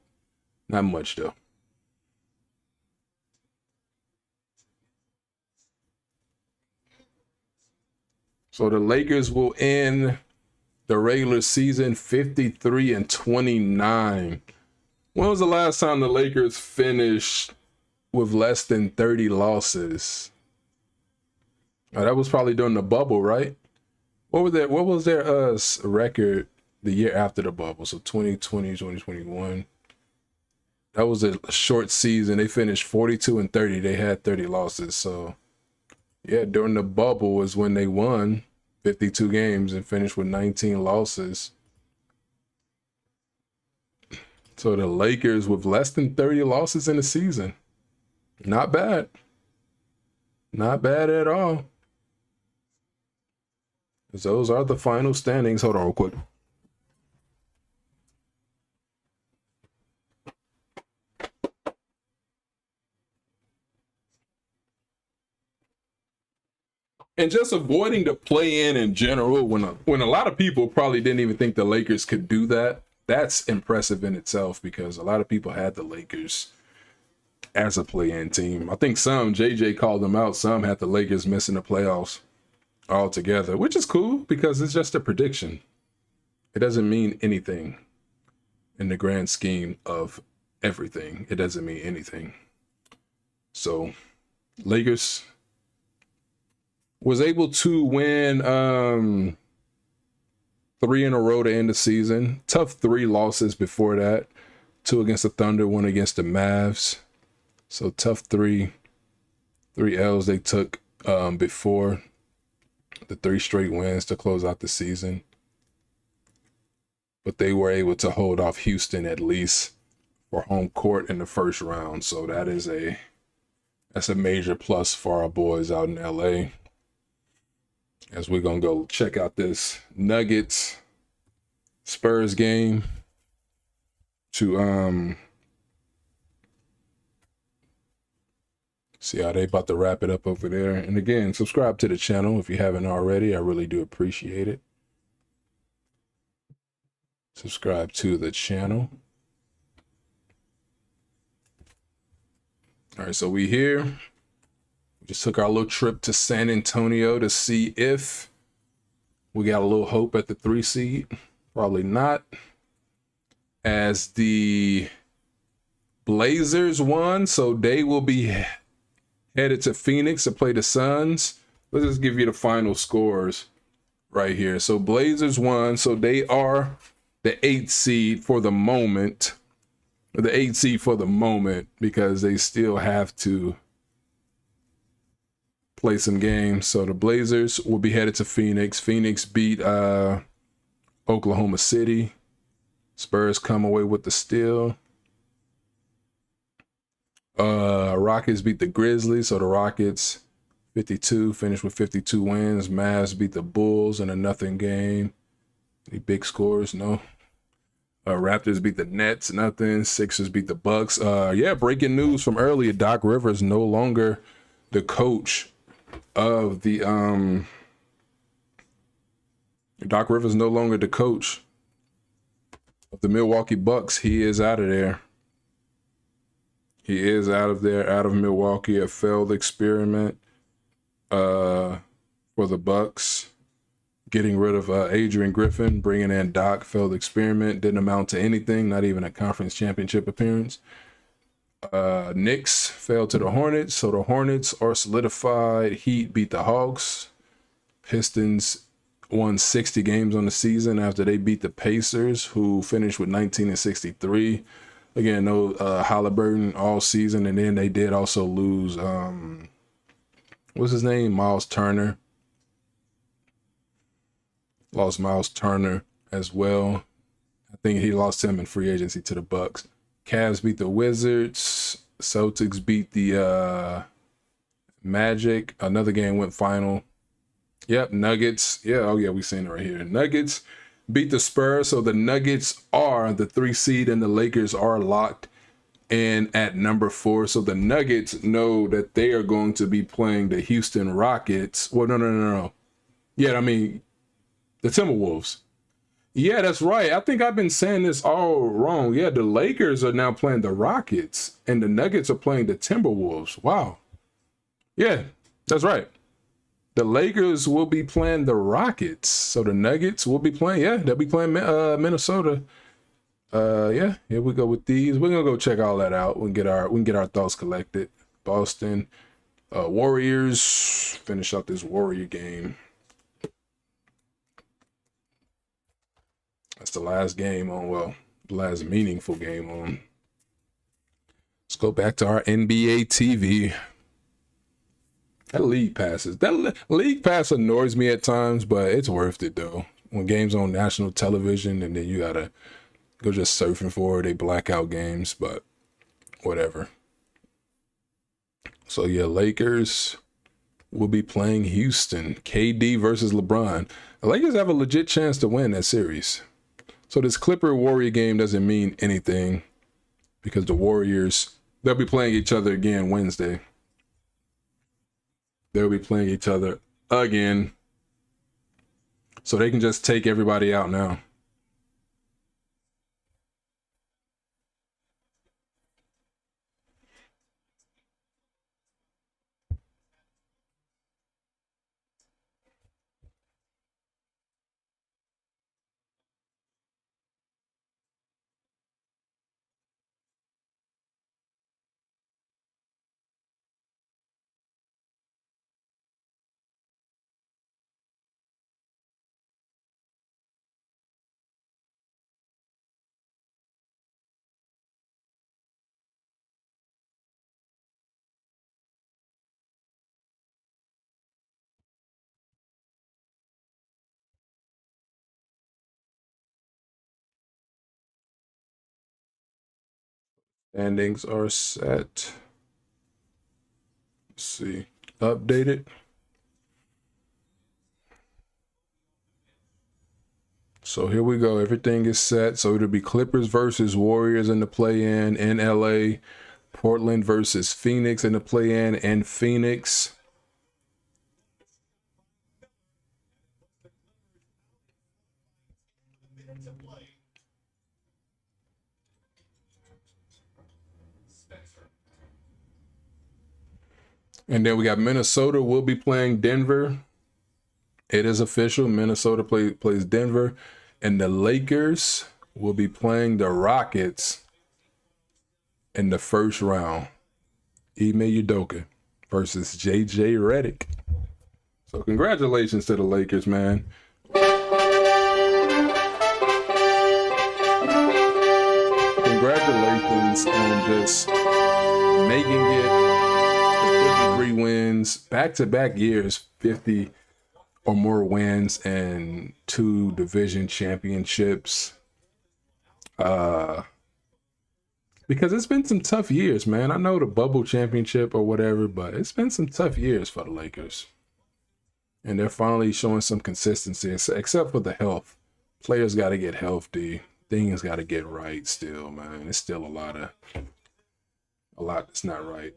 Not much, though. So the Lakers will end the regular season 53-29. When was the last time the Lakers finished with less than 30 losses? That was probably during the bubble, right? What was their record the year after the bubble? So 2020, 2021. That was a short season. They finished 42-30. They had 30 losses. So yeah, during the bubble is when they won 52 games and finished with 19 losses. So the Lakers with less than 30 losses in the season. Not bad. Not bad at all. Those are the final standings. Hold on real quick. And just avoiding the play-in in general, when a lot of people probably didn't even think the Lakers could do that, that's impressive in itself, because a lot of people had the Lakers as a play-in team. I think some, JJ called them out, some had the Lakers missing the playoffs altogether, which is cool because it's just a prediction. It doesn't mean anything. in the grand scheme of everything. It doesn't mean anything. So Lakers was able to win 3 in a row to end the season. Tough 3 losses before that. 2 against the Thunder, 1 against the Mavs. So tough 3 L's they took before the 3 straight wins to close out the season. But they were able to hold off Houston at least for home court in the first round. So that's a major plus for our boys out in LA. As we're gonna go check out this Nuggets Spurs game to see how they about to wrap it up over there. And again, subscribe to the channel if you haven't already. I really do appreciate it. Subscribe to the channel. All right, so we here. We just took our little trip to San Antonio to see if we got a little hope at the 3 seed. Probably not. As the Blazers won, so they will be headed to Phoenix to play the Suns. Let's just give you the final scores right here. So Blazers won, so they are the 8th seed for the moment. The 8th seed for the moment, because they still have to play some games. So the Blazers will be headed to Phoenix. Phoenix beat Oklahoma City. Spurs come away with the steal. Rockets beat the Grizzlies. So the Rockets 52 finished with 52 wins. Mavs beat the Bulls in a nothing game. Any big scores? No. Raptors beat the Nets, nothing. Sixers beat the Bucks. Yeah, breaking news from earlier. Doc Rivers no longer the coach of the Doc Rivers no longer the coach of the Milwaukee Bucks. He is out of there. He is out of there, out of Milwaukee. A failed experiment for the Bucks. Getting rid of Adrian Griffin, bringing in Doc, failed experiment, didn't amount to anything, not even a conference championship appearance. Knicks failed to the Hornets, so the Hornets are solidified. Heat beat the Hawks. Pistons won 60 games on the season after they beat the Pacers, who finished with 19-63. Again, no Halliburton all season, and then they did also lose, what's his name? Miles Turner. Lost Miles Turner as well. I think he lost him in free agency to the Bucks. Cavs beat the Wizards. Celtics beat the Magic. Another game went final. Yep, Nuggets. Yeah, oh yeah, we seen it right here. Nuggets beat the Spurs. So the Nuggets are the 3 seed and the Lakers are locked in at number 4. So the Nuggets know that they are going to be playing the Houston Rockets. Well, no. Yeah, I mean, the Timberwolves. Yeah, that's right. I think I've been saying this all wrong. Yeah, the Lakers are now playing the Rockets and the Nuggets are playing the Timberwolves. Wow. Yeah, that's right. The Lakers will be playing the Rockets. So the Nuggets will be playing, yeah, they'll be playing Minnesota. Yeah, here we go with these. We're gonna go check all that out. We can get our thoughts collected. Boston Warriors, finish out this Warrior game. That's the last game on, well, the last meaningful game on. Let's go back to our NBA TV. That league pass annoys me at times, but it's worth it though. When games on national television and then you gotta go just surfing for it, they blackout games, but whatever. So yeah, Lakers will be playing Houston. KD versus LeBron. The Lakers have a legit chance to win that series. So this Clipper-Warrior game doesn't mean anything because the Warriors, they'll be playing each other again Wednesday. They'll be playing each other again. So they can just take everybody out now. Standings are set. Let's see. Updated. So here we go. Everything is set. So it'll be Clippers versus Warriors in the play-in in LA. Portland versus Phoenix in the play-in in Phoenix. And then we got Minnesota will be playing Denver. It is official. Minnesota plays Denver. And the Lakers will be playing the Rockets in the first round. Ime Udoka versus JJ Redick. So congratulations to the Lakers, man. Congratulations on just making it 53 wins, back-to-back years, 50 or more wins and 2 division championships. Because it's been some tough years, man. I know the bubble championship or whatever, but it's been some tough years for the Lakers. And they're finally showing some consistency, except for the health. Players got to get healthy. Things got to get right still, man. It's still a lot that's not right.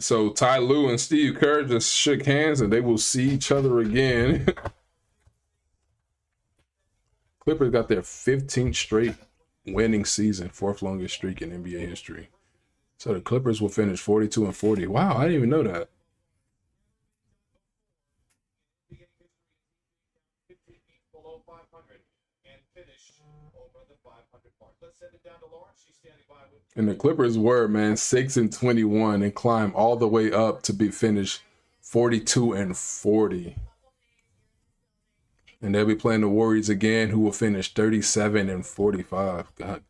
So Ty Lue and Steve Kerr just shook hands and they will see each other again. Clippers got their 15th straight winning season, 4th longest streak in NBA history. So the Clippers will finish 42-40. Wow, I didn't even know that. Below 500 and finish over the 500 mark. Let's send it down to Lawrence. She's standing by with. And the Clippers were, man, 6-21 and climb all the way up to be finished 42-40. And they'll be playing the Warriors again, who will finish 37-45. God.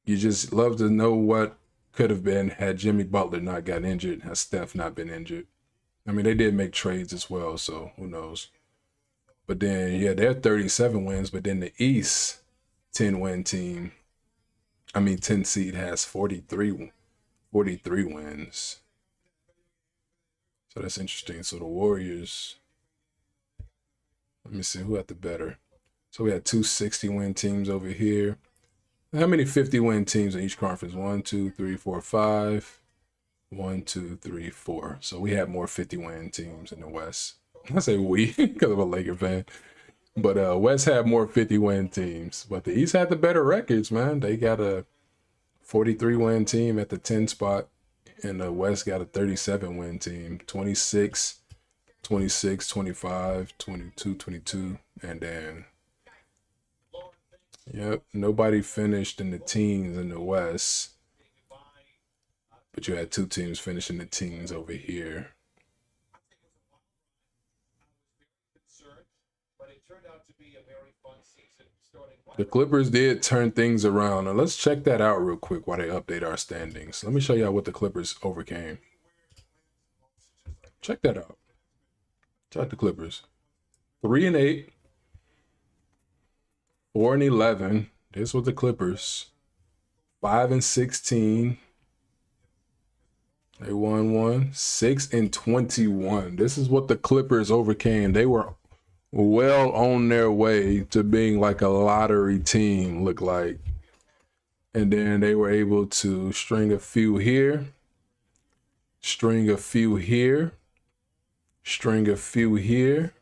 You just love to know what could have been had Jimmy Butler not got injured, had Steph not been injured. I mean, they did make trades as well, so who knows. But then, yeah, they're 37 wins, but then the East 10 seed has 43 wins. So that's interesting. So the Warriors, let me see who had the better. So we had 2 60-win teams over here. How many 50-win teams in each conference? 1, 2, 3, 4, 5. 1, 2, 3, 4. So we had more 50-win teams in the West. I say we because I'm a Laker fan. But West had more 50-win teams. But the East had the better records, man. They got a 43-win team at the 10 spot. And the West got a 37-win team. 26, 26, 25, 22, 22. And then, yep, nobody finished in the teens in the West. But you had 2 teams finishing the teens over here. The Clippers did turn things around. Now let's check that out real quick while they update our standings. Let me show y'all what the Clippers overcame. Check that out. Check out the Clippers. 3-8. 4-11. This was the Clippers. 5-16. They won 1. 6-21. This is what the Clippers overcame. They were well on their way to being like a lottery team, look like. And then they were able to string a few here, string a few here, string a few here.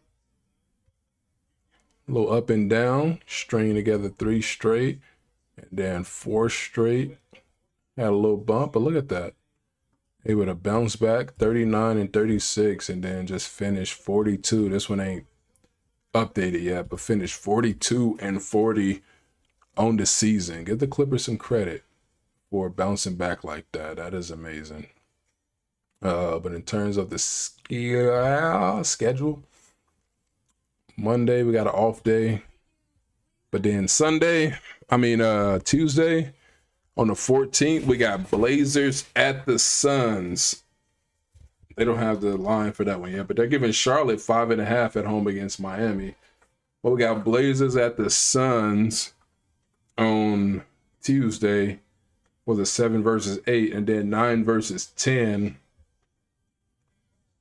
A little up and down, string together 3 straight, and then 4 straight. Had a little bump, but look at that. Able to bounce back 39-36 and then just finish 42. This one ain't updated yet, but finished 42-40 on the season. Give the Clippers some credit for bouncing back like that. That is amazing. But in terms of the schedule, Monday we got an off day, but then Tuesday on the 14th we got Blazers at the Suns. They don't have the line for that one yet, but they're giving Charlotte 5.5 at home against Miami. But we got Blazers at the Suns on Tuesday was a 7 versus 8, and then 9 versus 10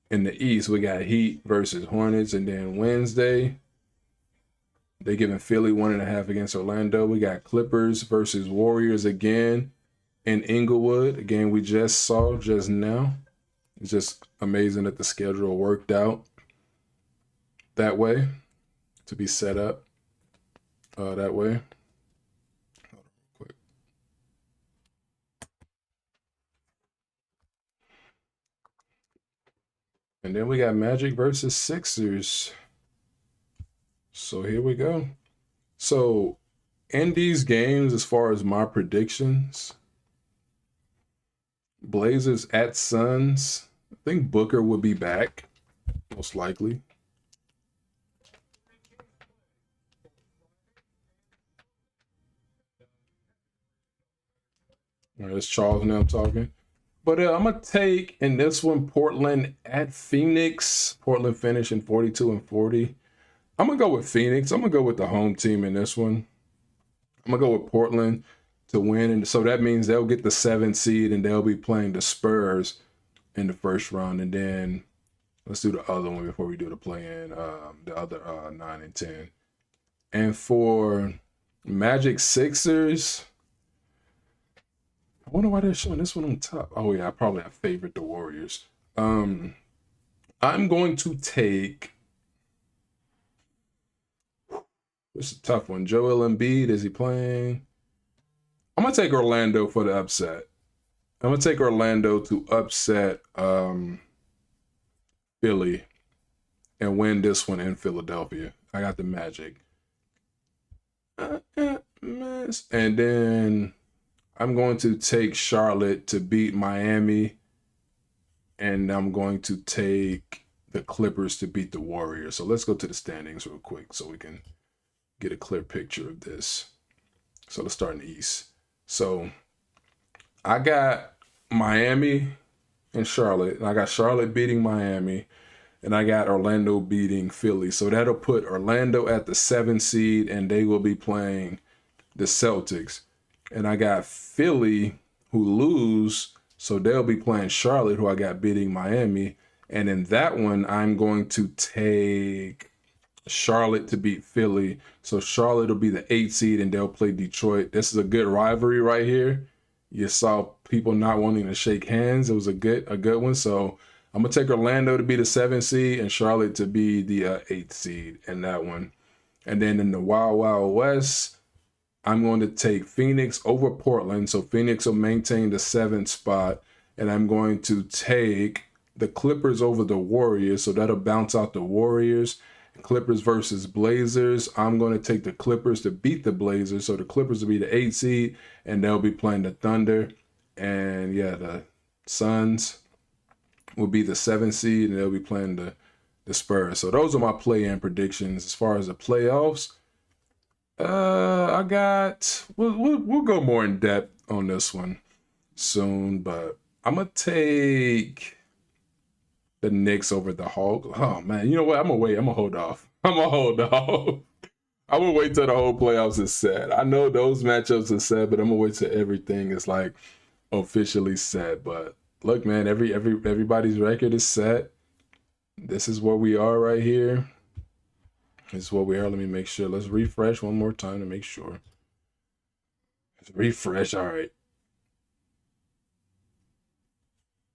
in the East. We got Heat versus Hornets, and then Wednesday they giving Philly 1.5 against Orlando. We got Clippers versus Warriors again in Inglewood, a game we just saw just now. It's just amazing that the schedule worked out that way to be set up that way. Hold on real quick. And then we got Magic versus Sixers. So here we go. So in these games, as far as my predictions, Blazers at Suns, I think Booker would be back, most likely. All right, it's Charles now talking. But I'm going to take, in this one, Portland at Phoenix. Portland finishing 42-40. I'm going to go with Phoenix. I'm going to go with the home team in this one. I'm going to go with Portland to win. And so that means they'll get the 7th seed and they'll be playing the Spurs in the first round. And then let's do the other one before we do the play-in, the other 9 and 10. And for Magic Sixers, I wonder why they're showing this one on top. Oh, yeah, I probably have favored the Warriors. I'm going to take... It's a tough one. Joel Embiid, is he playing? I'm going to take Orlando for the upset. I'm going to take Orlando to upset Philly and win this one in Philadelphia. I got the Magic. And then I'm going to take Charlotte to beat Miami. And I'm going to take the Clippers to beat the Warriors. So let's go to the standings real quick so we can get a clear picture of this. So let's start in the East. So I got Miami and Charlotte. And I got Charlotte beating Miami. And I got Orlando beating Philly. So that'll put Orlando at the 7th seed. And they will be playing the Celtics. And I got Philly, who lose. So they'll be playing Charlotte, who I got beating Miami. And in that one, I'm going to take Charlotte to beat Philly. So Charlotte will be the 8th seed and they'll play Detroit. This is a good rivalry right here. You saw people not wanting to shake hands. It was a good one. So I'm going to take Orlando to be the 7th seed and Charlotte to be the 8th seed in that one. And then in the Wild Wild West, I'm going to take Phoenix over Portland. So Phoenix will maintain the 7th spot. And I'm going to take the Clippers over the Warriors. So that'll bounce out the Warriors. Clippers versus Blazers. I'm going to take the Clippers to beat the Blazers. So the Clippers will be the 8th seed, and they'll be playing the Thunder. And yeah, the Suns will be the 7th seed, and they'll be playing the Spurs. So those are my play-in predictions. As far as the playoffs, I got we'll go more in depth on this one soon, but I'm gonna take the Knicks over the Hawks. Oh, man. You know what? I'm going to hold off. I'm going to wait till the whole playoffs is set. I know those matchups are set, but I'm going to wait till everything is, like, officially set. But, look, man, everybody's record is set. This is where we are right here. This is where we are. Let me make sure. Let's refresh one more time to make sure. Let's refresh. All right.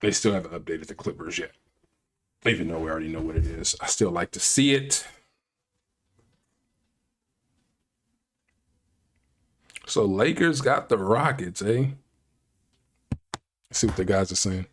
They still haven't updated the Clippers yet. Even though we already know what it is, I still like to see it. So Lakers got the Rockets, eh? Let's see what the guys are saying.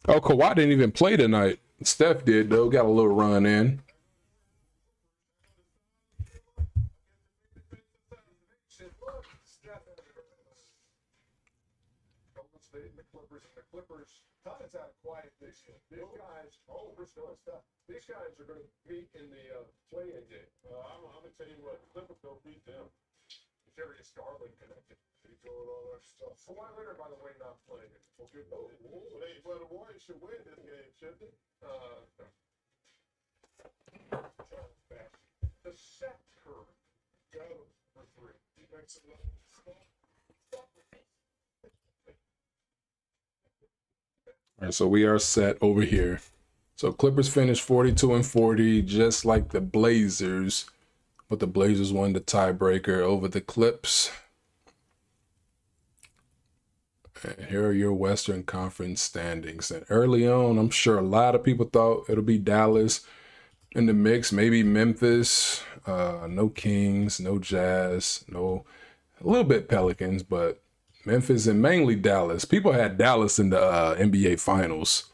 Oh, Kawhi didn't even play tonight. Steph did, though. Got a little run in. The Clippers, Todd is out quiet this year. These guys, first round stuff. These guys are going to meet in the play-in game. I'm going to tell you what, Clippers don't beat them. Darius Garland connected. He's doing all that stuff. So why Leonard, by the way, not playing? Okay. Oh, hey, well, the Warriors should win this game, shouldn't they? The set curve. Got him for 3. He makes it look. All right, so we are set over here. So Clippers finished 42-40, just like the Blazers, but the Blazers won the tiebreaker over the Clips. And here are your Western Conference standings. And early on, I'm sure a lot of people thought it'll be Dallas in the mix, maybe Memphis. No Kings, no Jazz, a little bit Pelicans, but Memphis and mainly Dallas. People had Dallas in the NBA Finals.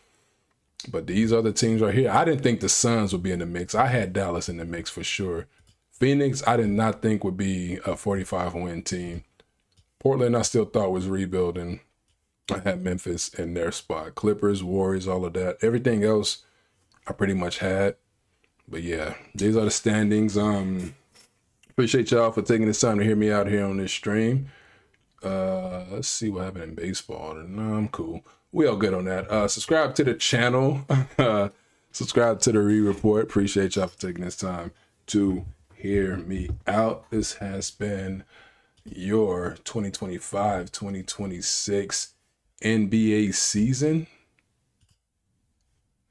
But these other teams right here, I didn't think the Suns would be in the mix. I had Dallas in the mix for sure. Phoenix, I did not think would be a 45-win team. Portland, I still thought was rebuilding. I had Memphis in their spot. Clippers, Warriors, all of that. Everything else I pretty much had. But yeah, these are the standings. Appreciate y'all for taking this time to hear me out here on this stream. Let's see what happened in baseball. No, I'm cool. We all good on that. Subscribe to the channel. Subscribe to the Report. Appreciate y'all for taking this time to hear me out. This has been your 2025-2026 NBA season.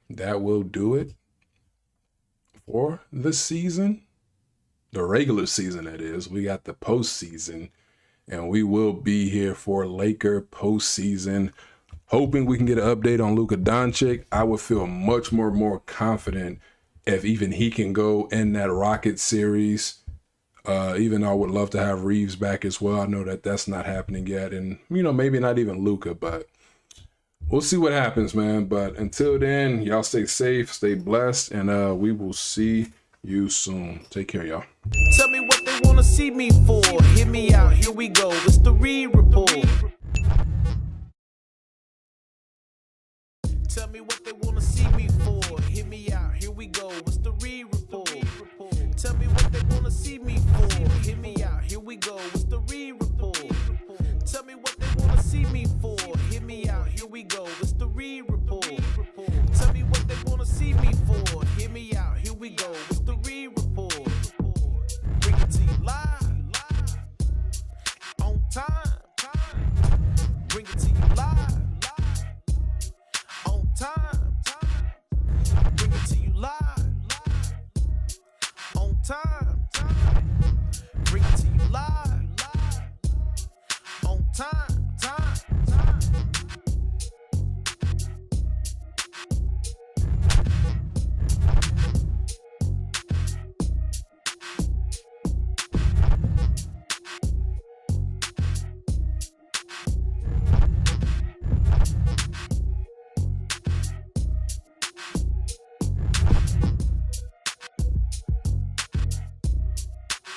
That will do it for the season. The regular season, that is. We got the postseason. And we will be here for Laker postseason. Hoping we can get an update on Luka Doncic. I would feel much more confident if even he can go in that Rocket series. Even though I would love to have Reeves back as well. I know that that's not happening yet. And, maybe not even Luka, but we'll see what happens, man. But until then, y'all stay safe, stay blessed, and we will see you soon. Take care, y'all. Tell me what they wanna see me for. Hear me out, here we go. It's the Report. Tell me what they wanna see me for. Hear me out, here we go. It's the Report. Tell me what they wanna see me for. Hear me out, here we go. It's the Report.